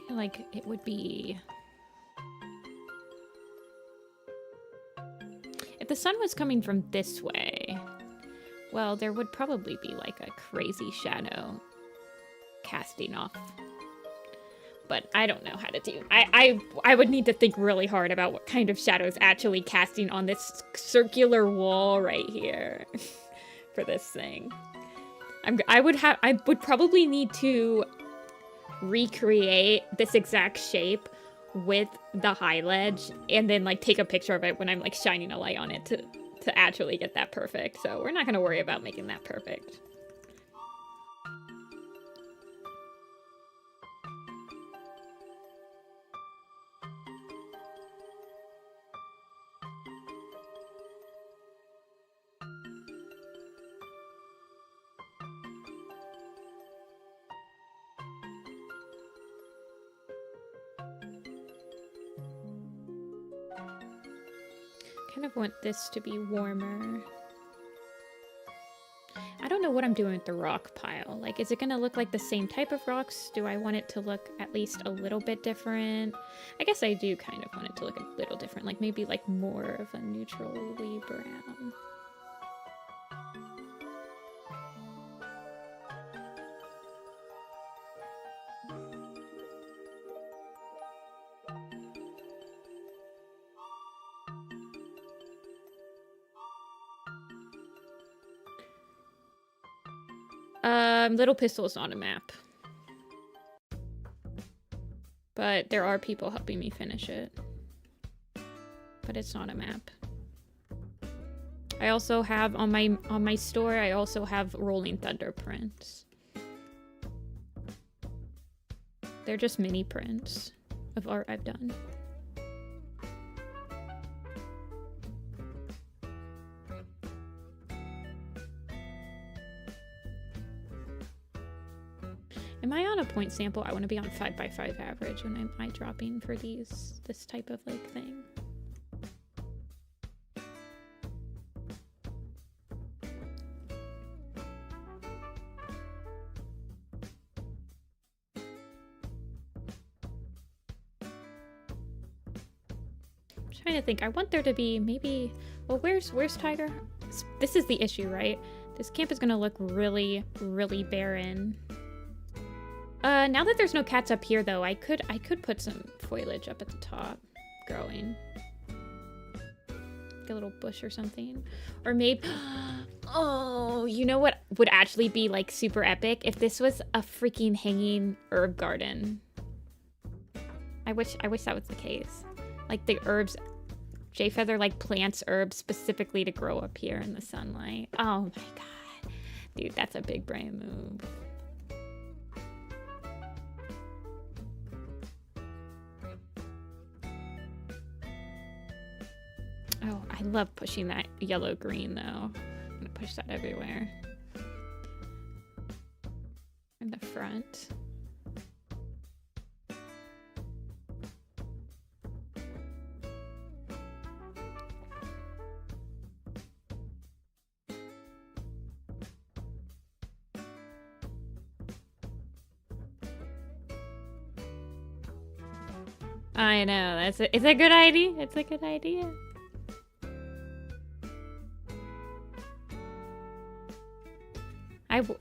Like it would be, if the sun was coming from this way, well, there would probably be like a crazy shadow casting off, but I don't know how to do. I would need to think really hard about what kind of shadow is actually casting on this circular wall right here for this thing. I would probably need to recreate this exact shape with the high ledge and then like take a picture of it when I'm like shining a light on it to actually get that perfect. So we're not going to worry about making that perfect. Kind of want this to be warmer. I don't know what I'm doing with the rock pile. Like, is it gonna look like the same type of rocks? Do I want it to look at least a little bit different? I guess I do kind of want it to look a little different, like maybe like more of a neutrally brown. Little Pistol is not a map. But there are people helping me finish it. But it's not a map. I also have on my store, I also have Rolling Thunder prints. They're just mini prints of art I've done. Am I on a point sample? I want to be on 5x5 average when I'm eye dropping for this type of like thing. I'm trying to think. I want there to be maybe, well, where's Tiger? This is the issue, right? This camp is gonna look really, really barren. Now that there's no cats up here, though, I could put some foliage up at the top, growing. Like a little bush or something. Or maybe, oh, you know what would actually be, like, super epic? If this was a freaking hanging herb garden. I wish that was the case. Like the herbs, Jayfeather like plants herbs specifically to grow up here in the sunlight. Oh my god. Dude, that's a big brain move. Oh, I love pushing that yellow-green though. I'm gonna push that everywhere. In the front. I know, it's a good idea. It's a good idea.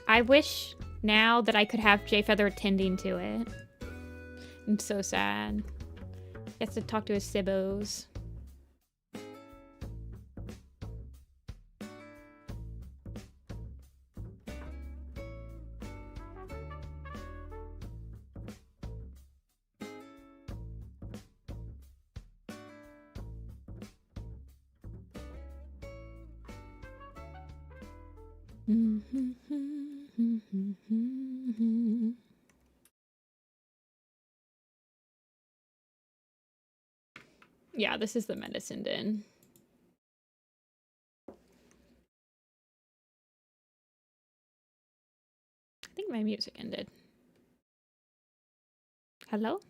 I wish now that I could have Jayfeather attending to it. I'm so sad. He has to talk to his sibbos. Yeah, this is the medicine den. I think my music ended. Hello?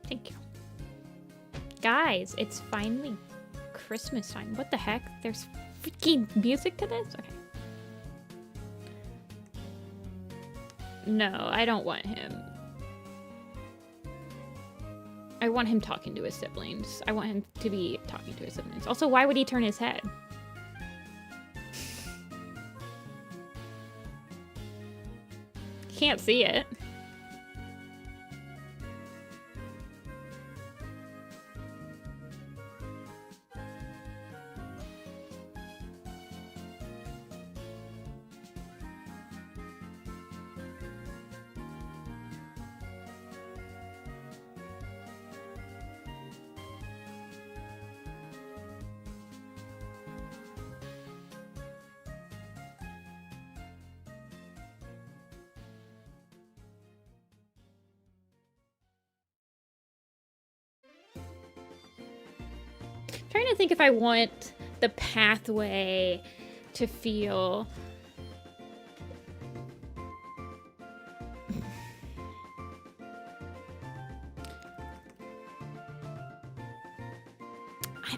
Thank you. Guys, it's finally Christmas time. What the heck? There's freaking music to this? Okay. No, I don't want him. I want him talking to his siblings. I want him to be talking to his siblings. Also, why would he turn his head? Can't see it. Trying to think if I want the pathway to feel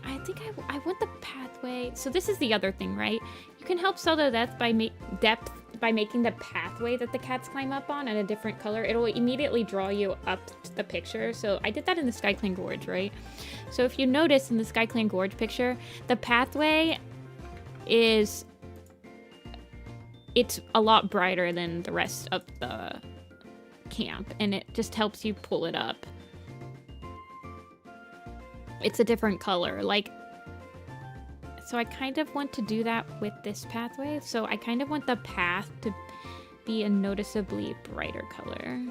I think I want the pathway. So this is the other thing, right? You can help sell the depth by making the pathway that the cats climb up on at a different color. It'll immediately draw you up to the picture. So I did that in the SkyClan Gorge, right? So if you notice in the SkyClan Gorge picture, the pathway it's a lot brighter than the rest of the camp, and it just helps you pull it up. It's a different color, like, so I kind of want to do that with this pathway. So I kind of want the path to be a noticeably brighter color.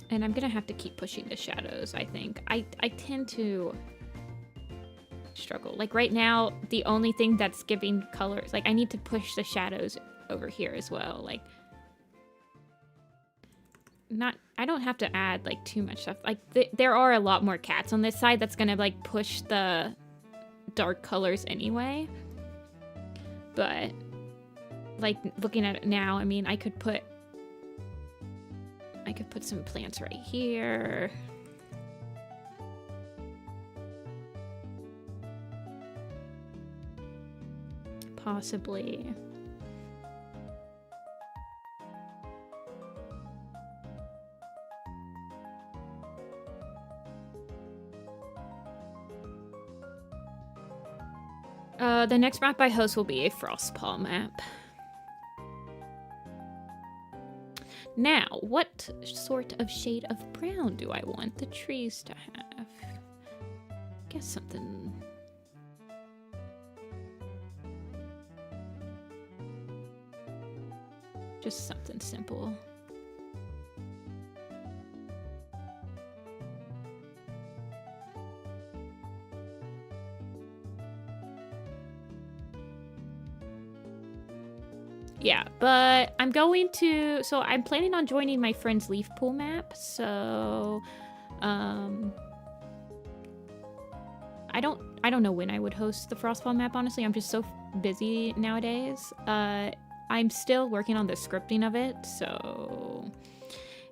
And I'm gonna have to keep pushing the shadows, I think. I tend to struggle. Like right now, the only thing that's giving colors, like I need to push the shadows over here as well. Like, I don't have to add like too much stuff. Like there are a lot more cats on this side that's gonna like push the dark colors anyway. But like looking at it now, I mean, I could put some plants right here. Possibly. The next map I host will be a Frostpaw map. Now, what sort of shade of brown do I want the trees to have? Guess something... just something simple. Yeah, but I'm going to... so I'm planning on joining my friend's leaf pool map, so... I don't know when I would host the Frostfall map, honestly. I'm just so busy nowadays. I'm still working on the scripting of it, so...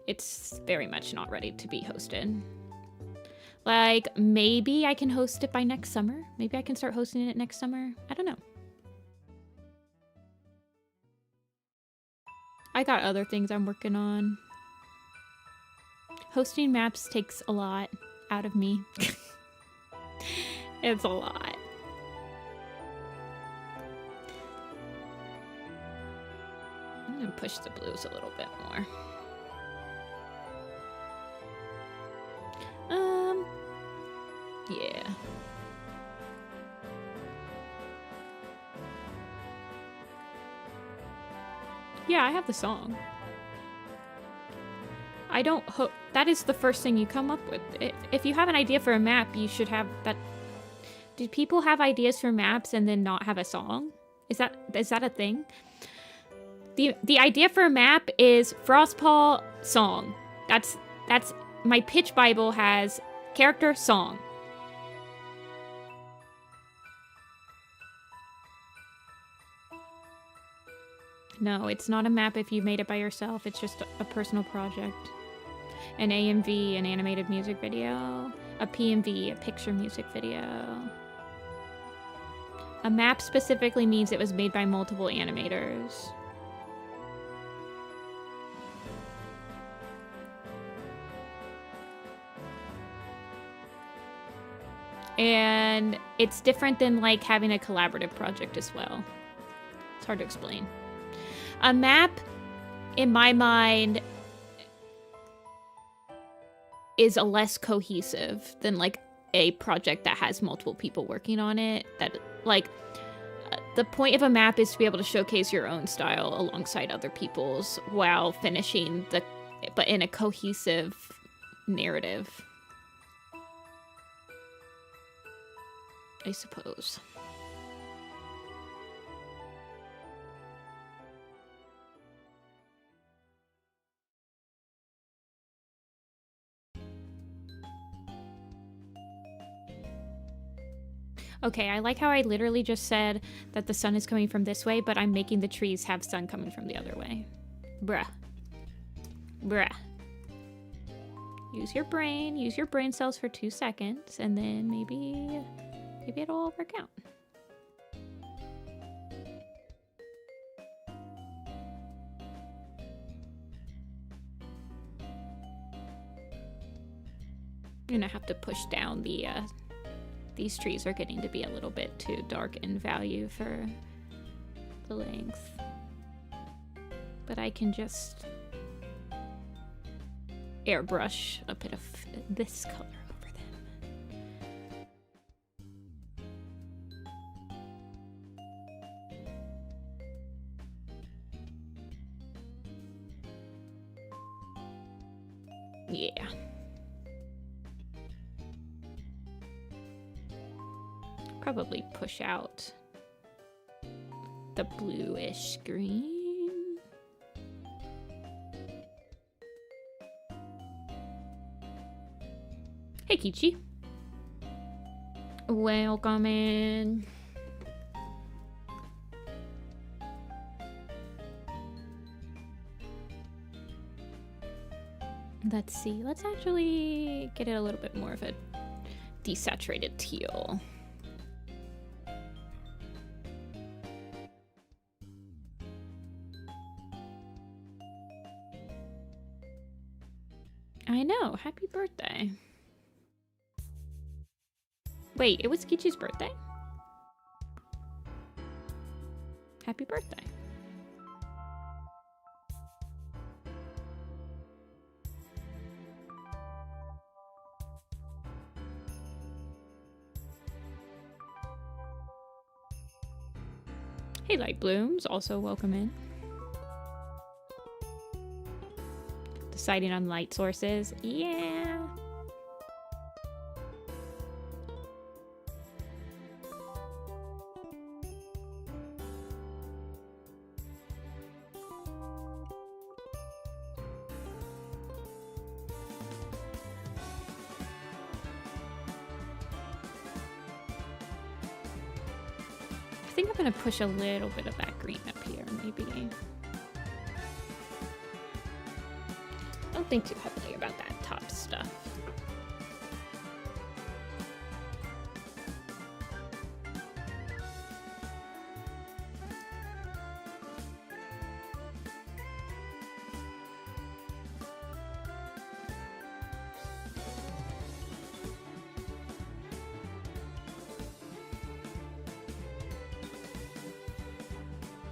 it's very much not ready to be hosted. Like, maybe I can host it by next summer. Maybe I can start hosting it next summer. I don't know. I got other things I'm working on. Hosting maps takes a lot out of me. It's a lot. I'm gonna push the blues a little bit more. Yeah. Yeah, I have the song. I don't hope that is the first thing you come up with. If you have an idea for a map, you should have that. Do people have ideas for maps and then not have a song? Is that a thing? The idea for a map is Frostpaw song. That's my pitch Bible has character song. No, it's not a map if you made it by yourself. It's just a personal project. An AMV, an animated music video. A PMV, a picture music video. A map specifically means it was made by multiple animators. And it's different than like having a collaborative project as well. It's hard to explain. A map, in my mind, is a less cohesive than like a project that has multiple people working on it. That like the point of a map is to be able to showcase your own style alongside other people's while finishing but in a cohesive narrative, I suppose. Okay, I like how I literally just said that the sun is coming from this way, but I'm making the trees have sun coming from the other way. Bruh. Bruh. Use your brain cells for 2 seconds, and then maybe it'll all work out. I'm gonna have to push down the, these trees are getting to be a little bit too dark in value for the length. But I can just airbrush a bit of this color over them. Yeah. Probably push out the bluish green. Hey, Kichi. Welcome in. Let's see. Let's actually get it a little bit more of a desaturated teal. I know. Happy birthday. Wait, it was Kichi's birthday? Happy birthday. Hey, Light Blooms, also welcome in. Deciding on light sources. Yeah. I think I'm gonna push a little bit of that green up here, maybe. Don't think too heavily about that top stuff.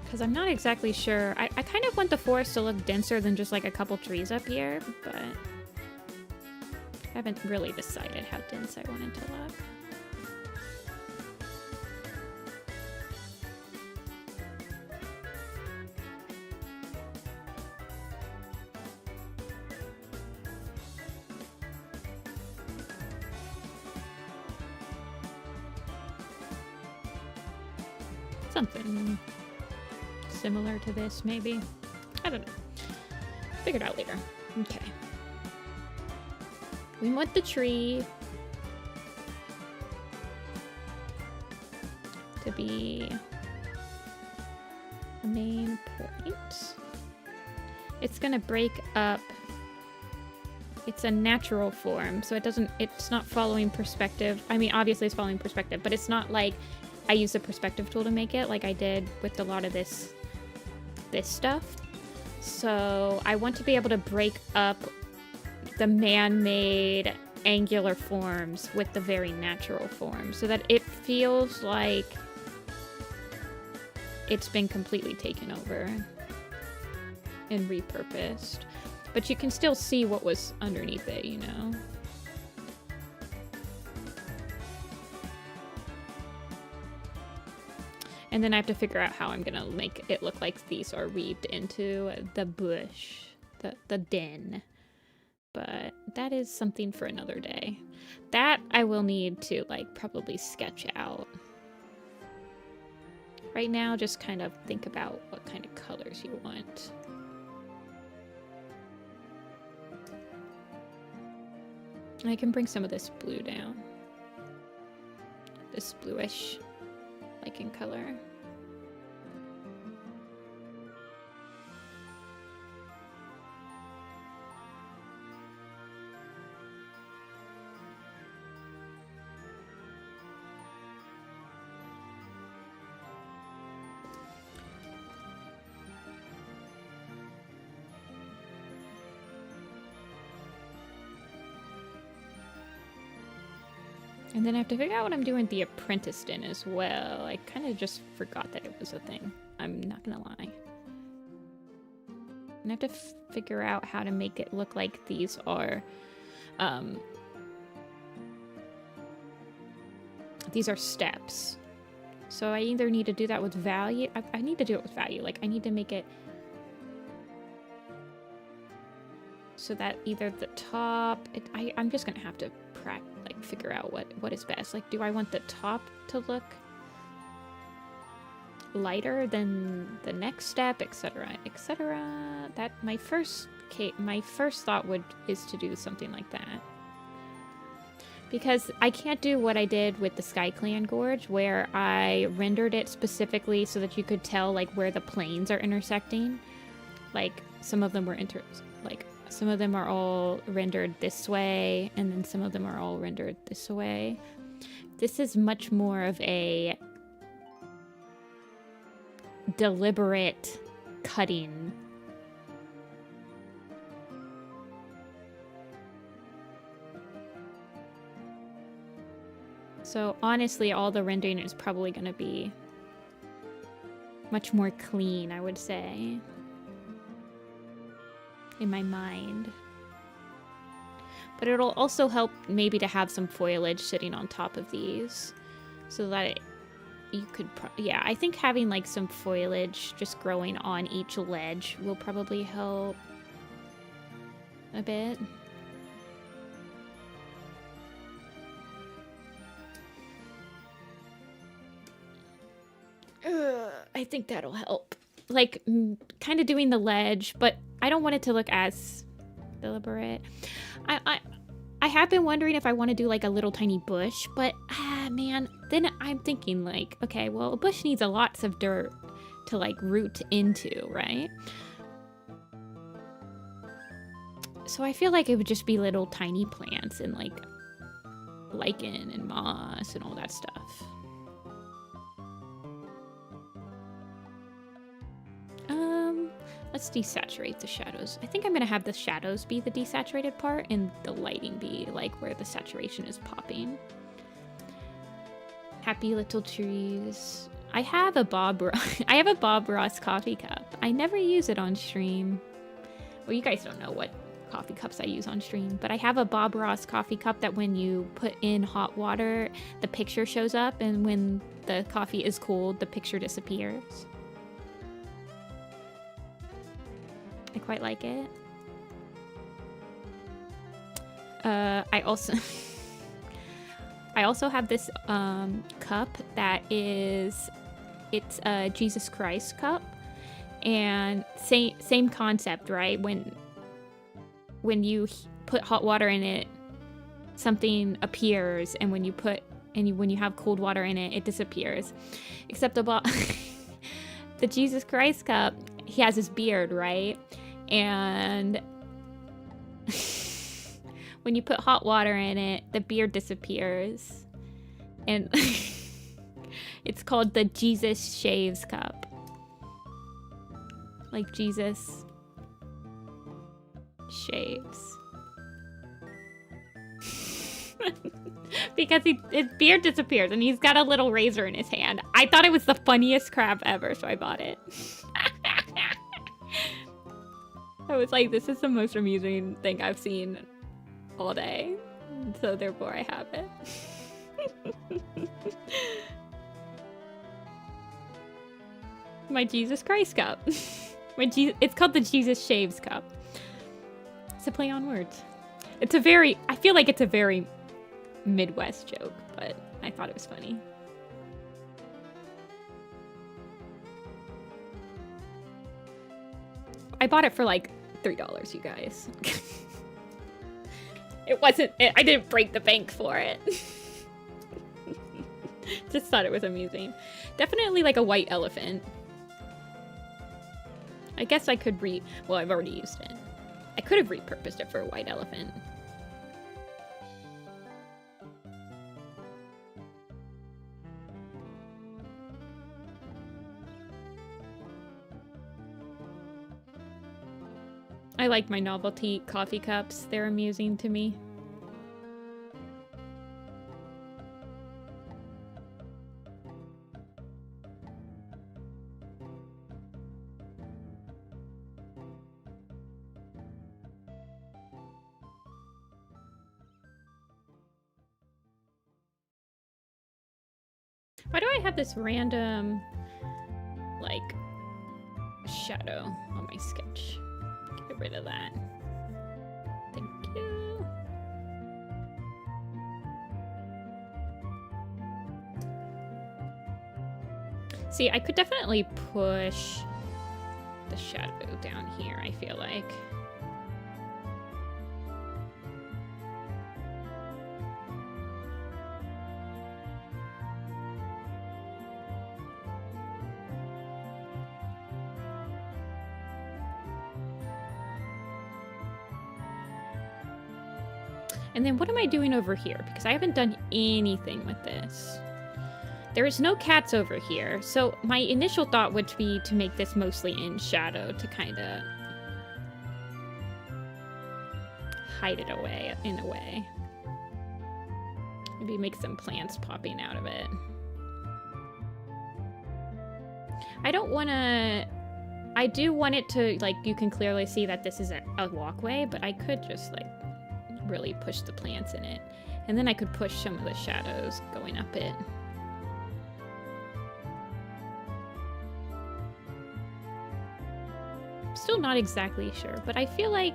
Because I'm not exactly sure. I kind of want the forest to look denser than just like a couple trees up here, but I haven't really decided how dense I want it to look. Something similar to this, maybe. I don't know. Figure it out later. Okay. We want the tree to be a main point. It's gonna break up. It's a natural form, so it's not following perspective. I mean, obviously it's following perspective, but it's not like I use the perspective tool to make it like I did with a lot of this stuff. So I want to be able to break up the man-made angular forms with the very natural forms so that it feels like it's been completely taken over and repurposed. But you can still see what was underneath it, you know? And then I have to figure out how I'm gonna make it look like these are weaved into the bush, the den. But that is something for another day. That I will need to like probably sketch out. Right now, just kind of think about what kind of colors you want. I can bring some of this blue down. This bluish, like in color. And then I have to figure out what I'm doing the apprentice in as well. I kind of just forgot that it was a thing. I'm not gonna lie. And I have to figure out how to make it look like these are, steps. So I either need to do that with value. I need to do it with value. Like I need to make it so that either the top, I'm just gonna have to figure out what is best. Like, do I want the top to look lighter than the next step, etc., etc.? That my first thought is to do something like that, because I can't do what I did with the SkyClan Gorge, where I rendered it specifically so that you could tell like where the planes are intersecting. Like some of them were some of them are all rendered this way, and then some of them are all rendered this way. This is much more of a deliberate cutting. So honestly, all the rendering is probably going to be much more clean, I would say. In my mind. But it'll also help maybe to have some foliage sitting on top of these. So that you could, yeah, I think having like some foliage just growing on each ledge will probably help a bit. I think that'll help. Like, kind of doing the ledge, but I don't want it to look as deliberate. I have been wondering if I want to do like a little tiny bush, but man, then I'm thinking like, okay, well, a bush needs lots of dirt to like root into, right? So I feel like it would just be little tiny plants and like lichen and moss and all that stuff. Let's desaturate the shadows. I think I'm gonna have the shadows be the desaturated part and the lighting be like where the saturation is popping. Happy little trees. I have a Bob Ross coffee cup. I never use it on stream. Well, you guys don't know what coffee cups I use on stream, but I have a Bob Ross coffee cup that when you put in hot water, the picture shows up, and when the coffee is cold, the picture disappears. I quite like it. I also have this cup that it's a Jesus Christ cup, and same concept, right? When you put hot water in it, something appears, and when you have cold water in it, it disappears. Except about the Jesus Christ cup, he has his beard, right? And when you put hot water in it, the beard disappears. And it's called the Jesus Shaves Cup. Like Jesus shaves. Because his beard disappears and he's got a little razor in his hand. I thought it was the funniest crap ever, so I bought it. I was like, this is the most amusing thing I've seen all day. So therefore I have it. My Jesus Christ cup. It's called the Jesus Shaves Cup. It's a play on words. I feel like it's a very Midwest joke, but I thought it was funny. I bought it for like $3, you guys. I didn't break the bank for it. Just thought it was amusing. Definitely like a white elephant. I guess I could well, I've already used it. I could have repurposed it for a white elephant. I like my novelty coffee cups. They're amusing to me. Why do I have this random, like, shadow on my sketch? Get rid of that. Thank you. See, I could definitely push the shadow down here, I feel like. And then what am I doing over here? Because I haven't done anything with this. There is no cats over here. So my initial thought would be to make this mostly in shadow to kind of hide it away in a way. Maybe make some plants popping out of it. I don't want to... I do want it to, like, you can clearly see that this is a walkway, but I could just, like, really push the plants in it. And then I could push some of the shadows going up it. Still not exactly sure, but I feel like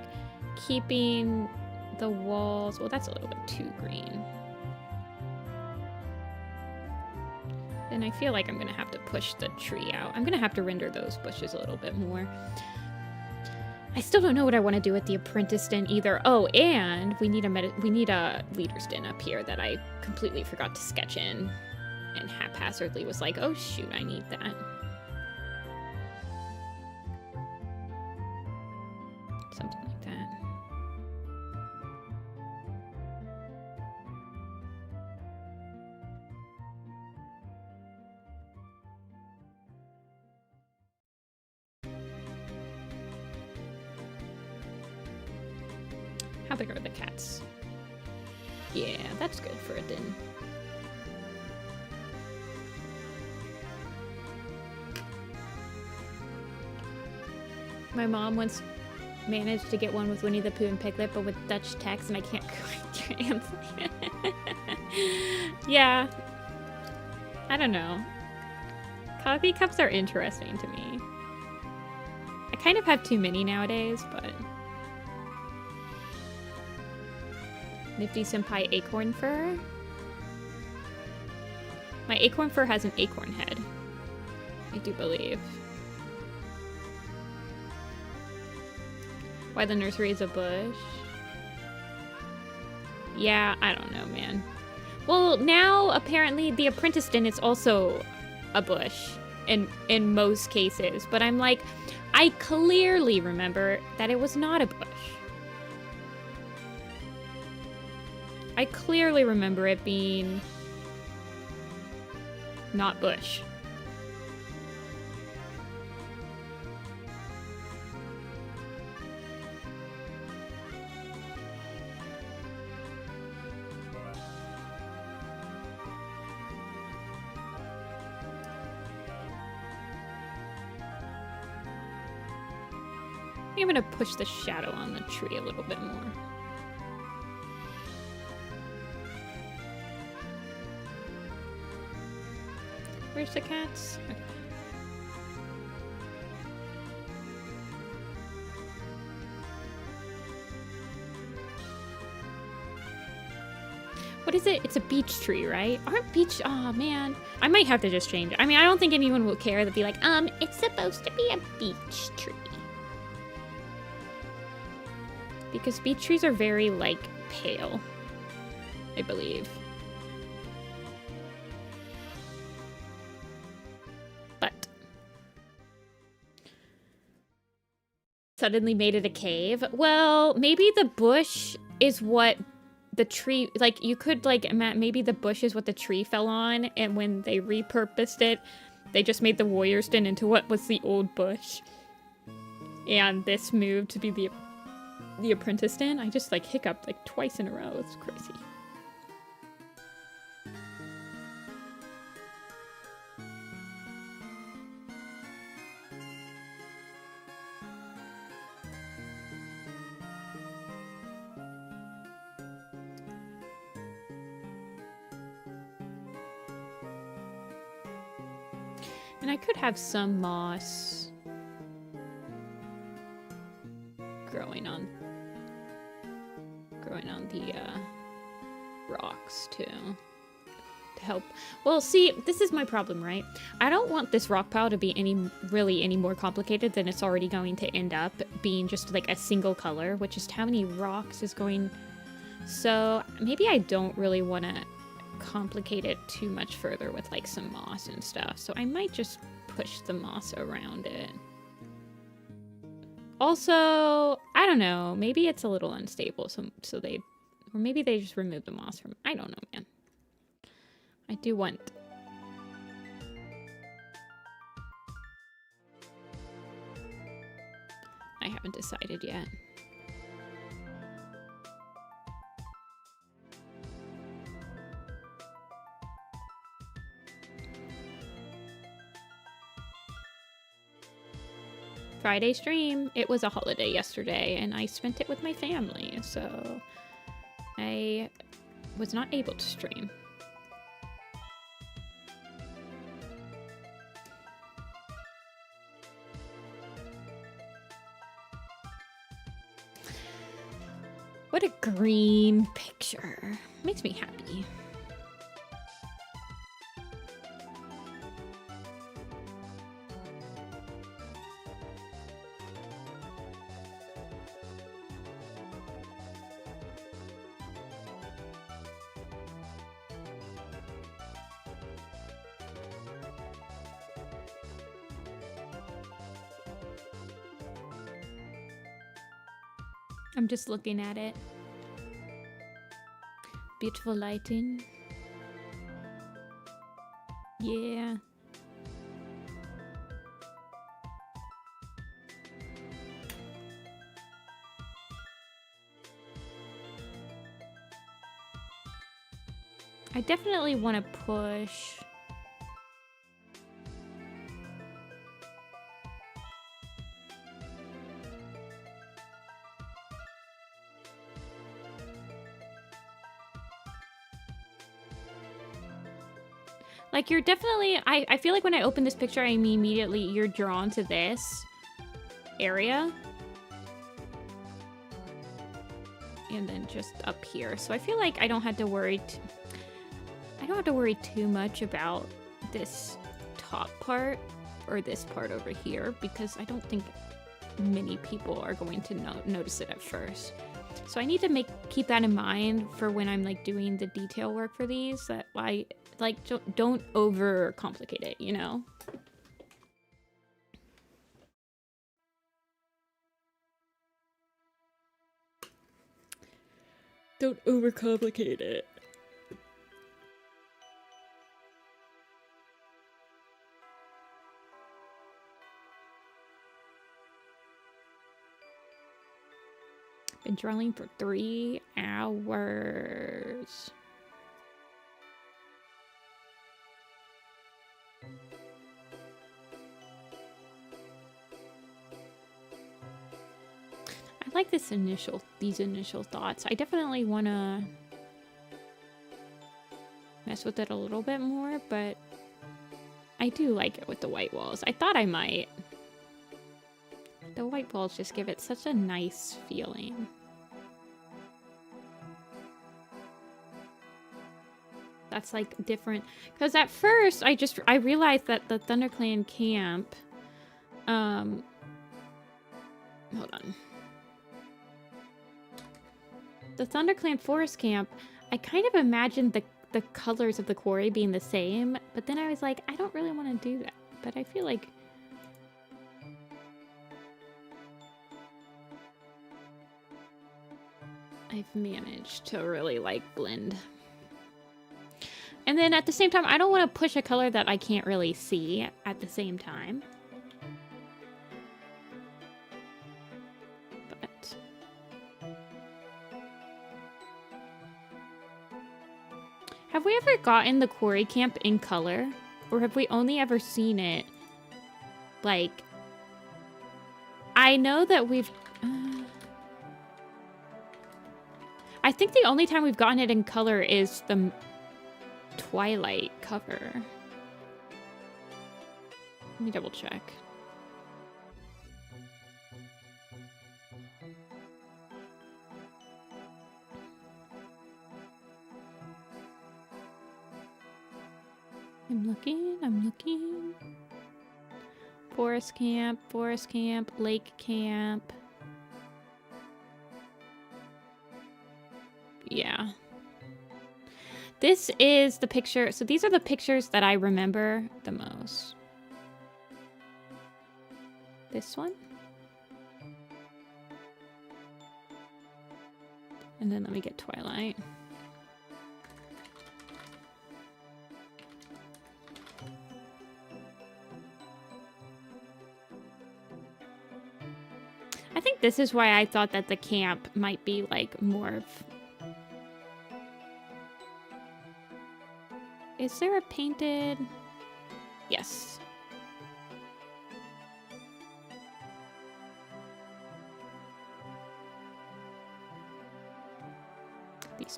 keeping the walls... Well, that's a little bit too green. And I feel like I'm gonna have to push the tree out. I'm gonna have to render those bushes a little bit more. I still don't know what I want to do with the apprentice den either. Oh, and we need a leader's den up here that I completely forgot to sketch in and haphazardly was like, oh shoot, I need that. Something like that. How big are the cats? Yeah, that's good for a den. My mom once managed to get one with Winnie the Pooh and Piglet, but with Dutch text, and I can't quite translate it. Yeah. I don't know. Coffee cups are interesting to me. I kind of have too many nowadays, but... Nifty-Senpai acorn fur? My acorn fur has an acorn head. I do believe. Why the nursery is a bush? Yeah, I don't know, man. Well, now apparently the apprentice den is also a bush in most cases, but I'm like, I clearly remember that it was not a bush. I clearly remember it being not bush. I'm gonna push the shadow on the tree a little bit more. Where's the cats? Okay. What is it? It's a beech tree, right? Aren't beech... Oh, man. I might have to just change it. I mean, I don't think anyone will care. They'll be like, it's supposed to be a beech tree. Because beech trees are very, like, pale, I believe. But suddenly made it a cave. Well, maybe the bush is what the tree, like, you could, like, maybe the bush is what the tree fell on, and when they repurposed it, they just made the warrior's den into what was the old bush. And this moved to be the apprentice den. I just, like, hiccuped, like, twice in a row. It's crazy. And I could have some moss growing on the rocks too, to help. Well, see, this is my problem, right? I don't want this rock pile to be any more complicated than it's already going to end up being, just like a single color, which is how many rocks is going. So maybe I don't really want to complicate it too much further with like some moss and stuff. So I might just push the moss around it. Also, I don't know, maybe it's a little unstable, so they, or maybe they just remove the moss from, I don't know, man. I do want... I haven't decided yet. Friday stream. It was a holiday yesterday, and I spent it with my family, so I was not able to stream. What a green picture. Makes me happy. I'm just looking at it. Beautiful lighting. Yeah. I definitely want to push. Like, you're definitely, I feel like when I open this picture, I mean, immediately you're drawn to this area. And then just up here. So I feel like I don't have to worry, too much about this top part or this part over here, because I don't think many people are going to notice it at first. So I need to keep that in mind for when I'm like doing the detail work for these, that I like don't overcomplicate it, you know? Don't overcomplicate it. Been drawing for 3 hours. I like these initial thoughts. I definitely want to mess with it a little bit more, but I do like it with the white walls. I thought I might. The white walls just give it such a nice feeling. That's like different, because at first I realized that the ThunderClan camp, hold on. The ThunderClan forest camp, I kind of imagined the colors of the quarry being the same, but then I was like, I don't really want to do that. But I feel like I've managed to really like blend. And then at the same time, I don't want to push a color that I can't really see at the same time. But have we ever gotten the quarry camp in color? Or have we only ever seen it, like, I know that we've, I think the only time we've gotten it in color is the Twilight cover. Let me double check. I'm looking. Forest camp, lake camp. Yeah. This is the picture. So these are the pictures that I remember the most. This one. And then let me get Twilight. I think this is why I thought that the camp might be like more of... Is there a painted... Yes.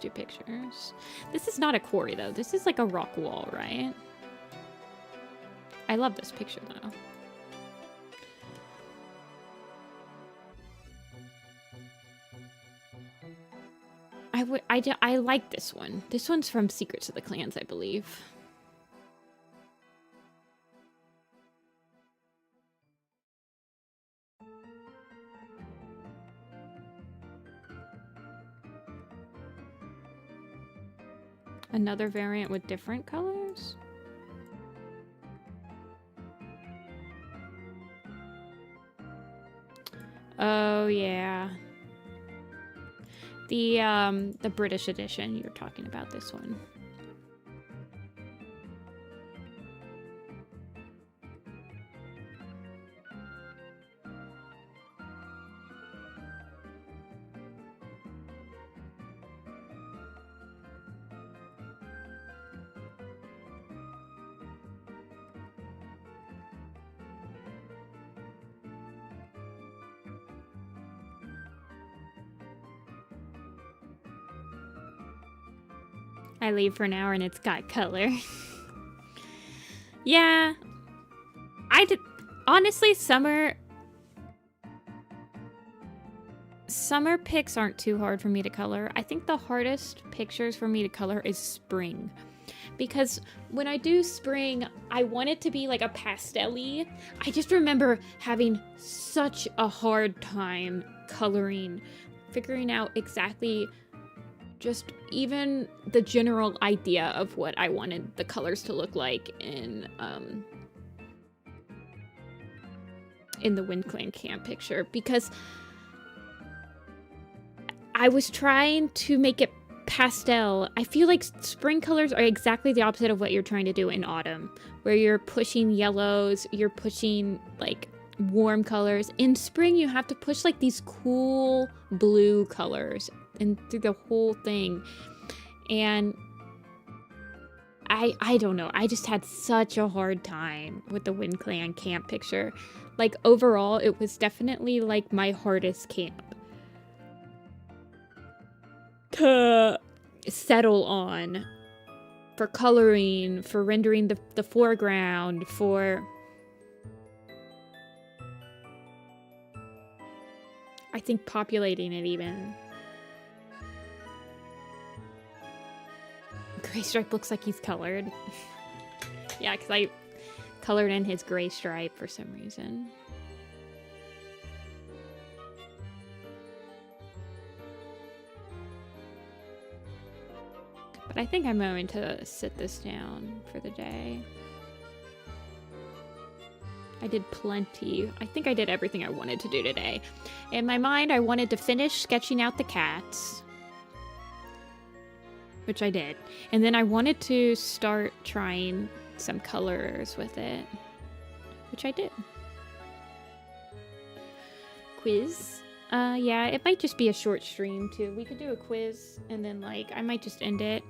two pictures. This is not a quarry though. This is like a rock wall, right? I love this picture though. I like this one. This one's from Secrets of the Clans, I believe. Another variant with different colors? Oh, yeah. The British edition, you're talking about this one. I leave for an hour and it's got color. Yeah. Honestly, summer pics aren't too hard for me to color. I think the hardest pictures for me to color is spring. Because when I do spring, I want it to be like a pastel-y. I just remember having such a hard time figuring out exactly just even the general idea of what I wanted the colors to look like in the Wind Clan camp picture, because I was trying to make it pastel. I feel like spring colors are exactly the opposite of what you're trying to do in autumn, where you're pushing yellows, you're pushing like warm colors. In spring, you have to push like these cool blue colors and through the whole thing. And I don't know. I just had such a hard time with the Wind Clan camp picture. Like overall, it was definitely like my hardest camp to settle on for coloring, for rendering the foreground, for I think populating it even. Gray Stripe looks like he's colored. Yeah, because I colored in his gray stripe for some reason. But I think I'm going to sit this down for the day. I did plenty. I think I did everything I wanted to do today. In my mind, I wanted to finish sketching out the cats, which I did. And then I wanted to start trying some colors with it, which I did. Quiz. Yeah, it might just be a short stream too. We could do a quiz and then like I might just end it.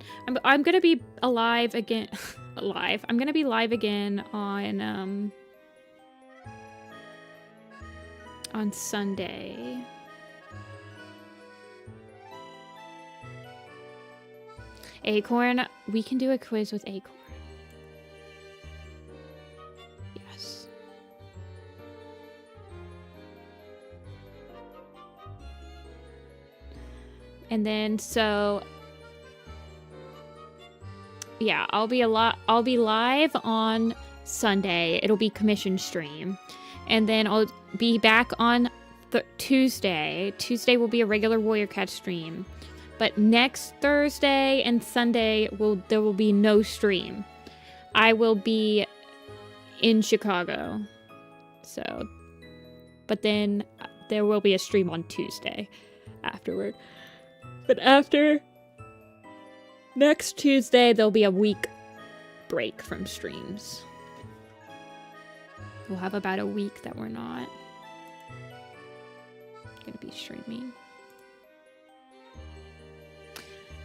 I'm gonna be alive again. I'm gonna be live again on Sunday. Acorn, we can do a quiz with Acorn. Yes. And then so yeah, I'll be live on Sunday. It'll be commission stream. And then I'll be back on Tuesday. Tuesday will be a regular Warrior Cat stream. But next Thursday and Sunday there will be no stream. I will be in Chicago. So, but then there will be a stream on Tuesday afterward. But after next Tuesday, there'll be a week break from streams. We'll have about a week that we're not gonna be streaming.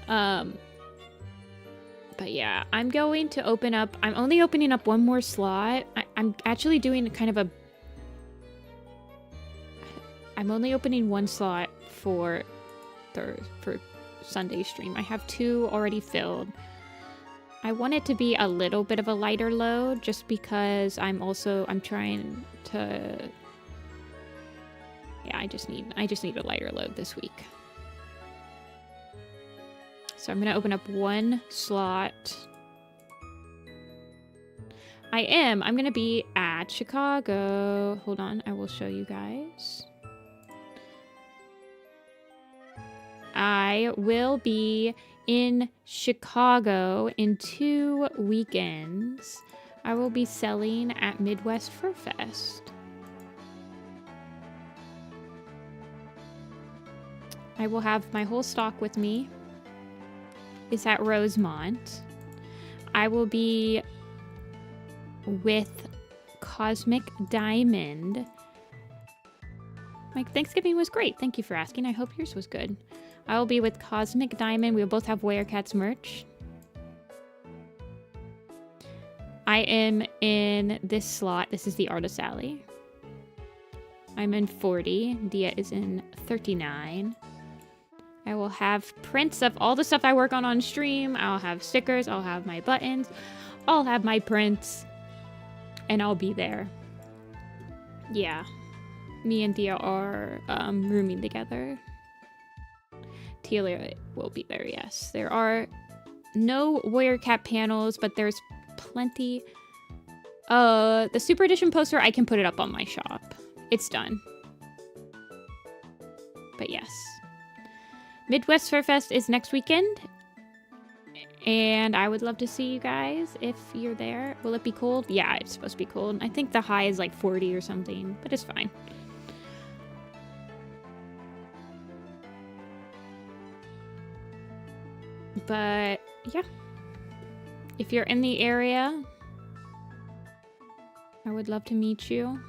But yeah, I'm going to open up, I'm only opening up one more slot. I'm actually doing kind of I'm only opening one slot for Sunday stream. I have 2 already filled. I want it to be a little bit of a lighter load just because I'm trying to... Yeah, I just need a lighter load this week. So I'm going to open up 1 slot. I'm going to be at Chicago. Hold on, I will show you guys. I will be in Chicago in 2 weekends. I will be selling at Midwest Fur Fest. I will have my whole stock with me. It's at Rosemont. I will be with Cosmic Diamond. My Thanksgiving was great. Thank you for asking. I hope yours was good. I will be with Cosmic Diamond. We will both have Werecats merch. I am in this slot. This is the Artist Alley. I'm in 40. Dia is in 39. I will have prints of all the stuff I work on stream. I'll have stickers. I'll have my buttons. I'll have my prints. And I'll be there. Yeah. Me and Dia are rooming together. Telia will be there, yes. There are no Warrior Cat panels, but there's plenty. The Super Edition poster, I can put it up on my shop. It's done. But yes. Midwest Fur Fest is next weekend. And I would love to see you guys if you're there. Will it be cold? Yeah, it's supposed to be cold. I think the high is like 40 or something, but it's fine. But yeah, if you're in the area, I would love to meet you.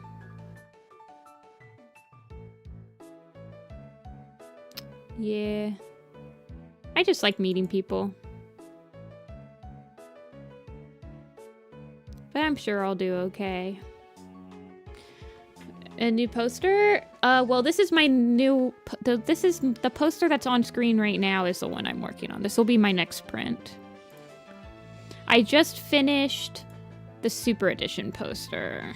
Yeah, I just like meeting people. But I'm sure I'll do okay. A new poster? Well, this is my new... This is the poster that's on screen right now is the one I'm working on. This will be my next print. I just finished the Super Edition poster.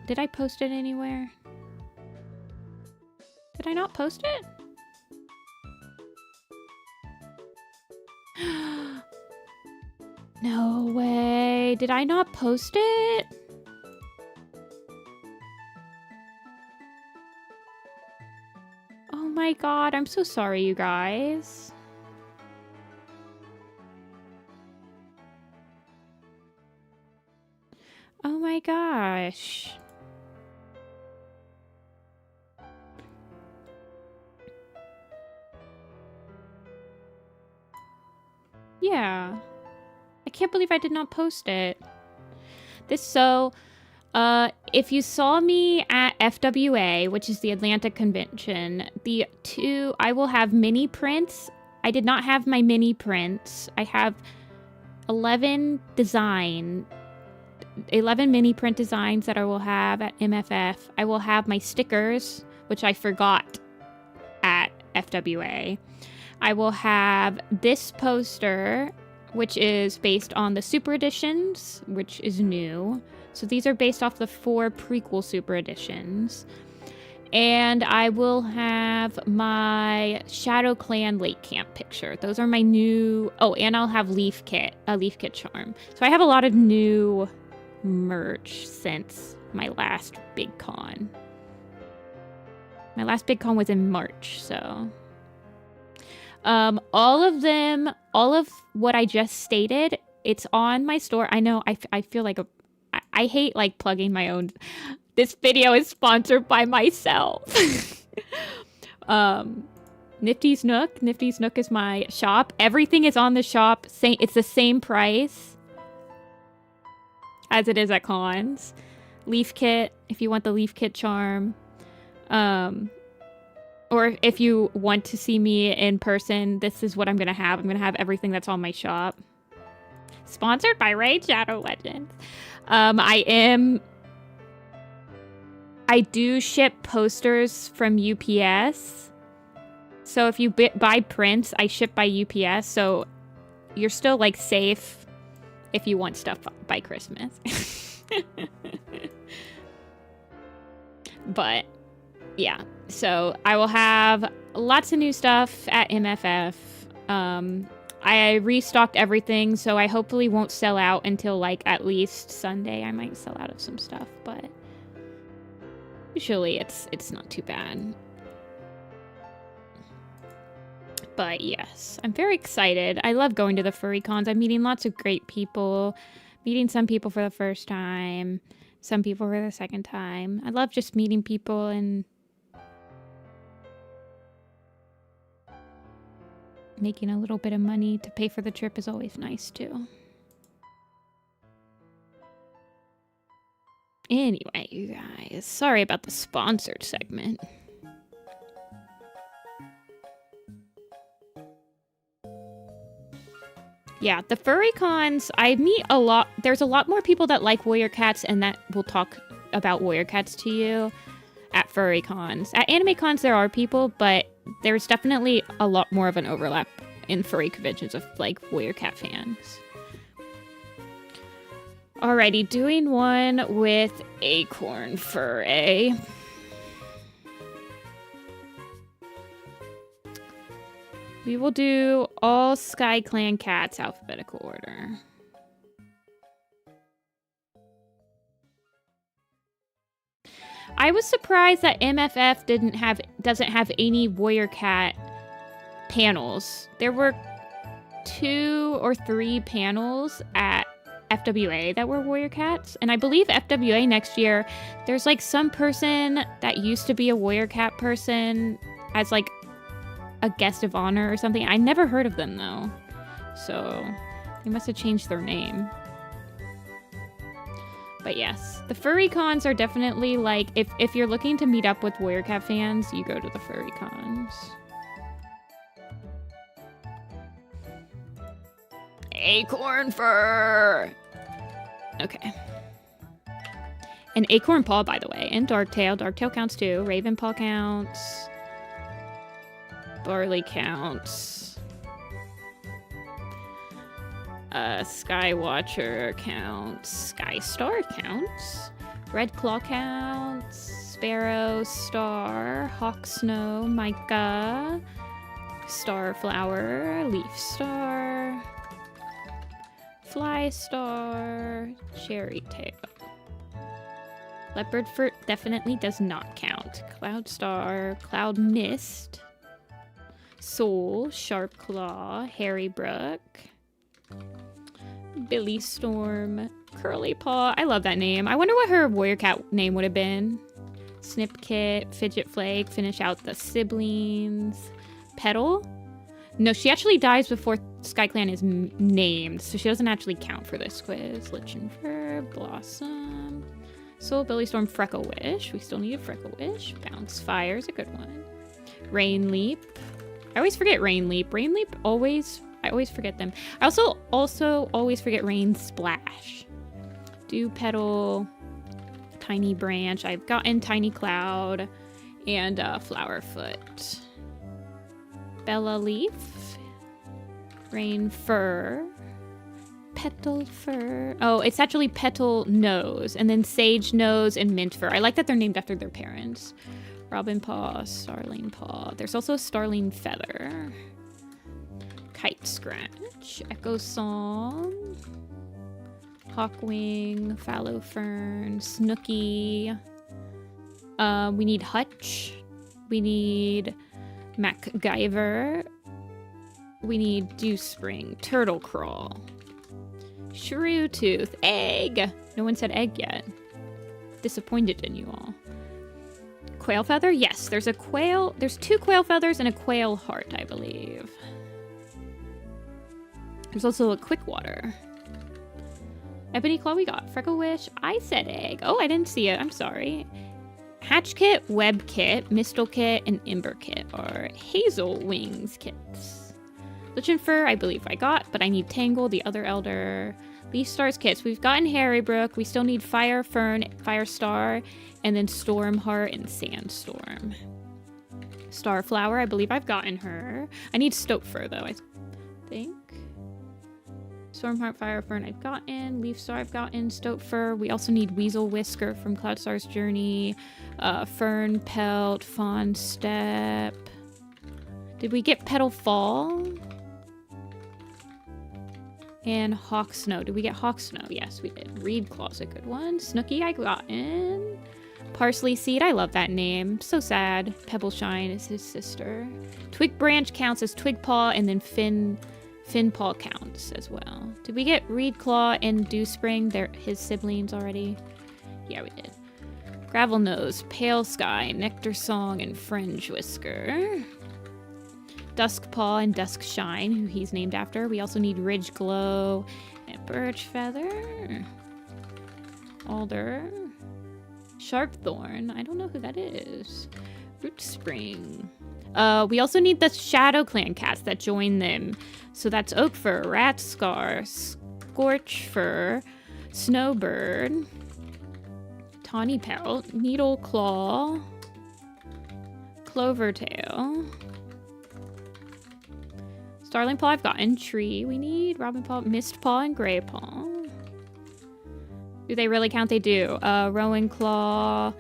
Did I post it anywhere? Did I not post it? No way. Did I not post it? Oh my god, I'm so sorry, you guys. Oh my gosh. Yeah. I can't believe I did not post it. If you saw me at FWA, which is the Atlanta convention, I will have mini prints. I did not have my mini prints. I have 11 mini print designs that I will have at MFF. I will have my stickers, which I forgot at FWA. I will have this poster, which is based on the Super Editions, which is new. So these are based off the 4 prequel Super Editions. And I will have my ThunderClan Lake Camp picture. Those are my new... Oh, and I'll have a Leaf Kit charm. So I have a lot of new merch since my last big con. My last big con was in March, so... all of what I just stated, it's on my store. I know I feel like I hate like plugging my own. This video is sponsored by myself. Nifty's Nook. Nifty's Nook is my shop. Everything is on the shop. It's the same price as it is at cons. Leaf Kit, if you want the Leaf Kit charm. Or if you want to see me in person, this is what I'm going to have. I'm going to have everything that's on my shop. Sponsored by Raid Shadow Legends. I do ship posters from UPS. So if you buy prints, I ship by UPS. So you're still like safe if you want stuff by Christmas. But yeah, so I will have lots of new stuff at MFF. I restocked everything, so I hopefully won't sell out until like at least Sunday. I might sell out of some stuff, but usually it's not too bad. But yes, I'm very excited. I love going to the furry cons. I'm meeting lots of great people, meeting some people for the first time, some people for the second time. I love just meeting people, and making a little bit of money to pay for the trip is always nice too. Anyway, you guys, sorry about the sponsored segment. Yeah, the furry cons, I meet a lot. There's a lot more people that like warrior cats and that will talk about warrior cats to you at furry cons. At anime cons, there are people, but there's definitely a lot more of an overlap in furry conventions of like warrior cat fans. Alrighty, doing one with acorn fur, eh? We will do all SkyClan cats alphabetical order. I was surprised that MFF doesn't have any warrior cat panels. There were 2 or 3 panels at FWA that were warrior cats, and I believe FWA next year there's like some person that used to be a warrior cat person as like a guest of honor or something. I never heard of them though, so they must have changed their name. But yes, the furry cons are definitely like, if you're looking to meet up with warrior cat fans, you go to the furry cons. Acorn fur! Okay. And acorn paw, by the way, and darktail. Darktail counts too. Raven paw counts. Barley counts. Skywatcher counts. Skystar counts. Red Claw counts. Sparrow, Star, Hawk Snow, Micah, Starflower, Leaf Star, Fly Star, Cherry Tail. Leopard Fur definitely does not count. Cloud Star, Cloud Mist, Soul, Sharp Claw, Harry Brook, Billy Storm, Curly Paw. I love that name. I wonder what her warrior cat name would have been. Snip Kit, Fidget Flake, finish out the siblings. Petal? No, she actually dies before SkyClan is named, so she doesn't actually count for this quiz. Lichen Fur, Blossom, Soul, Billy Storm, Freckle Wish. We still need a Freckle Wish. Bounce Fire is a good one. Rain Leap. I always forget Rain Leap. Rain Leap I always forget them. I also always forget Rain Splash. Dew Petal, Tiny Branch. I've gotten Tiny Cloud and Flower Foot. Bella Leaf, Rain Fur, Petal Fur. Oh, it's actually Petal Nose, and then Sage Nose and Mint Fur. I like that they're named after their parents. Robin Paw, Starling Paw. There's also a Starling Feather. Kite Scratch, Echo Song, Hawkwing, Fallow Fern, Snooky. We need Hutch. We need MacGyver. We need Dew Spring, Turtle Crawl, Shrew Tooth, Egg. No one said egg yet. Disappointed in you all. Quail Feather? Yes, there's a quail. There's 2 quail feathers and a quail heart, I believe. There's also a Quick Water. Ebony Claw we got. Freckle Wish. I said egg. Oh, I didn't see it. I'm sorry. Hatch Kit, Web Kit, Mistle Kit, and Ember Kit are Hazel Wings kits. Lichen Fur, I believe I got, but I need Tangle, the other Elder. Leaf Stars kits. We've gotten Harrybrook. We still need Fire Fern, Fire Star, and then Storm Heart and Sandstorm. Starflower, I believe I've gotten her. I need Stopefur though, I think. Stormheart, Firefern I've gotten. Leafstar I've gotten. Stopefur. We also need Weasel Whisker from Cloudstar's Journey. Fern Pelt, Fawn Step. Did we get Petal Fall? And Hawk Snow. Did we get Hawk Snow? Yes, we did. Reed Claw's a good one. Snooky I gotten. Parsley Seed, I love that name. So sad. Pebble Shine is his sister. Twig Branch counts as Twig Paw, and then Fin Paw counts as well. Did we get Reed Claw and Dewspring? They're his siblings already. Yeah, we did. Gravel Nose, Pale Sky, Nectar Song, and Fringe Whisker. Dusk Paw and Dusk Shine, who he's named after. We also need Ridge Glow and Birch Feather. Alder. Sharpthorn. I don't know who that is. Root Spring. We also need the Shadow Clan cats that join them. So that's Oakfur, Ratscar, Scorchfur, Snowbird, Tawny Pelt, Needleclaw, Clovertail, Starling Paw I've gotten, Tree we need, Robin Paw, Mist Paw, and Grey Paw. Do they really count? They do. Rowan Claw,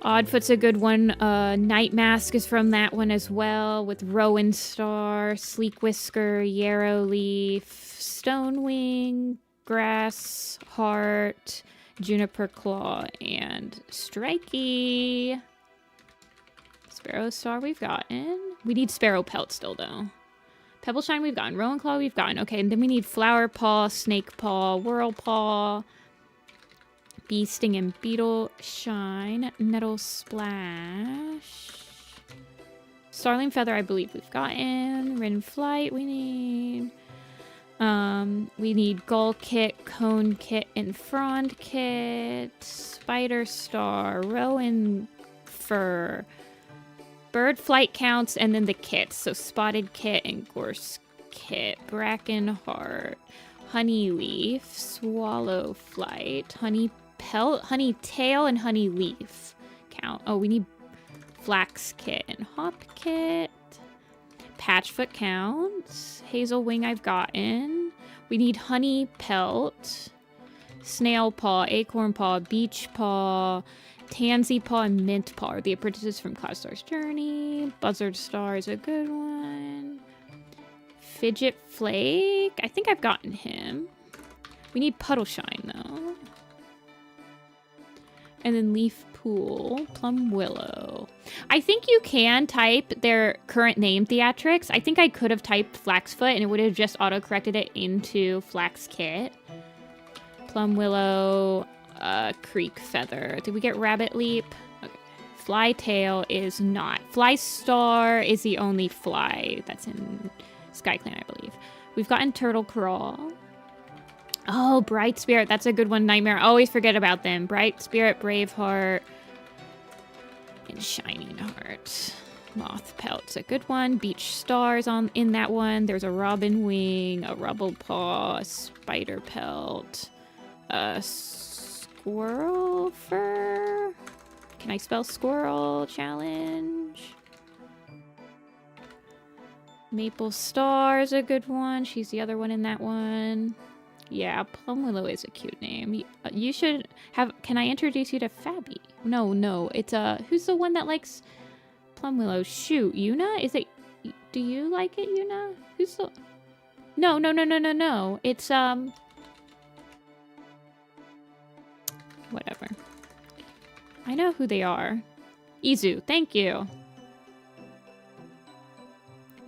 Oddfoot's a good one. Night Mask is from that one as well, with Rowan Star, Sleek Whisker, Yarrow Leaf, Stonewing, Grass Heart, Juniper Claw, and Strikey. Sparrow Star we've gotten. We need Sparrow Pelt still, though. Pebble Shine we've gotten. Rowan Claw we've gotten. Okay, and then we need Flower Paw, Snake Paw, Whirl Paw, Bee Sting and Beetle Shine, Nettle Splash, Starling Feather I believe we've gotten. Wren Flight we need. We need Gull Kit, Cone Kit, and Frond Kit, Spider Star, Rowan Fur, Bird Flight counts, and then the kits. So Spotted Kit and Gorse Kit, Bracken Heart, Honey Leaf, Swallow Flight, Honey Pelt, Honey Tail, and Honey Leaf count. Oh, we need Flax Kit and Hop Kit. Patchfoot counts. Hazel Wing I've gotten. We need Honey Pelt, Snail Paw, Acorn Paw, Beach Paw, Tansy Paw, and Mint Paw are the apprentices from Cloudstar's Journey. Buzzard Star is a good one. Fidget Flake. I think I've gotten him. We need Puddle Shine, though. And then Leaf Pool, Plum Willow. I think you can type their current name theatrics. I think I could have typed Flaxfoot and it would have just auto-corrected it into Flax Kit. Plum Willow, Creek Feather. Did we get Rabbit Leap? Okay. Fly Tail is not. Fly Star is the only fly that's in Sky Clan, I believe. We've gotten Turtle Crawl. Oh, Bright Spirit. That's a good one. Nightmare. I always forget about them. Bright Spirit, Braveheart, and Shining Heart. Moth Pelt's a good one. Beach Stars in that one. There's a Robin Wing, a Rubble Paw, a Spider Pelt, a Squirrel Fur. Can I spell squirrel? Challenge. Maple Star's a good one. She's the other one in that one. Yeah, Plum Willow is a cute name. You should have... Can I introduce you to Fabi? No. It's, who's the one that likes Plum Willow? Shoot, Yuna? Is it... Do you like it, Yuna? Who's the... No. It's, whatever. I know who they are. Izu, thank you.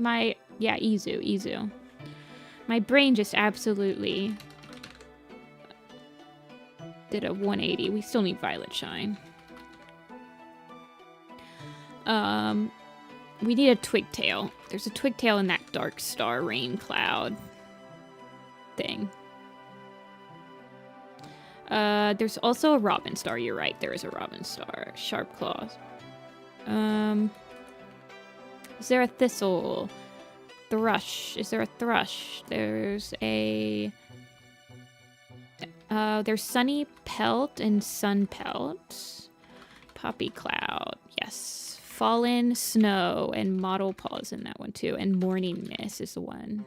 Yeah, Izu. My brain just absolutely did a 180. We still need Violet Shine. We need a Twigtail. There's a Twigtail in that Dark Star Rain Cloud thing. There's also a Robin Star. You're right. There is a Robin Star. Sharp Claws. Is there a Thistle? Thrush. Is there a Thrush? There's a... there's Sunny Pelt and Sun Pelt. Poppy Cloud. Yes. Fallen Snow and Model Paws in that one too. And Morning Mist is the one.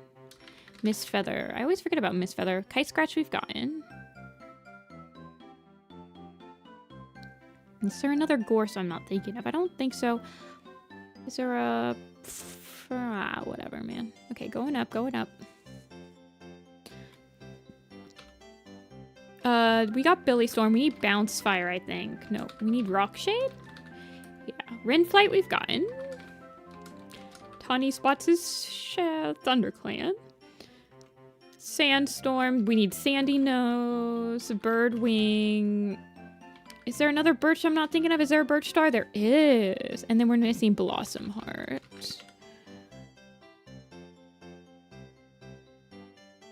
Mist Feather. I always forget about Mist Feather. Kite Scratch we've gotten. Is there another Gorse I'm not thinking of? I don't think so. Is there a... whatever, man. Okay, going up, going up. We got Billy Storm. We need Bounce Fire, I think. No, we need Rock Shade? Yeah. Rin Flight we've gotten. Tawny Spots is ThunderClan. Sandstorm. We need Sandy Nose. Bird Wing. Is there another birch I'm not thinking of? Is there a Birch Star? There is. And then we're missing Blossom Heart.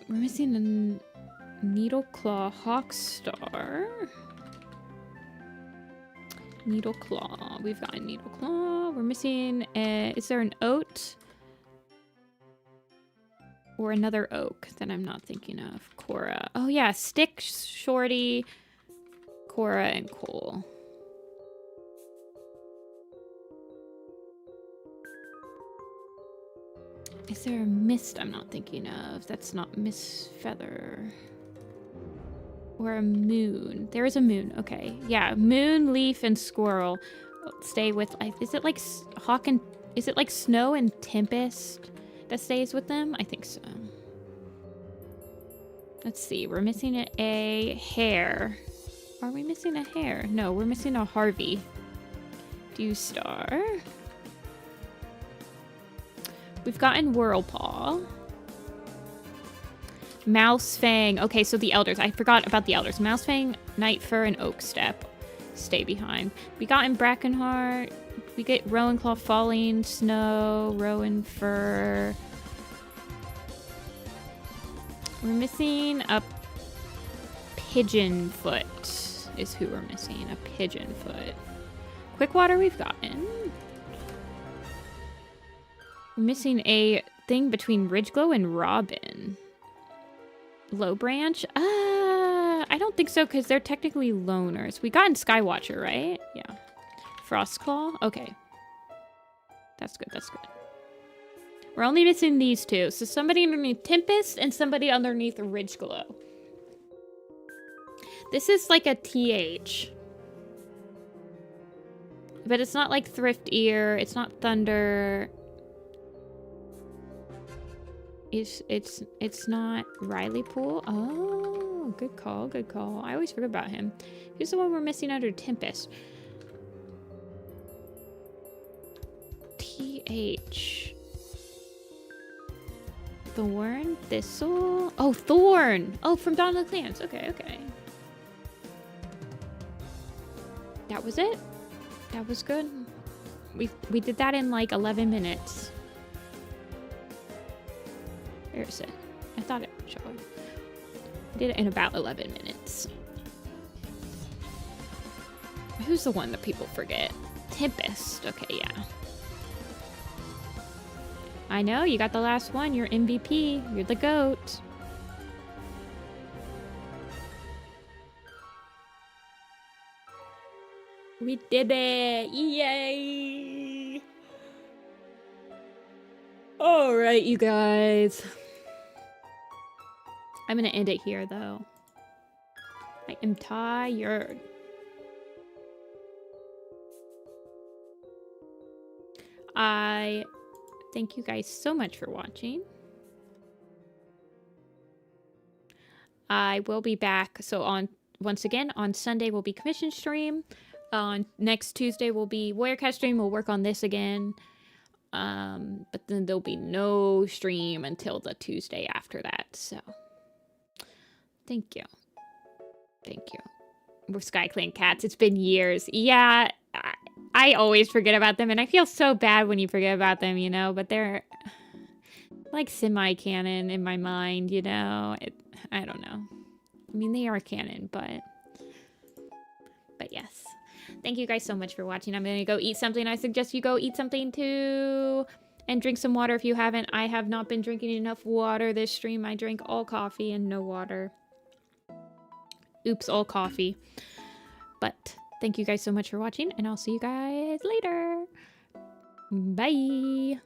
We're missing a Needleclaw Hawk Star. Needleclaw. We've got a Needleclaw. We're missing a... Is there an Oat? Or another Oak that I'm not thinking of. Cora. Oh yeah, Stick, Shorty, Cora, and Cole. Is there a Mist I'm not thinking of? That's not Mist Feather. Or a Moon. There is a Moon. Okay. Yeah. Moon, Leaf, and Squirrel. Stay with... Is it like Hawk and... Is it like Snow and Tempest that stays with them? I think so. Let's see. We're missing a Hare. Are we missing a Hare? No, we're missing a Harvey. Dew Star. We've gotten Whirlpaw. Mouse Fang. Okay, so the Elders. I forgot about the Elders. Mouse Fang, Night Fur, and Oak Step. Stay behind. We gotten Brackenheart. We get Rowan Claw, Falling Snow, Rowan Fur. We're missing a Pigeon Foot is who we're missing. A Pigeon Foot. Quickwater we've gotten. We're missing a thing between Ridgeglow and Robin. Low Branch? I don't think so, because they're technically loners. We got in Skywatcher, right? Yeah. Frostclaw? Okay. That's good, that's good. We're only missing these two. So somebody underneath Tempest and somebody underneath Ridgeglow. This is like a TH. But it's not like Thrift Ear. It's not Thunder. It's not Riley Pool. Oh, good call, good call. I always forget about him. Who's the one we're missing under Tempest? TH. Thorn? Thistle? Oh, Thorn! Oh, from Dawn of the Clans. Okay, okay. That was it? That was good. We did that in like 11 minutes. Where is it? I thought it showed. I did it in about 11 minutes. Who's the one that people forget? Tempest. Okay, yeah. I know, you got the last one. You're MVP. You're the GOAT. We did it! Yay! Alright, you guys. I'm gonna end it here, though. I am tired. I thank you guys so much for watching. I will be back. So once again, on Sunday will be commission stream. On next Tuesday will be Warriorcat stream. We'll work on this again. But then there'll be no stream until the Tuesday after that. So thank you. Thank you. We're SkyClan cats. It's been years. Yeah, I always forget about them, and I feel so bad when you forget about them, you know, but they're like semi-canon in my mind, you know. I don't know. I mean, they are canon, but yes. Thank you guys so much for watching. I'm going to go eat something. I suggest you go eat something too. And drink some water if you haven't. I have not been drinking enough water this stream. I drank all coffee and no water. Oops, all coffee. But thank you guys so much for watching. And I'll see you guys later. Bye.